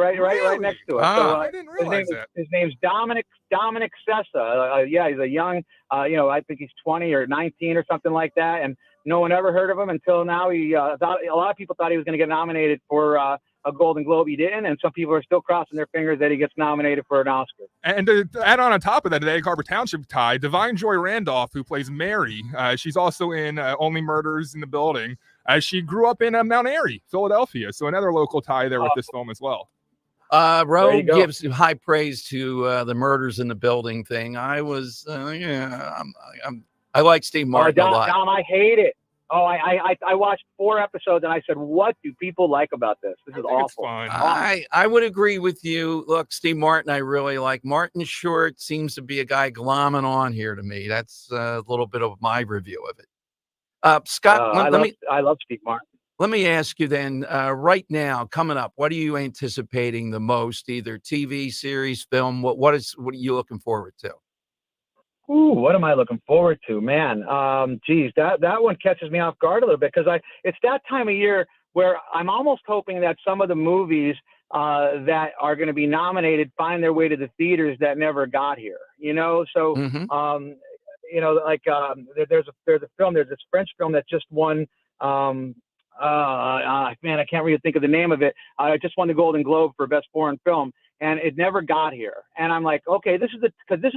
next to us. I didn't realize that. His name's Dominic Sessa. Yeah, he's a young, I think he's 20 or 19 or something like that, and no one ever heard of him until now. He thought, a lot of people thought he was going to get nominated for a Golden Globe. He didn't, and some people are still crossing their fingers that he gets nominated for an Oscar. And to add on top of that, the Egg Harbor Township tie, Divine Joy Randolph, who plays Mary, she's also in Only Murders in the Building. She grew up in Mount Airy, Philadelphia, so another local tie there with this film as well. Ro gives high praise to the Murders in the Building thing. I was, I like Steve Martin a lot. Dom, I hate it. I watched 4 episodes and I said, what do people like about this? This is awful. I would agree with you. Look, Steve Martin, I really like. Martin Short seems to be a guy glomming on here to me. That's a little bit of my review of it. Scott, I love Steve Martin. Let me ask you then, right now, coming up, what are you anticipating the most? Either TV, series, film? What are you looking forward to? Ooh, what am I looking forward to, man? Geez, that one catches me off guard a little bit because it's that time of year where I'm almost hoping that some of the movies that are going to be nominated find their way to the theaters that never got here. So there's a film, there's this French film that just won. Man, I can't really think of the name of it. I just won the Golden Globe for Best Foreign Film, and it never got here. And I'm like, okay, this is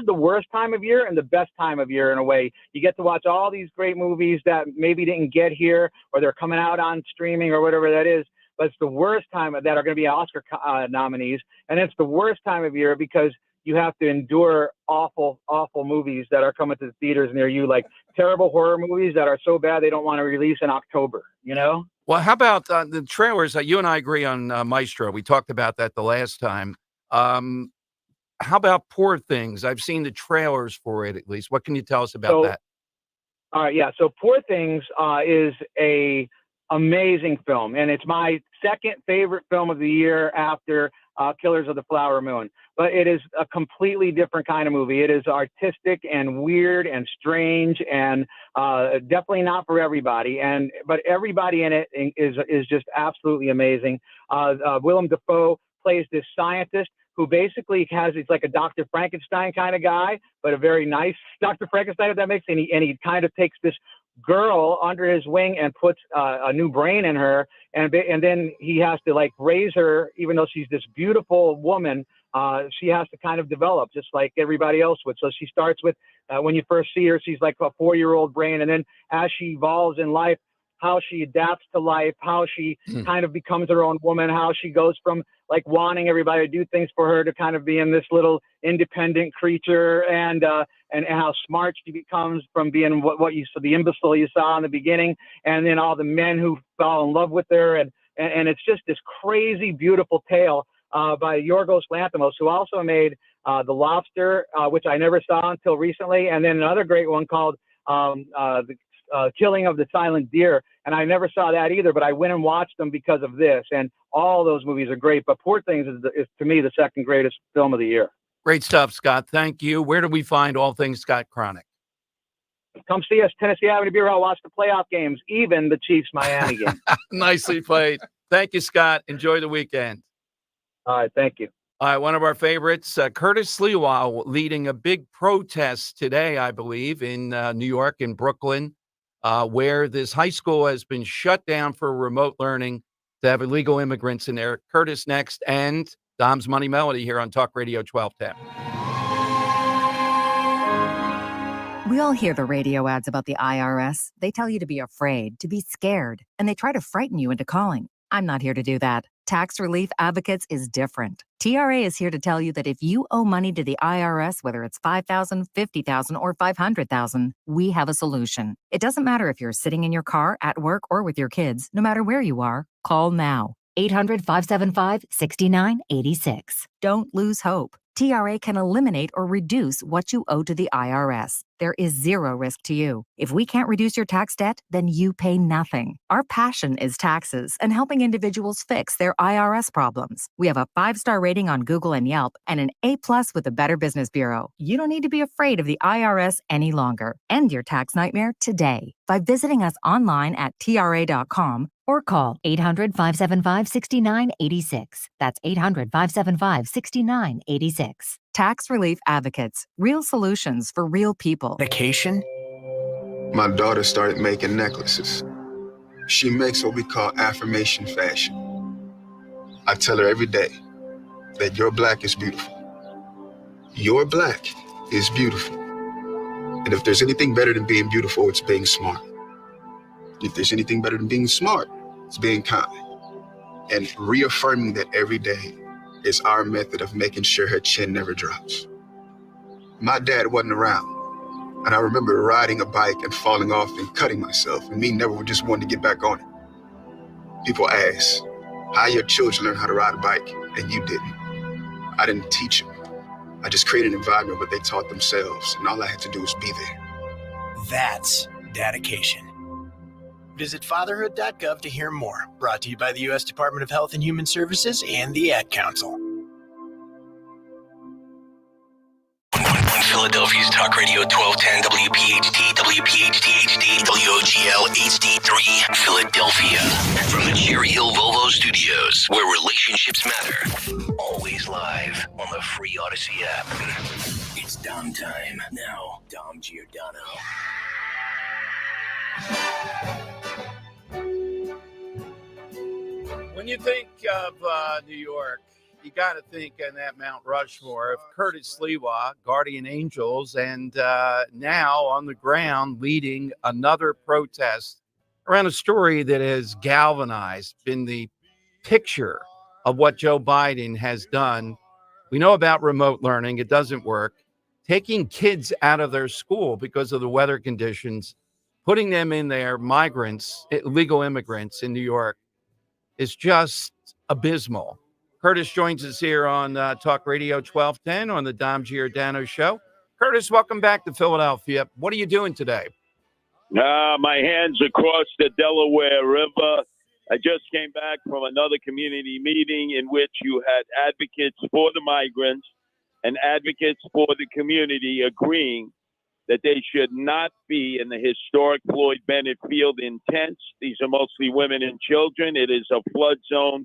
the worst time of year and the best time of year in a way. You get to watch all these great movies that maybe didn't get here, or they're coming out on streaming or whatever that is. But it's the worst time that are going to be Oscar nominees, and it's the worst time of year because you have to endure awful, awful movies that are coming to the theaters near you, like terrible horror movies that are so bad they don't want to release in October, Well, how about the trailers? You and I agree on Maestro. We talked about that the last time. How about Poor Things? I've seen the trailers for it, at least. What can you tell us about that? All right, yeah. So Poor Things is a amazing film, and it's my second favorite film of the year after Killers of the Flower Moon. But it is a completely different kind of movie. It is artistic and weird and strange, and definitely not for everybody. But everybody in it is just absolutely amazing. Willem Dafoe plays this scientist who basically he's like a Dr. Frankenstein kind of guy, but a very nice Dr. Frankenstein, if that makes sense. And he kind of takes this girl under his wing and puts a new brain in her, and then he has to like raise her, even though she's this beautiful woman. She has to kind of develop just like everybody else would. So she starts with when you first see her, she's like a 4-year-old brain, and then as she evolves in life, how she adapts to life, how she kind of becomes her own woman, how she goes from like wanting everybody to do things for her to kind of being this little independent creature, and how smart she becomes from being what you saw, the imbecile you saw in the beginning, and then all the men who fall in love with her, and it's just this crazy, beautiful tale by Yorgos Lanthimos, who also made The Lobster, which I never saw until recently, and then another great one called The Killing of the Silent Deer, and I never saw that either, but I went and watched them because of this, and all those movies are great, but Poor Things is to me the second greatest film of the year. Great stuff, Scott. Thank you. Where do we find all things Scott Cronick? Come see us, Tennessee Avenue Beer Hall. Watch the playoff games, even the Chiefs-Miami game. Nicely played. Thank you, Scott. Enjoy the weekend. All right, thank you. All right, one of our favorites, Curtis Sliwa, leading a big protest today, I believe, in New York and Brooklyn, where this high school has been shut down for remote learning to have illegal immigrants in there. Curtis next, and Dom's Money Melody here on Talk Radio 1210. We all hear the radio ads about the IRS. They tell you to be afraid, to be scared, and they try to frighten you into calling. I'm not here to do that. Tax Relief Advocates is different. TRA is here to tell you that if you owe money to the IRS, whether it's $5,000, $50,000, or $500,000, we have a solution. It doesn't matter if you're sitting in your car, at work, or with your kids. No matter where you are, call now. 800-575-6986. Don't lose hope. TRA can eliminate or reduce what you owe to the IRS. There is zero risk to you. If we can't reduce your tax debt, then you pay nothing. Our passion is taxes and helping individuals fix their IRS problems. We have a 5-star rating on Google and Yelp and an A+ with the Better Business Bureau. You don't need to be afraid of the IRS any longer. End your tax nightmare today by visiting us online at TRA.com or call 800-575-6986. That's 800-575-6986. Tax Relief Advocates. Real solutions for real people. Vacation? My daughter started making necklaces. She makes what we call affirmation fashion. I tell her every day that your black is beautiful. Your black is beautiful. And if there's anything better than being beautiful, it's being smart. If there's anything better than being smart, it's being kind. And reaffirming that every day is our method of making sure her chin never drops. My dad wasn't around, and I remember riding a bike and falling off and cutting myself, and me never just wanting to get back on it. People ask, how your children learn how to ride a bike, and you didn't. I didn't teach them. I just created an environment where they taught themselves, and all I had to do was be there. That's dedication. Visit fatherhood.gov to hear more. Brought to you by the U.S. Department of Health and Human Services and the Ad Council. Philadelphia's Talk Radio 1210 WPHT, WPHT HD, WOGL HD3, Philadelphia. From the Cherry Hill Volvo Studios, where relationships matter. Always live on the free Odyssey app. It's Dom time. Now, Dom Giordano. When you think of New York, you got to think in that Mount Rushmore of Curtis Sliwa, Guardian Angels, and now on the ground leading another protest around a story that has galvanized, been the picture of what Joe Biden has done. We know about remote learning. It doesn't work. Taking kids out of their school because of the weather conditions, putting them in there, migrants, illegal immigrants in New York, is just abysmal. Curtis joins us here on Talk Radio 1210 on the Dom Giordano Show. Curtis, welcome back to Philadelphia. What are you doing today? My hands across the Delaware River. I just came back from another community meeting in which you had advocates for the migrants and advocates for the community agreeing that they should not be in the historic Floyd Bennett Field in tents. These are mostly women and children. It is a flood zone.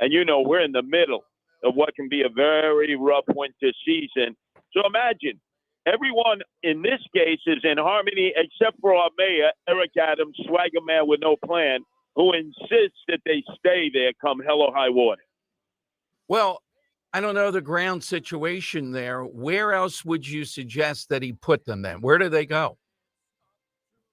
And, you know, we're in the middle of what can be a very rough winter season. So imagine everyone in this case is in harmony except for our mayor, Eric Adams, swagger man with no plan, who insists that they stay there come hell or high water. Well, I don't know the ground situation there. Where else would you suggest that he put them then? Where do they go?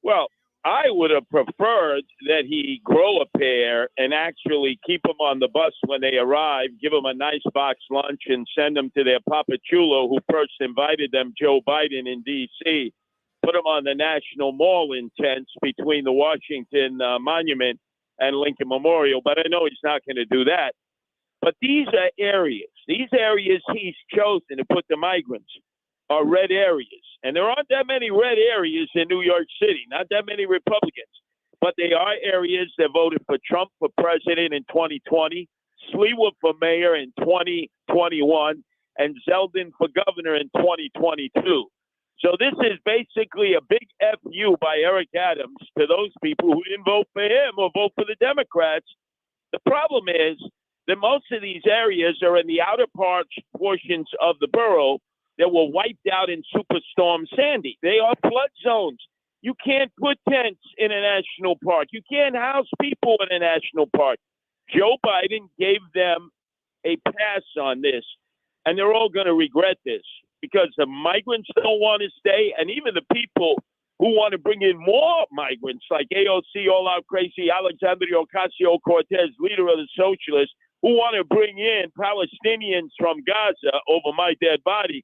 Well, I would have preferred that he grow a pair and actually keep them on the bus when they arrive, give them a nice box lunch, and send them to their Papa Chulo, who first invited them, Joe Biden, in D.C., put them on the National Mall in tents between the Washington Monument and Lincoln Memorial. But I know he's not going to do that. But these areas he's chosen to put the migrants are red areas. And there aren't that many red areas in New York City, not that many Republicans. But they are areas that voted for Trump for president in 2020, Sleewood for mayor in 2021, and Zeldin for governor in 2022. So this is basically a big FU by Eric Adams to those people who didn't vote for him or vote for the Democrats. The problem is that most of these areas are in the outer portions of the borough that were wiped out in Superstorm Sandy. They are flood zones. You can't put tents in a national park. You can't house people in a national park. Joe Biden gave them a pass on this, and they're all going to regret this because the migrants don't want to stay, and even the people who want to bring in more migrants, like AOC, all-out crazy Alexandria Ocasio-Cortez, leader of the socialists, who want to bring in Palestinians from Gaza over my dead body,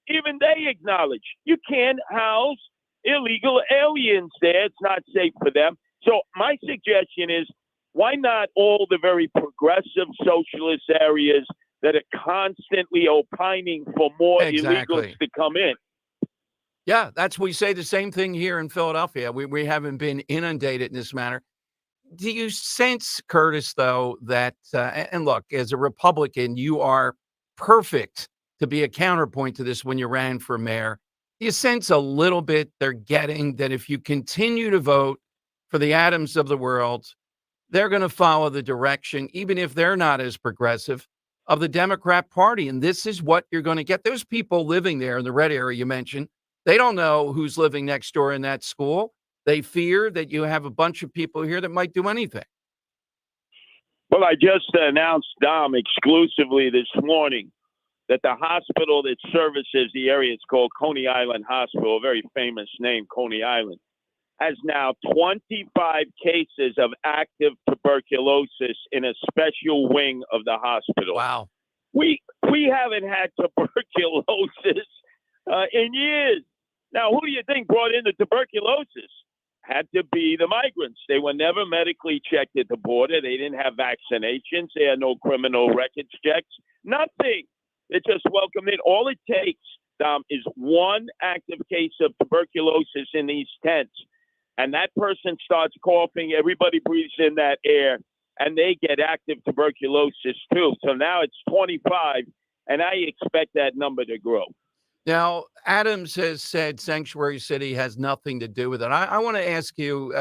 even they acknowledge you can't house illegal aliens there. It's not safe for them. So my suggestion is, why not all the very progressive socialist areas that are constantly opining for more illegals to come in? Yeah, we say the same thing here in Philadelphia. We haven't been inundated in this manner. Do you sense, Curtis, though, that, and look, as a Republican, you are perfect to be a counterpoint to this when you ran for mayor. Do you sense a little bit they're getting that if you continue to vote for the Adams of the world, they're going to follow the direction, even if they're not as progressive, of the Democrat Party? And this is what you're going to get. Those people living there in the red area you mentioned, they don't know who's living next door in that school. They fear that you have a bunch of people here that might do anything. Well, I just announced, Dom, exclusively this morning that the hospital that services the area, it's called Coney Island Hospital, a very famous name, Coney Island, has now 25 cases of active tuberculosis in a special wing of the hospital. Wow. We haven't had tuberculosis in years. Now, who do you think brought in the tuberculosis? Had to be the migrants. They were never medically checked at the border. They didn't have vaccinations. They had no criminal records checks. Nothing. They just welcomed in. All it takes, Dom, is one active case of tuberculosis in these tents. And that person starts coughing. Everybody breathes in that air, and they get active tuberculosis too. So now it's 25, and I expect that number to grow. Now, Adams has said Sanctuary City has nothing to do with it. I want to ask you,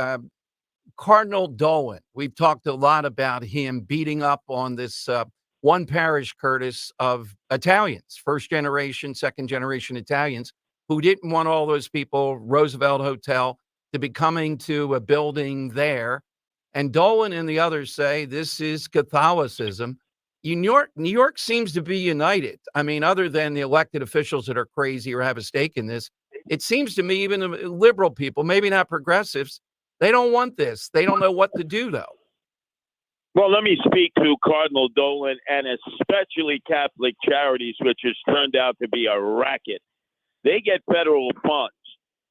Cardinal Dolan, we've talked a lot about him beating up on this one parish, Curtis, of Italians, first generation, second generation Italians, who didn't want all those people, Roosevelt Hotel, to be coming to a building there. And Dolan and the others say this is Catholicism. New York seems to be united. I mean, other than the elected officials that are crazy or have a stake in this, it seems to me even the liberal people, maybe not progressives, they don't want this. They don't know what to do, though. Well, let me speak to Cardinal Dolan and especially Catholic Charities, which has turned out to be a racket. They get federal funds.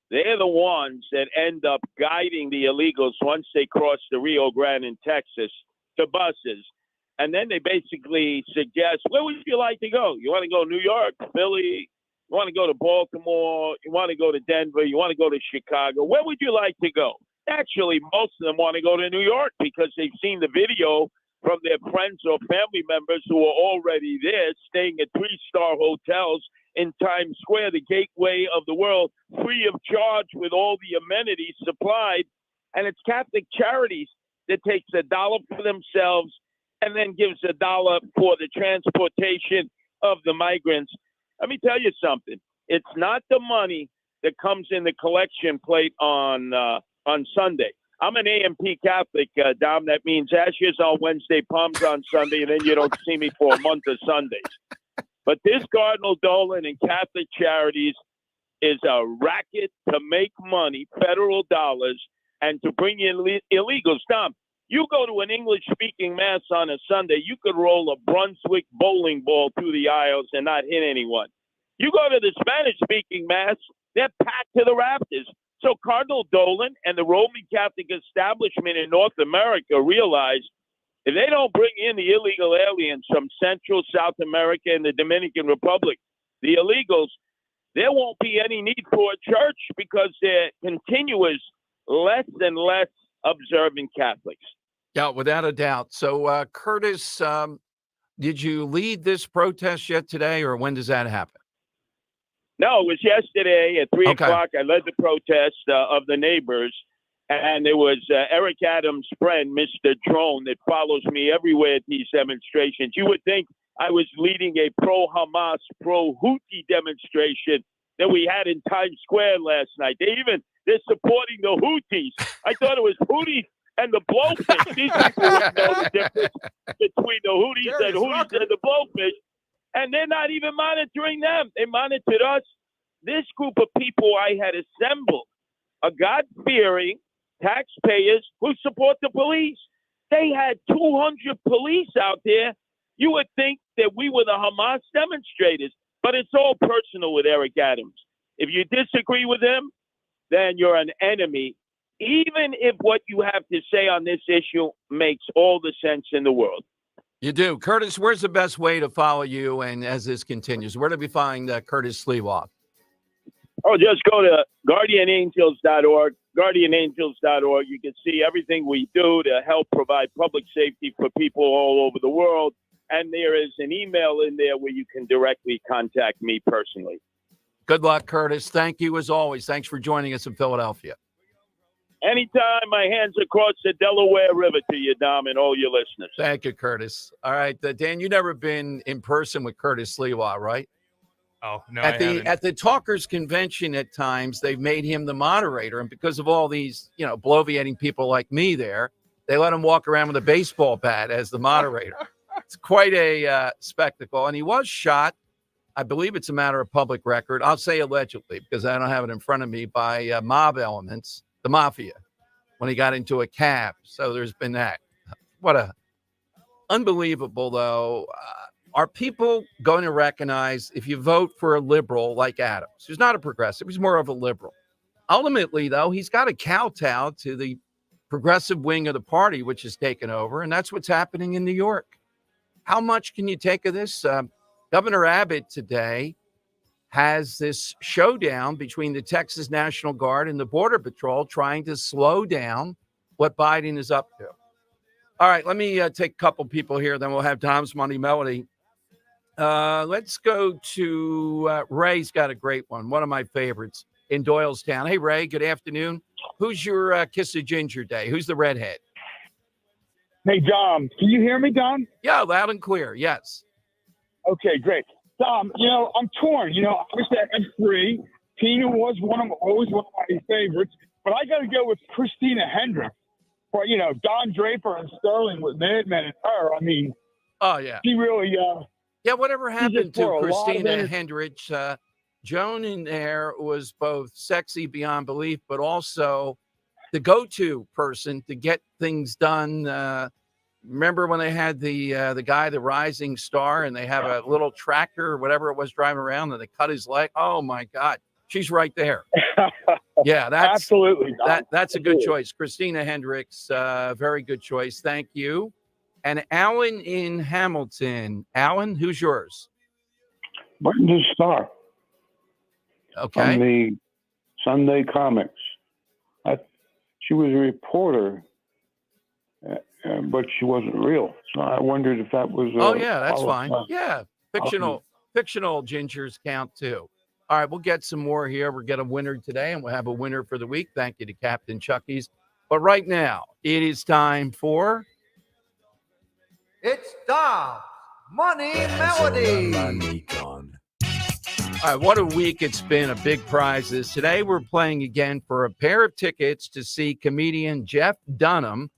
They're the ones that end up guiding the illegals once they cross the Rio Grande in Texas to buses. And then they basically suggest, where would you like to go? You want to go to New York, Philly? You want to go to Baltimore? You want to go to Denver? You want to go to Chicago? Where would you like to go? Actually, most of them want to go to New York because they've seen the video from their friends or family members who are already there, staying at 3-star hotels in Times Square, the gateway of the world, free of charge with all the amenities supplied. And it's Catholic Charities that takes $1 for themselves and then gives $1 for the transportation of the migrants. Let me tell you something. It's not the money that comes in the collection plate on Sunday. I'm an AMP Catholic, Dom. That means ashes on Wednesday, palms on Sunday, and then you don't see me for a month of Sundays. But this Cardinal Dolan and Catholic Charities is a racket to make money, federal dollars, and to bring in illegals. Dom, you go to an English-speaking mass on a Sunday, you could roll a Brunswick bowling ball through the aisles and not hit anyone. You go to the Spanish-speaking mass, they're packed to the rafters. So Cardinal Dolan and the Roman Catholic establishment in North America realize if they don't bring in the illegal aliens from Central, South America, and the Dominican Republic, the illegals, there won't be any need for a church because they're continuous less and less observant Catholics. Yeah, without a doubt. So, Curtis, did you lead this protest yet today, or when does that happen? No, it was yesterday at 3 Okay. o'clock. I led the protest of the neighbors, and it was Eric Adams' friend, Mr. Drone, that follows me everywhere at these demonstrations. You would think I was leading a pro-Hamas, pro-Houthi demonstration that we had in Times Square last night. They're supporting the Houthis. I thought it was Houthis and the Blowfish. These people wouldn't know the difference between the Houthis and the Blowfish. And they're not even monitoring them. They monitored us. This group of people I had assembled are God-fearing taxpayers who support the police. They had 200 police out there. You would think that we were the Hamas demonstrators, but it's all personal with Eric Adams. If you disagree with him, then you're an enemy, even if what you have to say on this issue makes all the sense in the world. You do. Curtis, where's the best way to follow you? And as this continues, where do we find Curtis Sliwa? Oh, just go to guardianangels.org, guardianangels.org. You can see everything we do to help provide public safety for people all over the world. And there is an email in there where you can directly contact me personally. Good luck, Curtis. Thank you as always. Thanks for joining us in Philadelphia. Anytime, my hands across the Delaware River to you, Dom, and all your listeners. Thank you, Curtis. All right, Dan, you've never been in person with Curtis Sliwa, right? Oh, no, At the Talkers Convention at times, they've made him the moderator. And because of all these, bloviating people like me there, they let him walk around with a baseball bat as the moderator. It's quite a spectacle. And he was shot. I believe it's a matter of public record. I'll say allegedly because I don't have it in front of me by mob elements, the mafia, when he got into a cab. So there's been that. What a unbelievable, though. Are people going to recognize if you vote for a liberal like Adams, who's not a progressive, he's more of a liberal. Ultimately, though, he's got to kowtow to the progressive wing of the party, which has taken over. And that's what's happening in New York. How much can you take of this? Governor Abbott today has this showdown between the Texas National Guard and the Border Patrol trying to slow down what Biden is up to. All right, let me take a couple people here, then we'll have Tom's Money Melody. Let's go to Ray's got a great one of my favorites in Doylestown. Hey, Ray, good afternoon. Who's your Kiss of Ginger Day? Who's the redhead? Hey, Dom, can you hear me, Dom? Yeah, loud and clear, yes. Okay, great. Dom, I'm torn. Obviously I have three. Tina was always one of my favorites, but I got to go with Christina Hendricks. For Don Draper and Sterling with Mad Men and her. I mean, oh yeah, she really. Yeah, whatever happened to Christina of Hendricks? Joan in there was both sexy beyond belief, but also the go-to person to get things done. Remember when they had the guy, the rising star, and they have a little tractor or whatever it was driving around, and they cut his leg? Oh my God, she's right there. Yeah, that's absolutely that's a good choice. Christina Hendricks, very good choice. Thank you. And Alan in Hamilton. Alan, who's yours? Brenda Starr. Okay. From the Sunday Comics. She was a reporter, but she wasn't real. So I wondered if that was. Oh yeah, that's fine. Yeah, fictional gingers count too. All right, we'll get some more here. We'll get a winner today, and we'll have a winner for the week. Thank you to Captain Chucky's. But right now, it is time for It's Dom's Money Melody. All right, what a week it's been of big prizes. Today we're playing again for a pair of tickets to see comedian Jeff Dunham,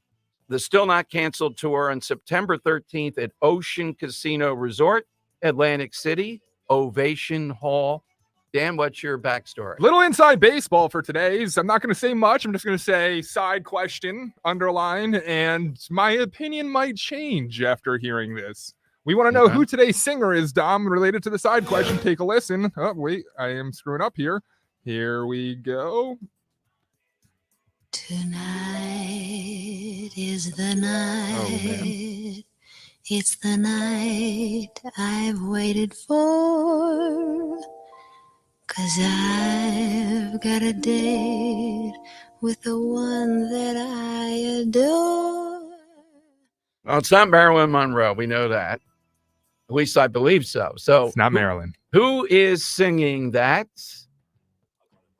the Still Not Canceled tour on September 13th at Ocean Casino Resort, Atlantic City, Ovation Hall. Dan, what's your backstory? Little inside baseball for today's. I'm not going to say much. I'm just going to say side question, underline, and my opinion might change after hearing this. We want to know who today's singer is, Dom, related to the side question. Take a listen. Oh, wait, I am screwing up here. Here we go. Tonight is the night. It's the night I've waited for. 'Cause I've got a date with the one that I adore. Well, it's not Marilyn Monroe. We know that. At least I believe so. So it's not Marilyn. Who is singing that?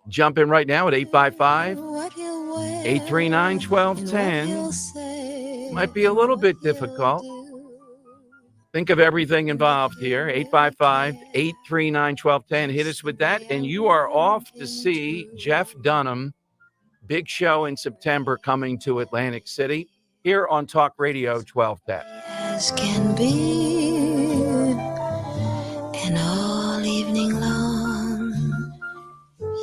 Jump in right now at 855-839-1210. Might be a little bit difficult. Think of everything involved here. 855-839-1210. Hit us with that, and you are off to see Jeff Dunham. Big show in September coming to Atlantic City here on Talk Radio 1210. As can be, and all evening long,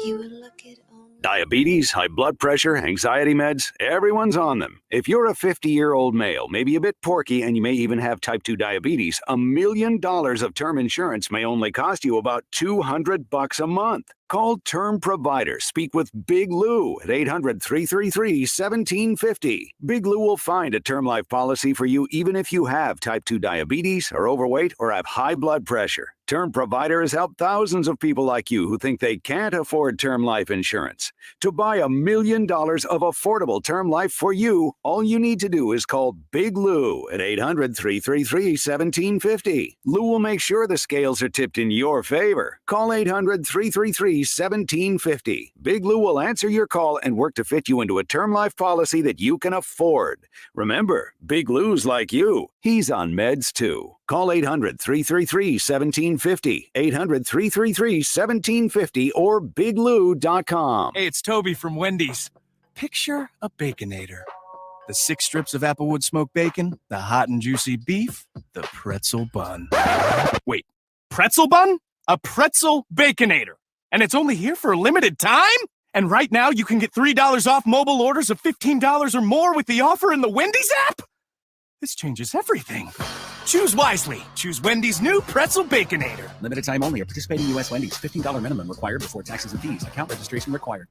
you will look it on. Diabetes, high blood pressure, anxiety meds, everyone's on them. If you're a 50-year-old male, maybe a bit porky, and you may even have type 2 diabetes, $1 million of term insurance may only cost you about $200 a month. Call Term Provider. Speak with Big Lou at 800-333-1750. Big Lou will find a term life policy for you even if you have type 2 diabetes, are overweight, or have high blood pressure. Term Provider has helped thousands of people like you who think they can't afford term life insurance. To buy $1 million of affordable term life for you, all you need to do is call Big Lou at 800-333-1750. Lou will make sure the scales are tipped in your favor. Call 800-333-1750. Big Lou will answer your call and work to fit you into a term life policy that you can afford. Remember, Big Lou's like you. He's on meds too. Call 800-333-1750, 800-333-1750, or biglou.com. Hey, it's Toby from Wendy's. Picture a Baconator. The 6 strips of Applewood smoked bacon, the hot and juicy beef, the pretzel bun. Wait, pretzel bun? A pretzel Baconator. And it's only here for a limited time? And right now you can get $3 off mobile orders of $15 or more with the offer in the Wendy's app? This changes everything. Choose wisely. Choose Wendy's new Pretzel Baconator. Limited time only. At participating U.S. Wendy's. $15 minimum required before taxes and fees. Account registration required.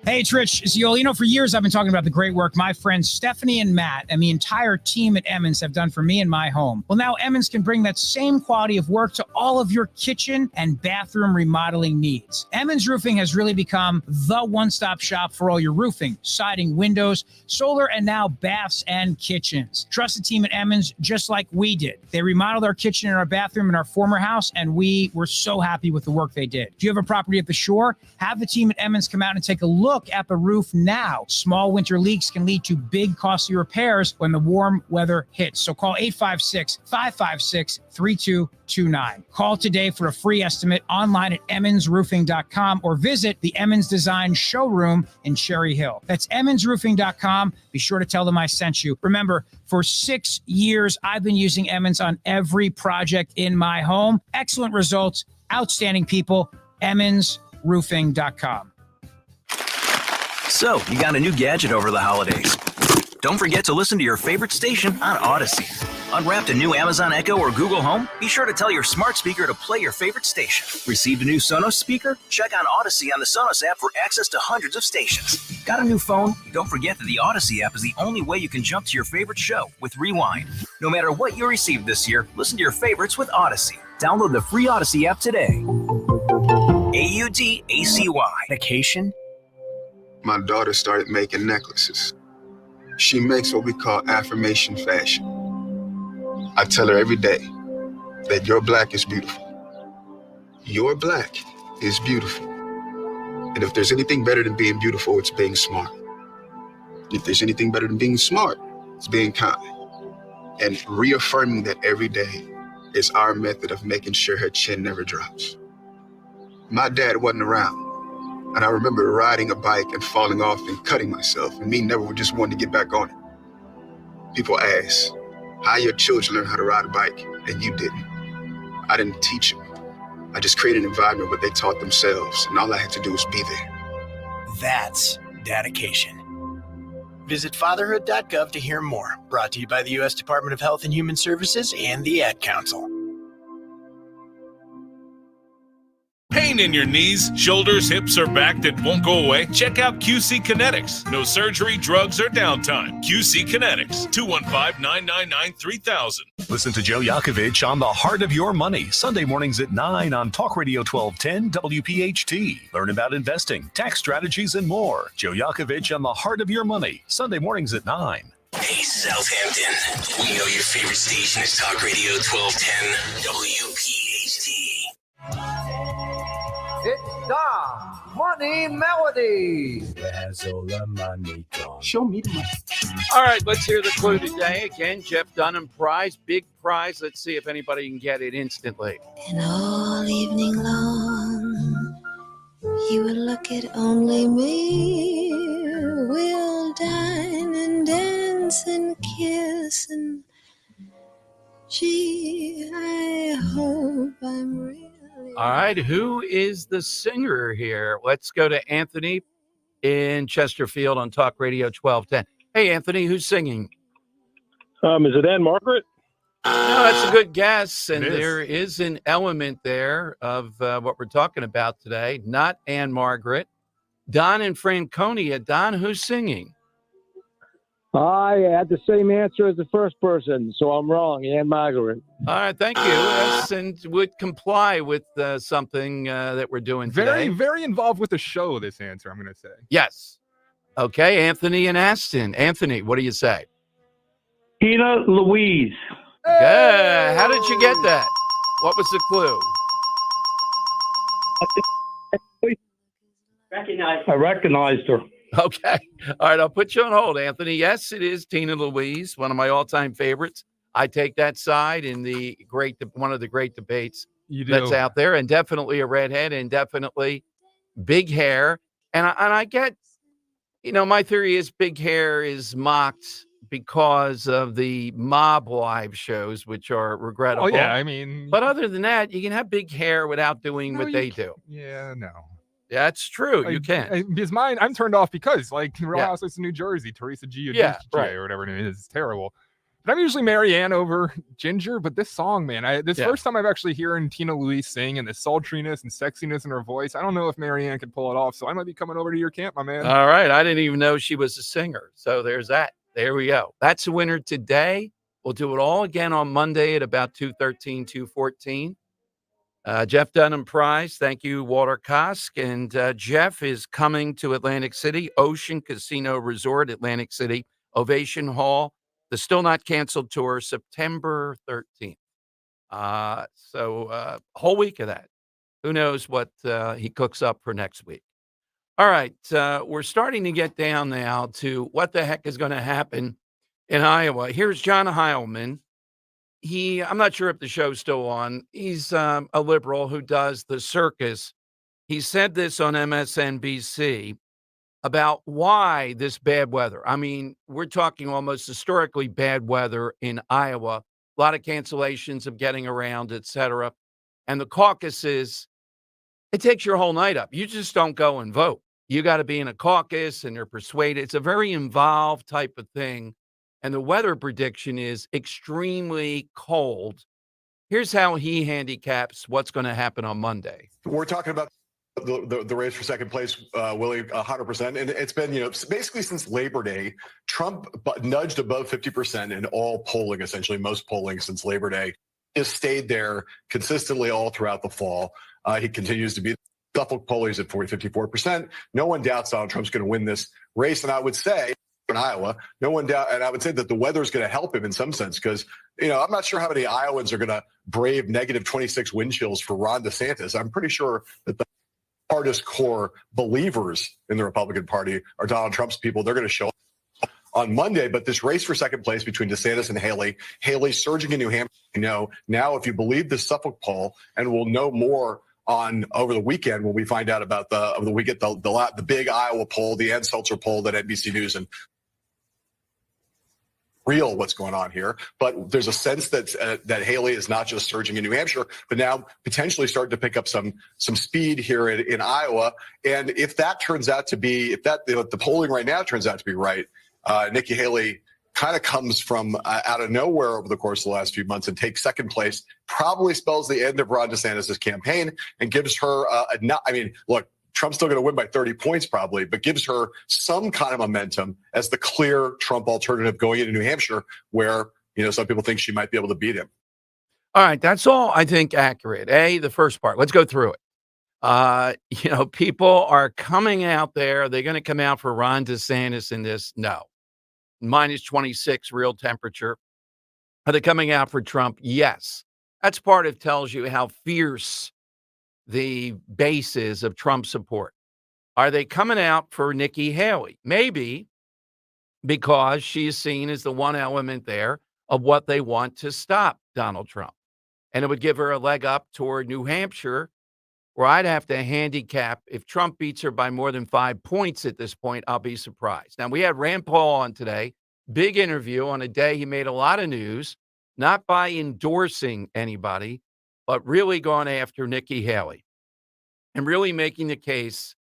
Hey, it's Rich. It's Yul. You know, for years I've been talking about the great work my friends Stephanie and Matt and the entire team at Emmons have done for me and my home. Well, now Emmons can bring that same quality of work to all of your kitchen and bathroom remodeling needs. Emmons Roofing has really become the one-stop shop for all your roofing, siding, windows, solar, and now baths and kitchens. Trust the team at Emmons just like we did. They remodeled our kitchen and our bathroom in our former house, and we were so happy with the work they did. If you have a property at the shore, have the team at Emmons come out and take a look at the roof now. Small winter leaks can lead to big, costly repairs when the warm weather hits. So call 856-556-3229. Call today for a free estimate online at emmonsroofing.com or visit the Emmons Design Showroom in Cherry Hill. That's emmonsroofing.com. Be sure to tell them I sent you. Remember, for 6 years, I've been using Emmons on every project in my home. Excellent results, outstanding people. emmonsroofing.com. So, you got a new gadget over the holidays. Don't forget to listen to your favorite station on Odyssey. Unwrapped a new Amazon Echo or Google Home? Be sure to tell your smart speaker to play your favorite station. Received a new Sonos speaker? Check on Odyssey on the Sonos app for access to hundreds of stations. Got a new phone? Don't forget that the Odyssey app is the only way you can jump to your favorite show with Rewind. No matter what you received this year, listen to your favorites with Odyssey. Download the free Odyssey app today. AUDACY. Vacation? My daughter started making necklaces. She makes what we call affirmation fashion. I tell her every day that your black is beautiful. Your black is beautiful. And if there's anything better than being beautiful, it's being smart. If there's anything better than being smart, it's being kind. And reaffirming that every day is our method of making sure her chin never drops. My dad wasn't around, and I remember riding a bike and falling off and cutting myself, and me never just wanting to get back on it. People ask, how your children learn how to ride a bike, and you didn't. I didn't teach them. I just created an environment where they taught themselves, and all I had to do was be there. That's dedication. Visit fatherhood.gov to hear more. Brought to you by the U.S. Department of Health and Human Services and the Ad Council. Pain in your knees, shoulders, hips, or back that won't go away? Check out QC Kinetics. No surgery, drugs, or downtime. QC Kinetics, 215-999-3000. Listen to Joe Yakovich on The Heart of Your Money, Sunday mornings at 9 on Talk Radio 1210 WPHT. Learn about investing, tax strategies, and more. Joe Yakovich on The Heart of Your Money, Sunday mornings at 9. Hey, Southampton. We know your favorite station is Talk Radio 1210 WPHT. It's the Money Melody. Show me the money. All right, let's hear the clue today. Again, Jeff Dunham prize, big prize. Let's see if anybody can get it instantly. And all evening long, you will look at only me. We'll dine and dance and kiss and gee, I hope I'm really. All right, who is the singer here? Let's go to Anthony in Chesterfield on Talk Radio 1210. Hey, Anthony, who's singing? Is it Anne Margaret? No, that's a good guess, and It is. there is an element there of what we're talking about today. Not Anne Margaret. Don in Franconia. Don, who's singing? I had the same answer as the first person, so I'm wrong. Anne Margaret. All right, thank you. Yes, and would comply with something that we're doing Very, today. very involved with the show, this answer, I'm going to say. Yes. Okay, Anthony and Aston. Anthony, what do you say? Tina Louise. Good. How did you get that? What was the clue? I recognized her. Okay. All right, I'll put you on hold, Anthony. Yes, it is Tina Louise, one of my all-time favorites. I take that side in the one of the great debates that's out there, and definitely a redhead, and definitely big hair. And I get, my theory is big hair is mocked because of the mob live shows, which are regrettable. Oh, yeah, I mean. But other than that, you can have big hair without doing what they do. Yeah, no. That's true. You can. Because mine, I'm turned off because, like, Real Yeah. Housewives of New Jersey, Teresa G. or Yeah, G. right. or whatever it is, it's terrible. But I'm usually Marianne over Ginger, but this song, man, first time I've actually hearing Tina Louise sing and the sultriness and sexiness in her voice. I don't know if Marianne can pull it off, so I might be coming over to your camp, my man. All right. I didn't even know she was a singer. So there's that. There we go. That's the winner today. We'll do it all again on Monday at about 2:13, 2:14. Jeff Dunham Prize. Thank you, Walter Kosk. And Jeff is coming to Atlantic City, Ocean Casino Resort, Atlantic City, Ovation Hall, the Still Not Canceled Tour, September 13th. So whole week of that. Who knows what he cooks up for next week. All right. We're starting to get down now to what the heck is going to happen in Iowa. Here's John Heilman. I'm not sure if the show's still on. He's a liberal who does the circus. He said this on MSNBC about why this bad weather. I mean, we're talking almost historically bad weather in Iowa, a lot of cancellations of getting around, et cetera. And the caucuses, it takes your whole night up. You just don't go and vote. You got to be in a caucus and they're persuaded. It's a very involved type of thing. And the weather prediction is extremely cold. Here's how he handicaps what's going to happen on Monday. We're talking about the race for second place, Willie, 100%. And it's been, basically since Labor Day, Trump nudged above 50% in all polling, essentially most polling since Labor Day. Just stayed there consistently all throughout the fall. He continues to be Suffolk poll. He's at 54%. No one doubts Donald Trump's going to win this race. And I would say, in Iowa, no one doubt, and I would say that the weather is going to help him in some sense because, I'm not sure how many Iowans are going to brave negative 26 wind chills for Ron DeSantis. I'm pretty sure that the hardest core believers in the Republican Party are Donald Trump's people. They're going to show up. on Monday. But this race for second place between DeSantis and Haley surging in New Hampshire. Now if you believe the Suffolk poll, and we'll know more on over the weekend when we find out about the big Iowa poll, the Ann Seltzer poll that NBC News and real what's going on here, but there's a sense that Haley is not just surging in New Hampshire, but now potentially starting to pick up some speed here in Iowa. And if that turns out to be, if the polling right now turns out to be right, Nikki Haley kind of comes from out of nowhere over the course of the last few months and takes second place, probably spells the end of Ron DeSantis' campaign and gives her look, Trump's still going to win by 30 points probably, but gives her some kind of momentum as the clear Trump alternative going into New Hampshire, where, some people think she might be able to beat him. All right. That's all I think accurate. The first part. Let's go through it. People are coming out there. They're going to come out for Ron DeSantis in this. No. Minus 26 real temperature. Are they coming out for Trump? Yes. That's part of tells you how fierce the basis of Trump support. Are they coming out for Nikki Haley? Maybe because she is seen as the one element there of what they want to stop Donald Trump. And it would give her a leg up toward New Hampshire, where I'd have to handicap if Trump beats her by more than 5 points at this point, I'll be surprised. Now, we had Rand Paul on today, big interview on a day he made a lot of news, not by endorsing anybody, but really going after Nikki Haley and really making the case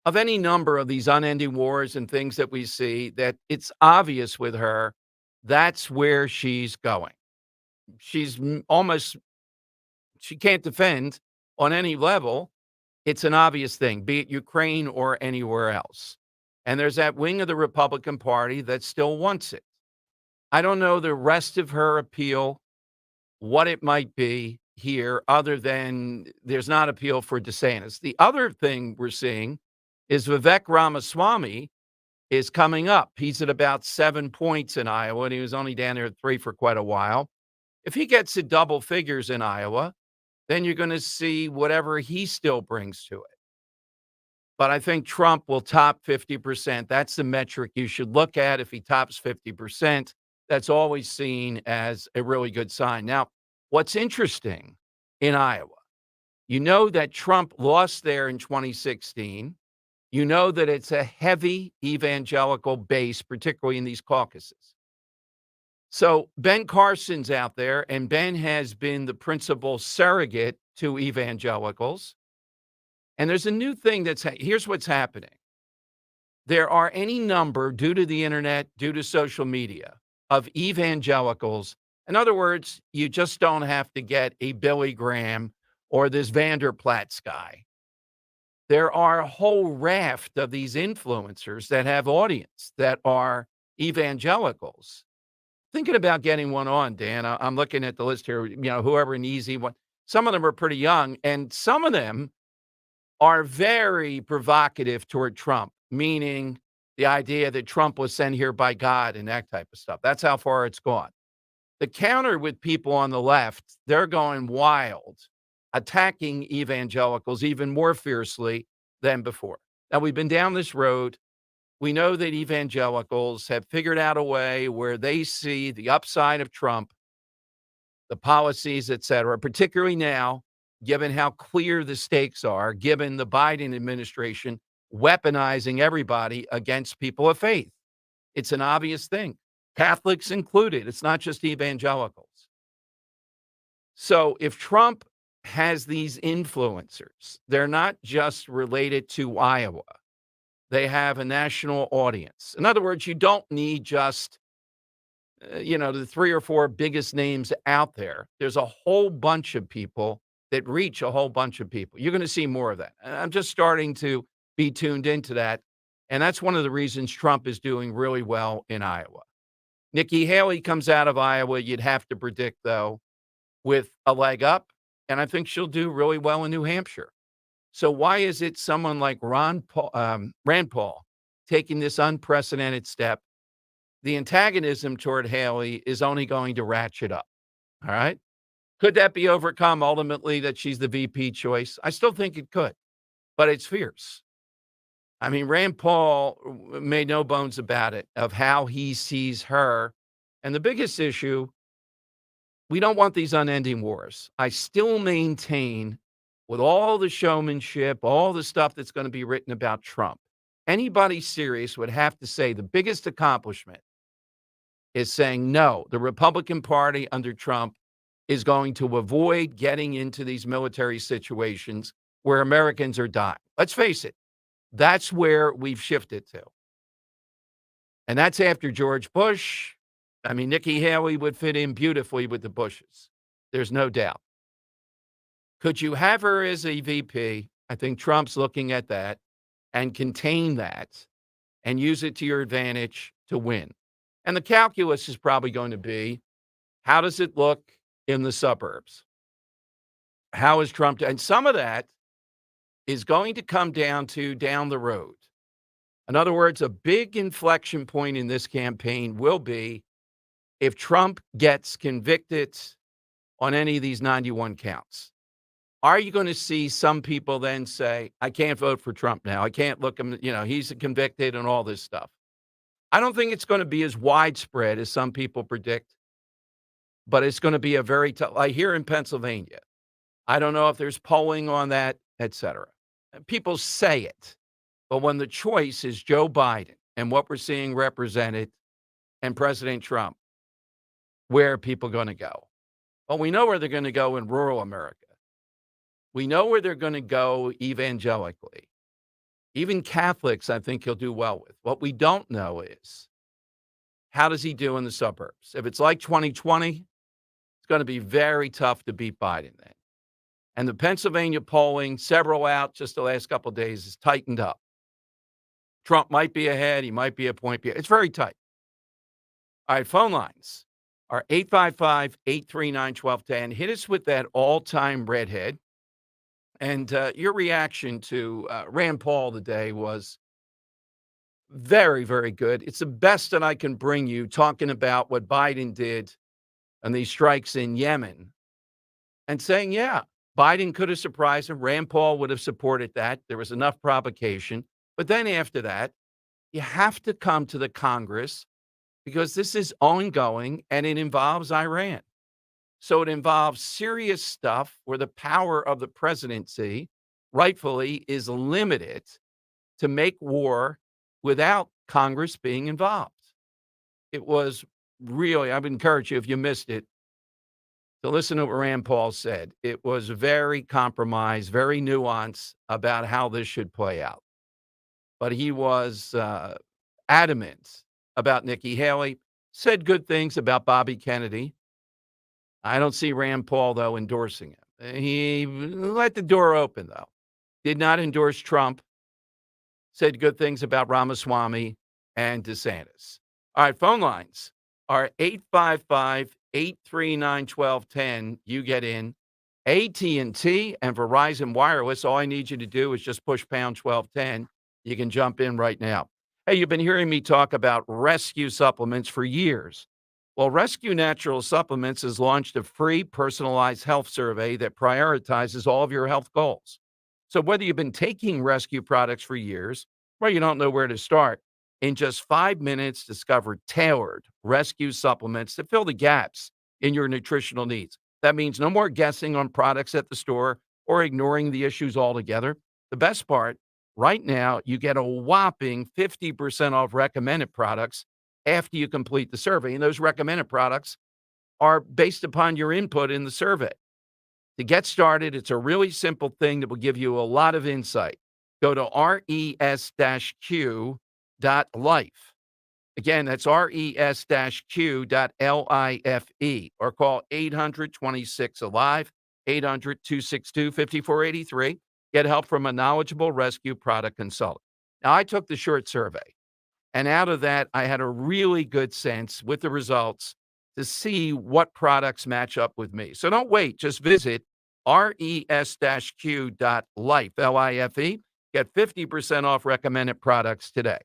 of any number of these unending wars and things that we see that it's obvious with her, that's where she's going. She's she can't defend on any level. It's an obvious thing, be it Ukraine or anywhere else. And there's that wing of the Republican Party that still wants it. I don't know the rest of her appeal, what it might be here, other than there's not appeal for DeSantis. The other thing we're seeing is Vivek Ramaswamy is coming up. He's at about 7 points in Iowa, and he was only down there at 3 for quite a while. If he gets to double figures in Iowa, then you're going to see whatever he still brings to it. But I think Trump will top 50%. That's the metric you should look at. If he tops 50%, that's always seen as a really good sign. Now, what's interesting in Iowa, that Trump lost there in 2016. That it's a heavy evangelical base, particularly in these caucuses. So Ben Carson's out there, and Ben has been the principal surrogate to evangelicals. And there's a new thing here's what's happening. There are any number, due to the internet, due to social media, of evangelicals. In other words, you just don't have to get a Billy Graham or this Vanderplatz guy. There are a whole raft of these influencers that have audience that are evangelicals. Thinking about getting one on, Dan. I'm looking at the list here, whoever an easy one. Some of them are pretty young, and some of them are very provocative toward Trump, meaning the idea that Trump was sent here by God and that type of stuff. That's how far it's gone. The counter with people on the left, they're going wild, attacking evangelicals even more fiercely than before. Now, we've been down this road. We know that evangelicals have figured out a way where they see the upside of Trump, the policies, et cetera, particularly now, given how clear the stakes are, given the Biden administration weaponizing everybody against people of faith. It's an obvious thing. Catholics included. It's not just evangelicals. So if Trump has these influencers, they're not just related to Iowa. They have a national audience. In other words, you don't need just, the 3 or 4 biggest names out there. There's a whole bunch of people that reach a whole bunch of people. You're going to see more of that. And I'm just starting to be tuned into that. And that's one of the reasons Trump is doing really well in Iowa. Nikki Haley comes out of Iowa, you'd have to predict, though, with a leg up. And I think she'll do really well in New Hampshire. So why is it someone like Rand Paul taking this unprecedented step? The antagonism toward Haley is only going to ratchet up. All right. Could that be overcome ultimately that she's the VP choice? I still think it could, but it's fierce. I mean, Rand Paul made no bones about it of how he sees her. And the biggest issue, we don't want these unending wars. I still maintain, with all the showmanship, all the stuff that's going to be written about Trump, anybody serious would have to say the biggest accomplishment is saying, no, the Republican Party under Trump is going to avoid getting into these military situations where Americans are dying. Let's face it, that's where we've shifted to. And that's after George Bush. I mean, Nikki Haley would fit in beautifully with the Bushes. There's no doubt. Could you have her as a VP? I think Trump's looking at that and contain that and use it to your advantage to win. And the calculus is probably going to be, how does it look in the suburbs? How is Trump? And some of that is going to come down to down the road. In other words, a big inflection point in this campaign will be if Trump gets convicted on any of these 91 counts. Are you going to see some people then say, I can't vote for Trump now. I can't look him, he's convicted and all this stuff. I don't think it's going to be as widespread as some people predict, but it's going to be a very tough, like here in Pennsylvania. I don't know if there's polling on that, et cetera. People say it, but when the choice is Joe Biden and what we're seeing represented and President Trump, where are people going to go? Well, we know where they're going to go in rural America. We know where they're going to go evangelically. Even Catholics, I think he'll do well with. What we don't know is, how does he do in the suburbs? If it's like 2020, it's going to be very tough to beat Biden then. And the Pennsylvania polling, several out just the last couple of days, is tightened up. Trump might be ahead. He might be a point behind. It's very tight. All right, phone lines are 855-839-1210. Hit us with that all-time redhead. And your reaction to Rand Paul today was very, very good. It's the best that I can bring you, talking about what Biden did and these strikes in Yemen and saying, yeah, Biden could have surprised him. Rand Paul would have supported that. There was enough provocation. But then after that, you have to come to the Congress because this is ongoing and it involves Iran. So it involves serious stuff where the power of the presidency rightfully is limited to make war without Congress being involved. It was really, I would encourage you, if you missed it, to listen to what Rand Paul said. It was very compromised, very nuanced about how this should play out. But he was adamant about Nikki Haley, said good things about Bobby Kennedy. I don't see Rand Paul, though, endorsing him. He let the door open, though. Did not endorse Trump. Said good things about Ramaswamy and DeSantis. All right, phone lines are 855-839-1210. You get in. AT&T and Verizon Wireless, all I need you to do is just push pound 1210. You can jump in right now. Hey, you've been hearing me talk about rescue supplements for years. Well, Rescue Natural Supplements has launched a free personalized health survey that prioritizes all of your health goals. So whether you've been taking Rescue products for years, or you don't know where to start, in just 5 minutes, discover tailored Rescue supplements that fill the gaps in your nutritional needs. That means no more guessing on products at the store or ignoring the issues altogether. The best part, right now, you get a whopping 50% off recommended products after you complete the survey. And those recommended products are based upon your input in the survey. To get started, it's a really simple thing that will give you a lot of insight. Go to res-q.life. Again, that's res-q.life or call 800-26-ALIVE, 800-262-5483. Get help from a knowledgeable Rescue product consultant. Now, I took the short survey. And out of that, I had a really good sense with the results to see what products match up with me. So don't wait. Just visit res-q.life, L-I-F-E. Get 50% off recommended products today.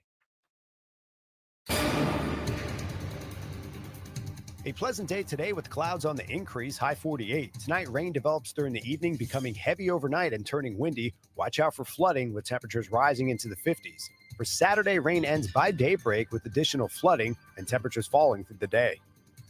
A pleasant day today with clouds on the increase, high 48. Tonight, rain develops during the evening, becoming heavy overnight and turning windy. Watch out for flooding with temperatures rising into the 50s. For Saturday, rain ends by daybreak with additional flooding and temperatures falling through the day.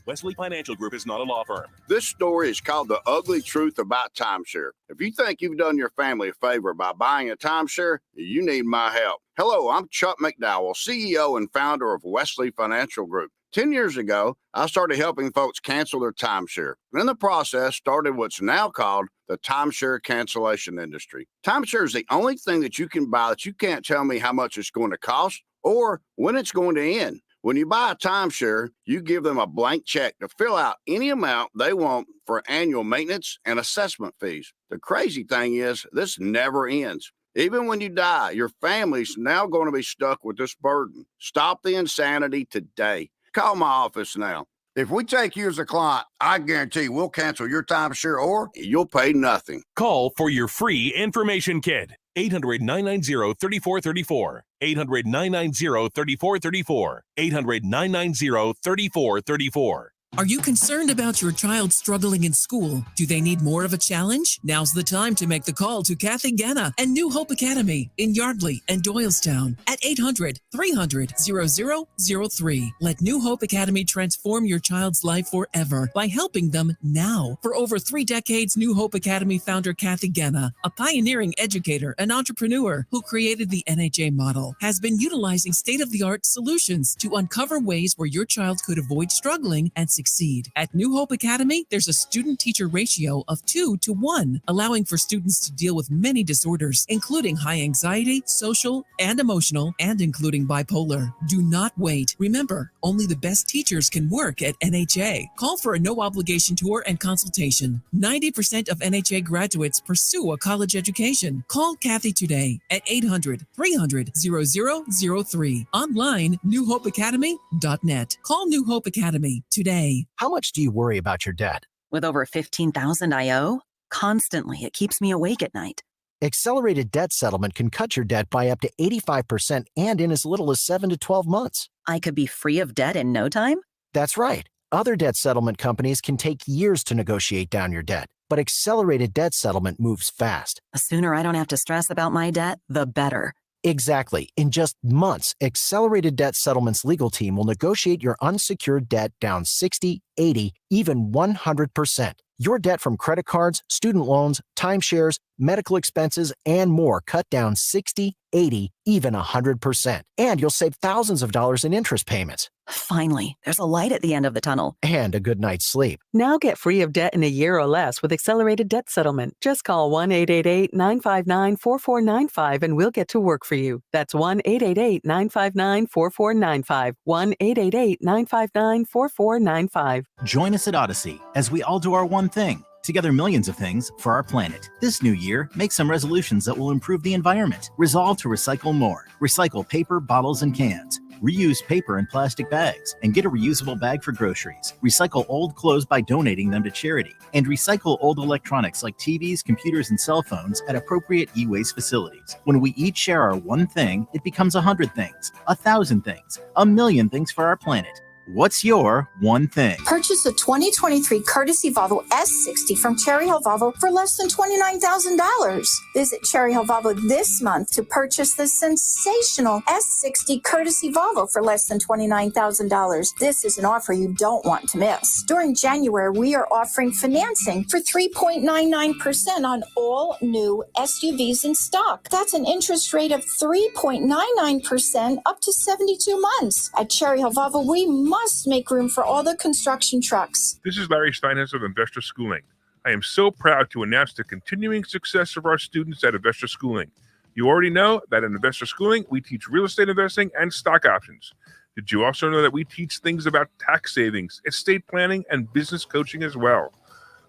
Wesley Financial Group is not a law firm. This story is called The Ugly Truth About Timeshare. If you think you've done your family a favor by buying a timeshare, you need my help. Hello, I'm Chuck McDowell, CEO and founder of Wesley Financial Group. 10 years ago, I started helping folks cancel their timeshare. And in the process, started what's now called the timeshare cancellation industry. Timeshare is the only thing that you can buy that you can't tell me how much it's going to cost or when it's going to end. When you buy a timeshare, you give them a blank check to fill out any amount they want for annual maintenance and assessment fees. The crazy thing is, this never ends. Even when you die, your family's now going to be stuck with this burden. Stop the insanity today. Call my office now. If we take you as a client, I guarantee we'll cancel your timeshare or you'll pay nothing. Call for your free information kit. 800-990-3434. 800-990-3434. 800-990-3434. Are you concerned about your child struggling in school? Do they need more of a challenge? Now's the time to make the call to Kathy Ganna and New Hope Academy in Yardley and Doylestown at 800-300-0003. Let New Hope Academy transform your child's life forever by helping them now. For over 3 decades, New Hope Academy founder Kathy Ganna, a pioneering educator and entrepreneur who created the NHA model, has been utilizing state-of-the-art solutions to uncover ways where your child could avoid struggling and succeed. At New Hope Academy, there's a student-teacher ratio of 2 to 1, allowing for students to deal with many disorders, including high anxiety, social, and emotional, and including bipolar. Do not wait. Remember, only the best teachers can work at NHA. Call for a no-obligation tour and consultation. 90% of NHA graduates pursue a college education. Call Kathy today at 800-300-0003. Online, newhopeacademy.net. Call New Hope Academy today. How much do you worry about your debt? With over $15,000 I owe, constantly it keeps me awake at night. Accelerated debt settlement can cut your debt by up to 85% and in as little as 7 to 12 months. I could be free of debt in no time? That's right. Other debt settlement companies can take years to negotiate down your debt, but accelerated debt settlement moves fast. The sooner I don't have to stress about my debt, the better. Exactly. In just months, Accelerated Debt Settlement's legal team will negotiate your unsecured debt down 60, 80, even 100%. Your debt from credit cards, student loans, timeshares, medical expenses, and more cut down 60, 80, even 100%. And you'll save thousands of dollars in interest payments. Finally, there's a light at the end of the tunnel. And a good night's sleep. Now get free of debt in a year or less with Accelerated Debt Settlement. Just call 1-888-959-4495 and we'll get to work for you. That's 1-888-959-4495. 1-888-959-4495. Join us at Odyssey as we all do our one thing. Together millions of things for our planet. This new year, make some resolutions that will improve the environment. Resolve to recycle more. Recycle paper, bottles, and cans. Reuse paper and plastic bags and get a reusable bag for groceries. Recycle old clothes by donating them to charity. And recycle old electronics like TVs, computers, and cell phones at appropriate e-waste facilities. When we each share our one thing, it becomes 100 things, 1,000 things, 1,000,000 things for our planet. What's your one thing? Purchase a 2023 courtesy Volvo S60 from Cherry Hill Volvo for less than $29,000. Visit Cherry Hill Volvo this month to purchase the sensational S60 courtesy Volvo for less than $29,000. This is an offer you don't want to miss. During January, we are offering financing for 3.99% on all new SUVs in stock. That's an interest rate of 3.99% up to 72 months. At Cherry Hill Volvo, we must make room for all the construction trucks. This is Larry Steinhaus of Investor Schooling. I am so proud to announce the continuing success of our students at Investor Schooling. You already know that at Investor Schooling, we teach real estate investing and stock options. Did you also know that we teach things about tax savings, estate planning, and business coaching as well?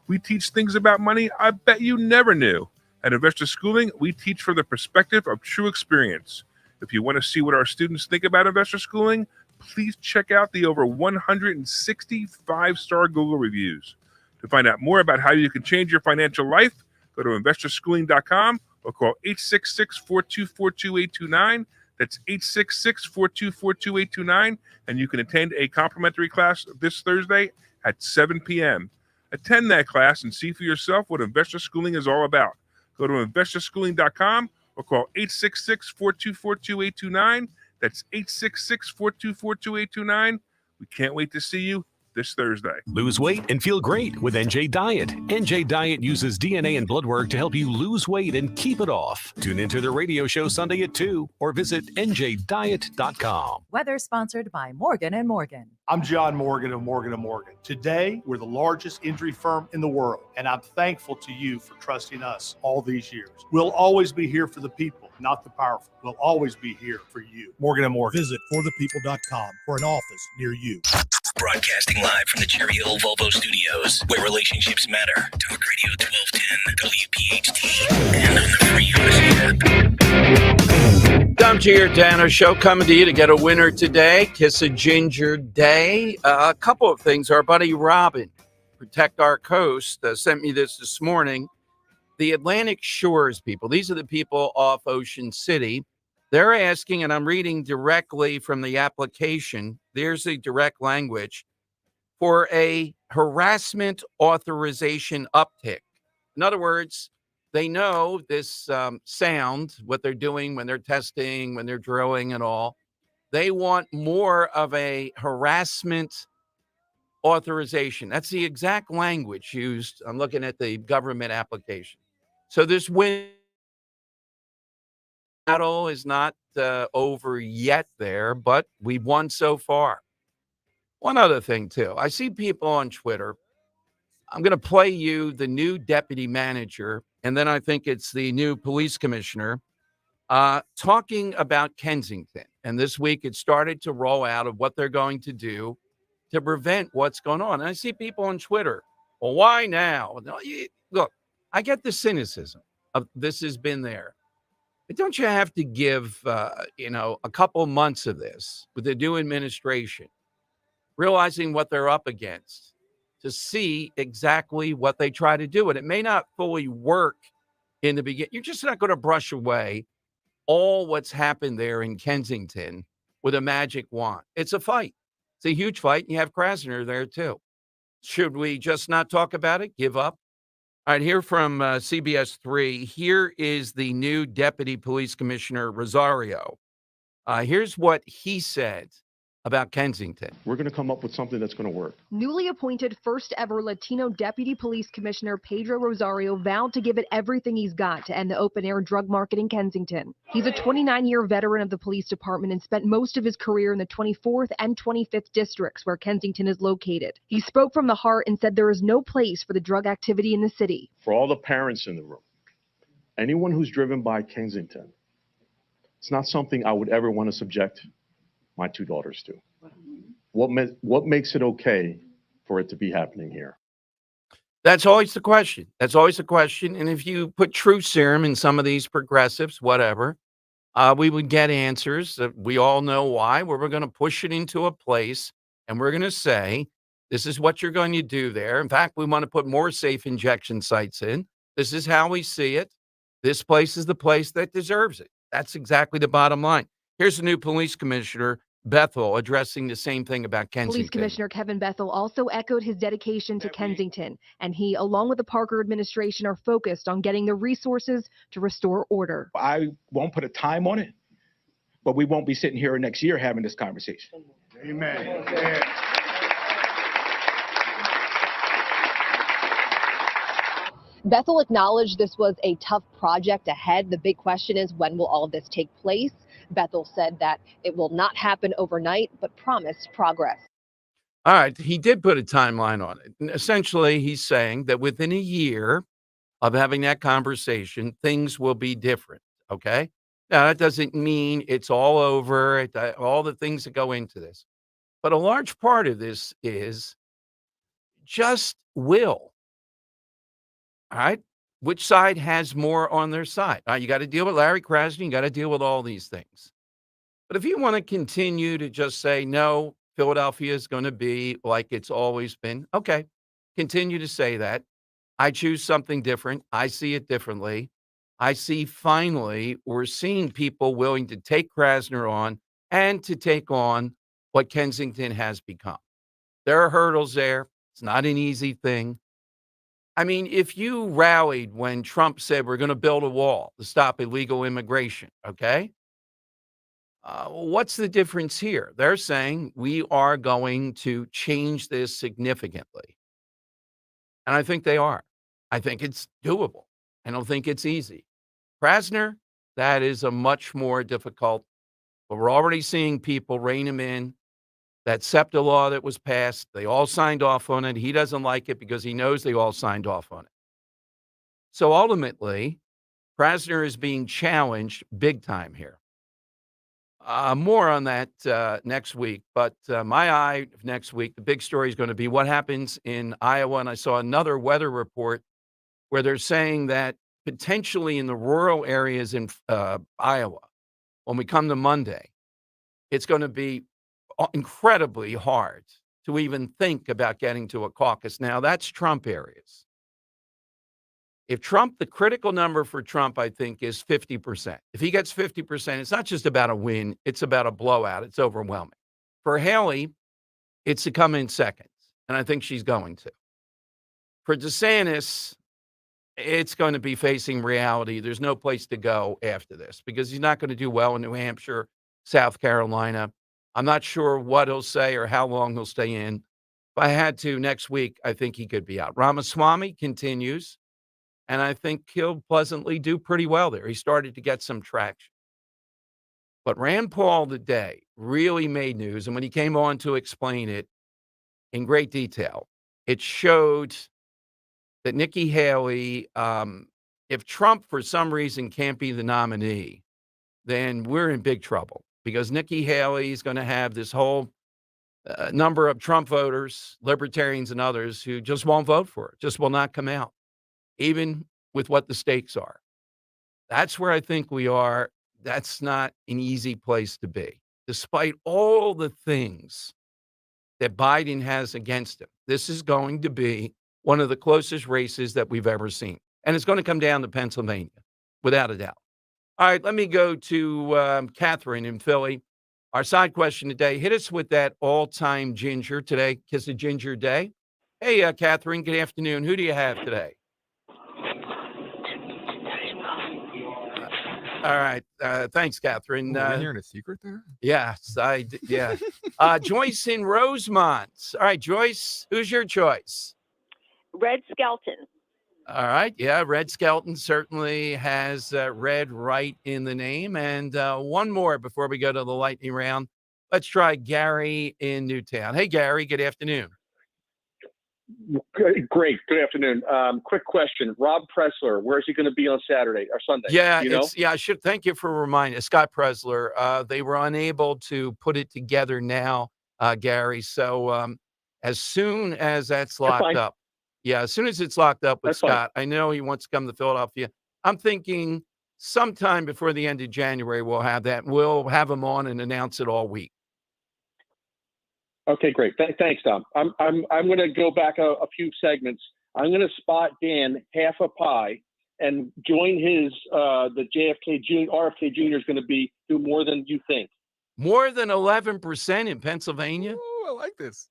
We teach things about money I bet you never knew. At Investor Schooling, we teach from the perspective of true experience. If you want to see what our students think about Investor Schooling, please check out the over 160 5-star Google reviews. To find out more about how you can change your financial life, go to investorschooling.com or call 866-424-2829. That's 866-424-2829, and you can attend a complimentary class this Thursday at 7 p.m. Attend that class and see for yourself what investor schooling is all about. Go to investorschooling.com or call 866-424-2829. That's 866-424-2829. We can't wait to see you this Thursday. Lose weight and feel great with NJ Diet. NJ Diet uses DNA and blood work to help you lose weight and keep it off. Tune into the radio show Sunday at 2 or visit njdiet.com. Weather sponsored by Morgan & Morgan. I'm John Morgan of Morgan & Morgan. Today, we're the largest injury firm in the world, and I'm thankful to you for trusting us all these years. We'll always be here for the people, not the powerful. We'll always be here for you. Morgan & Morgan. Visit forthepeople.com for an office near you. Broadcasting live from the Cherry Hill Volvo Studios, where relationships matter. Talk Radio 1210 WPHT and on the free Odyssey app. Dom Giordano Show coming to you to get a winner today. Kiss a Ginger Day. A couple of things. Our buddy Robin, Protect Our Coast, sent me this morning. The Atlantic Shores people, these are the people off Ocean City. They're asking, and I'm reading directly from the application, there's the direct language, for a harassment authorization uptick. In other words, they know this sound, what they're doing when they're testing, when they're drilling and all. They want more of a harassment authorization. That's the exact language used. I'm looking at the government application. So this win battle is not over yet there, but we've won so far. One other thing, too. I see people on Twitter. I'm going to play you the new deputy manager, and then I think it's the new police commissioner, talking about Kensington. And this week it started to roll out of what they're going to do to prevent what's going on. And I see people on Twitter, well, why now? Look, I get the cynicism of this has been there. But don't you have to give, a couple months of this with the new administration, realizing what they're up against, to see exactly what they try to do? And it may not fully work in the beginning. You're just not going to brush away all what's happened there in Kensington with a magic wand. It's a fight. It's a huge fight. And you have Krasner there, too. Should we just not talk about it? Give up? All right, here from CBS 3, here is the new Deputy Police Commissioner, Rosario. Here's what he said about Kensington. We're going to come up with something that's going to work. Newly appointed first ever Latino Deputy Police Commissioner Pedro Rosario vowed to give it everything he's got to end the open air drug market in Kensington. He's a 29-year veteran of the police department and spent most of his career in the 24th and 25th districts where Kensington is located. He spoke from the heart and said there is no place for the drug activity in the city. For all the parents in the room, anyone who's driven by Kensington, it's not something I would ever want to subject my two daughters to. What makes it okay for it to be happening here? That's always the question. That's always the question. And if you put truth serum in some of these progressives, whatever, we would get answers. We all know why. Where we're going to push it into a place and we're going to say, this is what you're going to do there. In fact, we want to put more safe injection sites in. This is how we see it. This place is the place that deserves it. That's exactly the bottom line. Here's the new police commissioner, Bethel, addressing the same thing about Kensington. Police Commissioner Kevin Bethel also echoed his dedication to Kensington, and he, along with the Parker administration, are focused on getting the resources to restore order. I won't put a time on it, but we won't be sitting here next year having this conversation. Amen. Bethel acknowledged this was a tough project ahead. The big question is, when will all of this take place? Bethel said that it will not happen overnight, but promised progress. All right. He did put a timeline on it. And essentially, he's saying that within a year of having that conversation, things will be different. Okay. Now, that doesn't mean it's all over, all the things that go into this. But a large part of this is just will. All right. Which side has more on their side? You got to deal with Larry Krasner. You got to deal with all these things. But if you want to continue to just say, no, Philadelphia is going to be like it's always been, okay, continue to say that. I choose something different. I see it differently. I see finally we're seeing people willing to take Krasner on and to take on what Kensington has become. There are hurdles there. It's not an easy thing. I mean, if you rallied when Trump said we're going to build a wall to stop illegal immigration, okay? What's the difference here? They're saying we are going to change this significantly. And I think they are. I think it's doable. I don't think it's easy. Krasner, that is a much more difficult, but we're already seeing people rein him in. That SEPTA law that was passed, they all signed off on it. He doesn't like it because he knows they all signed off on it. So ultimately, Krasner is being challenged big time here. More on that next week. But my eye next week, the big story is going to be what happens in Iowa. And I saw another weather report where they're saying that potentially in the rural areas in Iowa, when we come to Monday, it's going to be incredibly hard to even think about getting to a caucus. Now, that's Trump areas. If Trump, the critical number for Trump, I think, is 50%. If he gets 50%, it's not just about a win, it's about a blowout. It's overwhelming. For Haley, it's to come in second, and I think she's going to. For DeSantis, it's going to be facing reality. There's no place to go after this because he's not going to do well in New Hampshire, South Carolina. I'm not sure what he'll say or how long he'll stay in. If I had to next week, I think he could be out. Ramaswamy continues. And I think he'll pleasantly do pretty well there. He started to get some traction. But Rand Paul today really made news. And when he came on to explain it in great detail, it showed that Nikki Haley, if Trump for some reason can't be the nominee, then we're in big trouble because Nikki Haley is going to have this whole number of Trump voters, libertarians and others who just won't vote for it, just will not come out, even with what the stakes are. That's where I think we are. That's not an easy place to be. Despite all the things that Biden has against him, this is going to be one of the closest races that we've ever seen. And it's going to come down to Pennsylvania, without a doubt. All right, let me go to Catherine in Philly. Our side question today, hit us with that all-time ginger today, Kiss a Ginger Day. Hey, Catherine, good afternoon. Who do you have today? All right. Thanks, Catherine. We're hearing a secret there? Yes, yeah. Joyce in Rosemont. All right, Joyce, who's your choice? Red Skelton. All right. Yeah, Red Skelton certainly has red right in the name. And one more before we go to the lightning round. Let's try Gary in Newtown. Hey, Gary, good afternoon. Great. Good afternoon. Quick question. Rob Pressler, where is he going to be on Saturday or Sunday? Yeah, you know? I should thank you for reminding Scott Pressler. They were unable to put it together now, Gary. So as soon as that's locked up, as soon as it's locked up with Scott, I know he wants to come to Philadelphia. I'm thinking sometime before the end of January, we'll have that. We'll have him on and announce it all week. Okay, great. Thanks, Tom. I'm going to go back a few segments. I'm going to spot Dan half a pie and join his the JFK Jr. RFK Jr. is going to do more than you think. More than 11% in Pennsylvania. Oh, I like this.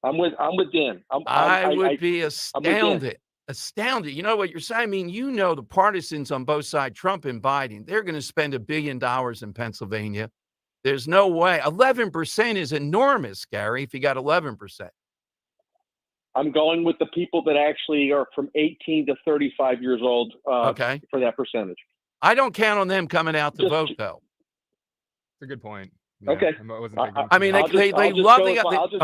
I'm with Dan. I would be astounded. Astounded. You know what you're saying? I mean, the partisans on both sides, Trump and Biden, they're going to spend $1 billion in Pennsylvania. There's no way. 11% is enormous, Gary, if you got 11%. I'm going with the people that actually are from 18 to 35 years old for that percentage. I don't count on them coming out to vote, though. That's a good point. Yeah, okay. I mean, they love the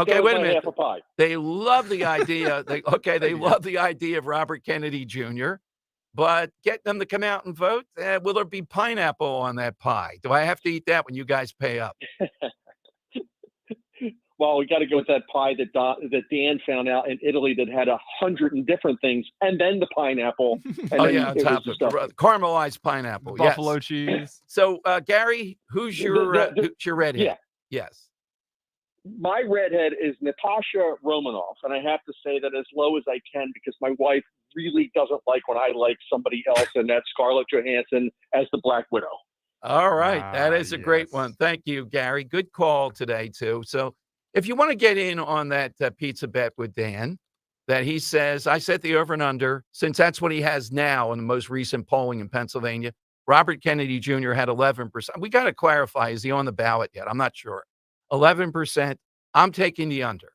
They love the idea. They love the idea of Robert Kennedy Jr., but getting them to come out and vote, will there be pineapple on that pie? Do I have to eat that when you guys pay up? Well, we got to go with that pie that Dan found out in Italy that had 100 different things, and then the pineapple. And on top of it, caramelized pineapple, buffalo cheese. So, Gary, who's your redhead? Yeah. Yes. My redhead is Natasha Romanoff, and I have to say that as low as I can because my wife really doesn't like when I like somebody else, and that's Scarlett Johansson as the Black Widow. All right. That is a great one. Thank you, Gary. Good call today, too. So If you want to get in on that pizza bet with Dan, that he says, I set the over and under, since that's what he has now in the most recent polling in Pennsylvania. Robert Kennedy Jr. had 11%. We got to clarify, is he on the ballot yet? I'm not sure. 11%. I'm taking the under.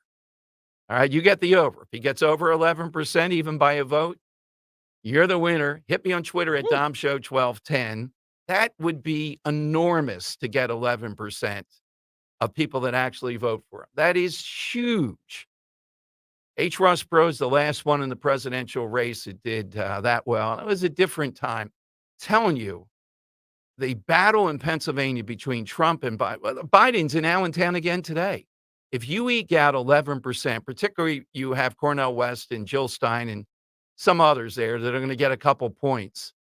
All right, you get the over. If he gets over 11%, even by a vote, you're the winner. Hit me on Twitter at DomShow1210. That would be enormous to get 11% of people that actually vote for him. That is huge. H. Ross Perot is the last one in the presidential race that did that well. It was a different time. Telling you, the battle in Pennsylvania between Trump and Biden, Biden's in Allentown again today. If you eke out 11%, particularly you have Cornel West and Jill Stein and some others there that are going to get a couple points,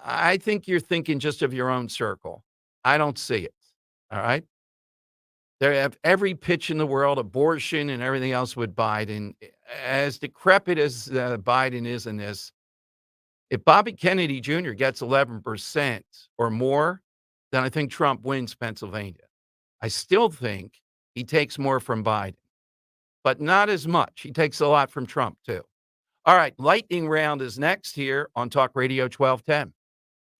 I think you're thinking just of your own circle. I don't see it. All right. They have every pitch in the world, abortion and everything else with Biden. As decrepit as Biden is in this, if Bobby Kennedy Jr. gets 11% or more, then I think Trump wins Pennsylvania. I still think he takes more from Biden, but not as much. He takes a lot from Trump, too. All right, lightning round is next here on Talk Radio 1210.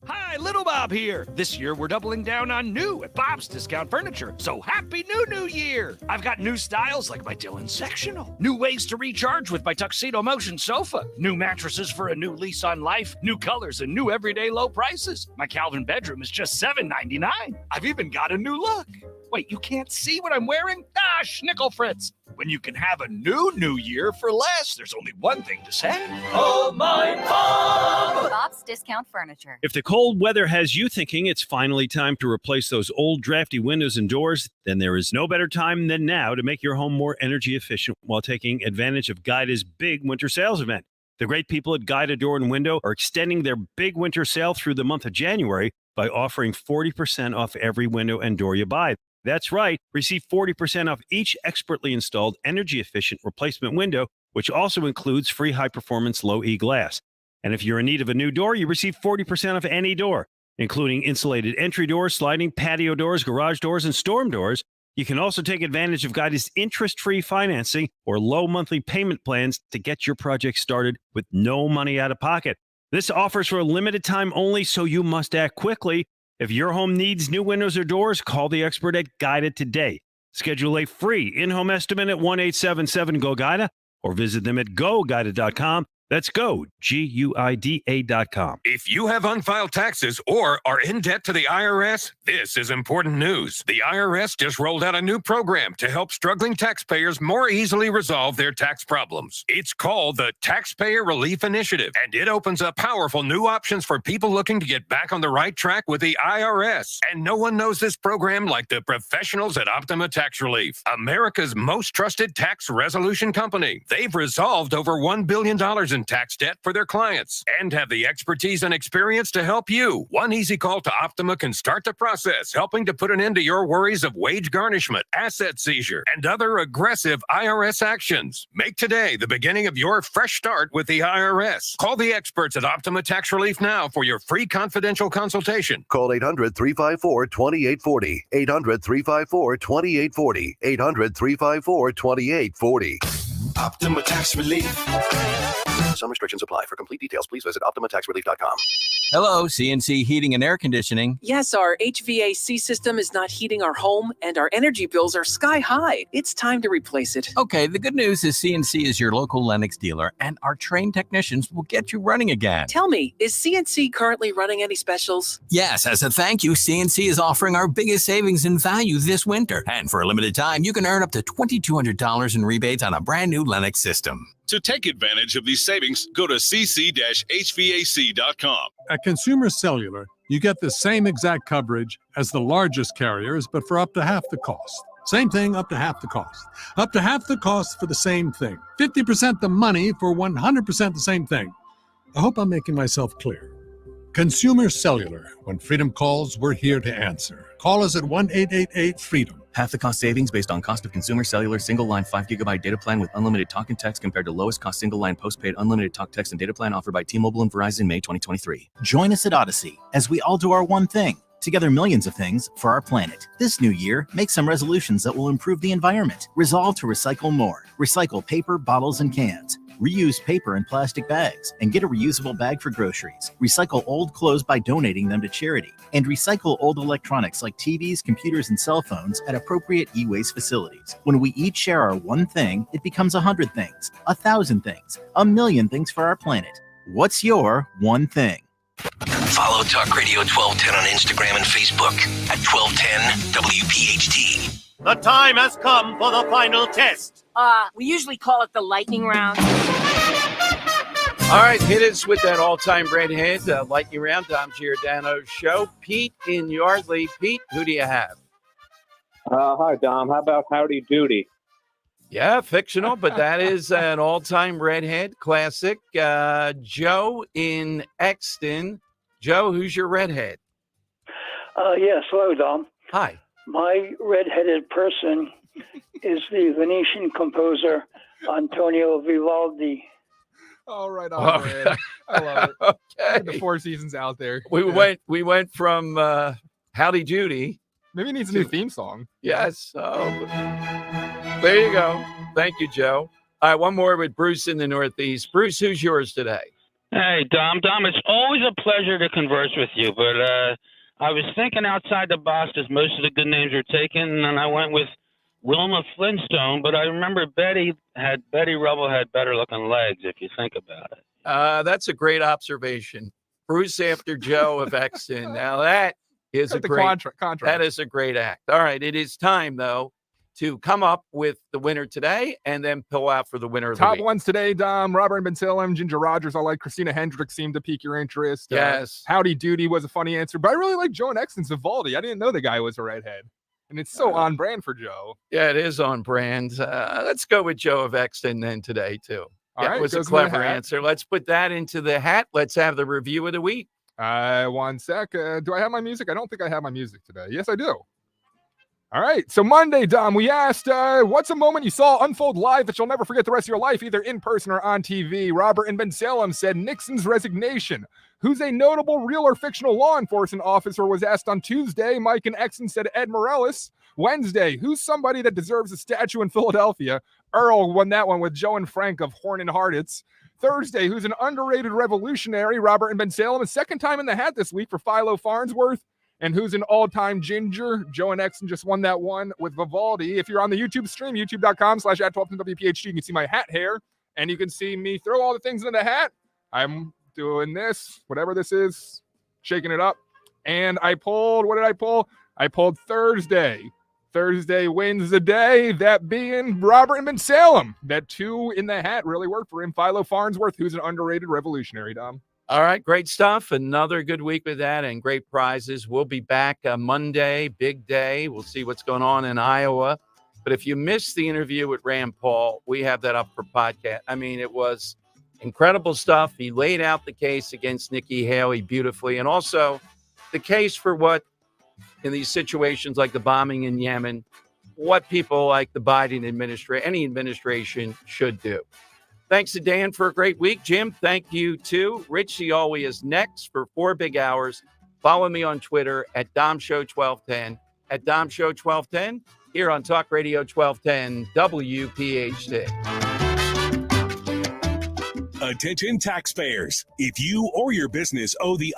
Hi, Little Bob here. This year we're doubling down on new at Bob's Discount Furniture. So happy new year. I've got new styles like my Dylan Sectional, new ways to recharge with my Tuxedo Motion sofa, new mattresses for a new lease on life, new colors and new everyday low prices. My Calvin bedroom is just $7.99. I've even got a new look. Wait, you can't see what I'm wearing? Ah, schnickel fritz. When you can have a new year for less, there's only one thing to say. Oh, my Bob! Bob's Discount Furniture. If the cold weather has you thinking it's finally time to replace those old drafty windows and doors, then there is no better time than now to make your home more energy efficient while taking advantage of Guida's big winter sales event. The great people at Guida Door and Window are extending their big winter sale through the month of January by offering 40% off every window and door you buy. That's right. Receive 40% off each expertly installed energy-efficient replacement window, which also includes free high-performance low-E glass. And if you're in need of a new door, you receive 40% off any door, including insulated entry doors, sliding patio doors, garage doors, and storm doors. You can also take advantage of Guida's interest-free financing or low monthly payment plans to get your project started with no money out of pocket. This offer is for a limited time only, so you must act quickly. If your home needs new windows or doors, call the expert at Guida today. Schedule a free in-home estimate at 1-877-GO-GUIDA or visit them at GoGuida.com. That's go, GUIDA.com. If you have unfiled taxes or are in debt to the IRS, this is important news. The IRS just rolled out a new program to help struggling taxpayers more easily resolve their tax problems. It's called the Taxpayer Relief Initiative, and it opens up powerful new options for people looking to get back on the right track with the IRS. And no one knows this program like the professionals at Optima Tax Relief, America's most trusted tax resolution company. They've resolved over $1 billion in tax debt for their clients and have the expertise and experience to help you. One easy call to Optima can start the process, helping to put an end to your worries of wage garnishment, asset seizure, and other aggressive IRS actions. Make today the beginning of your fresh start with the IRS. Call the experts at Optima Tax Relief now for your free confidential consultation. Call 800-354-2840. 800-354-2840. 800-354-2840. Optima Tax Relief. Some restrictions apply. For complete details, please visit OptimaTaxRelief.com. Hello, CNC Heating and Air Conditioning. Yes, our HVAC system is not heating our home, and our energy bills are sky high. It's time to replace it. Okay, the good news is CNC is your local Lennox dealer, and our trained technicians will get you running again. Tell me, is CNC currently running any specials? Yes, as a thank you, CNC is offering our biggest savings in value this winter. And for a limited time, you can earn up to $2,200 in rebates on a brand new Lennox system. To take advantage of these savings, go to cc-hvac.com. At Consumer Cellular, you get the same exact coverage as the largest carriers, but for up to half the cost. Same thing, up to half the cost. Up to half the cost for the same thing. 50% the money for 100% the same thing. I hope I'm making myself clear. Consumer Cellular. When freedom calls, we're here to answer. Call us at 1-888-FREEDOM. Half the cost savings based on cost of Consumer Cellular single-line 5GB data plan with unlimited talk and text compared to lowest cost single-line postpaid unlimited talk, text, and data plan offered by T-Mobile and Verizon May 2023. Join us at Odyssey as we all do our one thing. Together, millions of things for our planet. This new year, make some resolutions that will improve the environment. Resolve to recycle more. Recycle paper, bottles, and cans. Reuse paper and plastic bags and get a reusable bag for groceries. Recycle old clothes by donating them to charity. And recycle old electronics like TVs, computers, and cell phones at appropriate e-waste facilities. When we each share our one thing, it becomes 100 things, 1,000 things, 1,000,000 things for our planet. What's your one thing? Follow Talk Radio 1210 on Instagram and Facebook at 1210 WPHT. The time has come for the final test. We usually call it the lightning round. All right, hit us with that all-time redhead, lightning round, Dom Giordano's show. Pete in Yardley. Pete, who do you have? Hi, Dom. How about Howdy Doody? Yeah, fictional, but that is an all-time redhead classic. Joe in Exton. Joe, who's your redhead? Yes, hello, Dom. Hi. My redheaded person is the Venetian composer Antonio Vivaldi. All right, all right. I love it. Okay. The Four Seasons out there. We went from Howdy Doody. Maybe he needs a new theme song. Yes. There you go. Thank you, Joe. All right, one more with Bruce in the Northeast. Bruce, who's yours today? Hey, Dom, it's always a pleasure to converse with you, but I was thinking outside the box as most of the good names were taken, and I went with Wilma Flintstone, but I remember Betty Rubble had better looking legs, if you think about it. That's a great observation. Bruce after Joe of Exton. Now that is Like a the great contract. That is a great act. All right, it is time though to come up with the winner today and then pull out for the winner of the Top week. ones today, Dom. Robert Ben Salem, Ginger Rogers. I like Christina Hendricks seemed to pique your interest. Yes. Howdy Doody was a funny answer, but I really like Joe and Exton's Vivaldi. I didn't know the guy was a redhead. And it's so on brand for Joe. Yeah, it is on brand. Let's go with Joe of Exton then today too. All That right, was a goes in the clever hat. answer. Let's put that into the hat. Let's have the review of the week. 1 sec. Do I have my music? I don't think I have my music today. Yes, I do. All right. So Monday, Dom, we asked, what's a moment you saw unfold live that you'll never forget the rest of your life, either in person or on TV? Robert in Ben Salem said Nixon's resignation. Who's a notable real or fictional law enforcement officer was asked on Tuesday. Mike in Exton said Ed Morales. Wednesday, who's somebody that deserves a statue in Philadelphia? Earl won that one with Joe and Frank of Horn and Harditz. Thursday, who's an underrated revolutionary? Robert in Ben Salem, a second time in the hat this week for Philo Farnsworth. And who's an all-time ginger? Joe and Exton just won that one with Vivaldi. If you're on the YouTube stream, youtube.com/@1210WPHT, you can see my hat hair, and you can see me throw all the things into the hat. I'm doing this, whatever this is, shaking it up. And I pulled, what did I pull? I pulled Thursday. Thursday wins the day, that being Robert in Ben Salem. That two in the hat really worked for him. Philo Farnsworth, who's an underrated revolutionary, Dom. All right, great stuff. Another good week with that and great prizes. We'll be back Monday, big day. We'll see what's going on in Iowa. But if you missed the interview with Rand Paul, we have that up for podcast. I mean, it was incredible stuff. He laid out the case against Nikki Haley beautifully, and also the case for what, in these situations like the bombing in Yemen, what people like the Biden administration, any administration should do. Thanks to Dan for a great week. Jim, thank you too. Rich Cioli is next for 4 big hours. Follow me on Twitter at DomShow1210, at DomShow1210, here on Talk Radio 1210 WPHT. Attention taxpayers. If you or your business owe the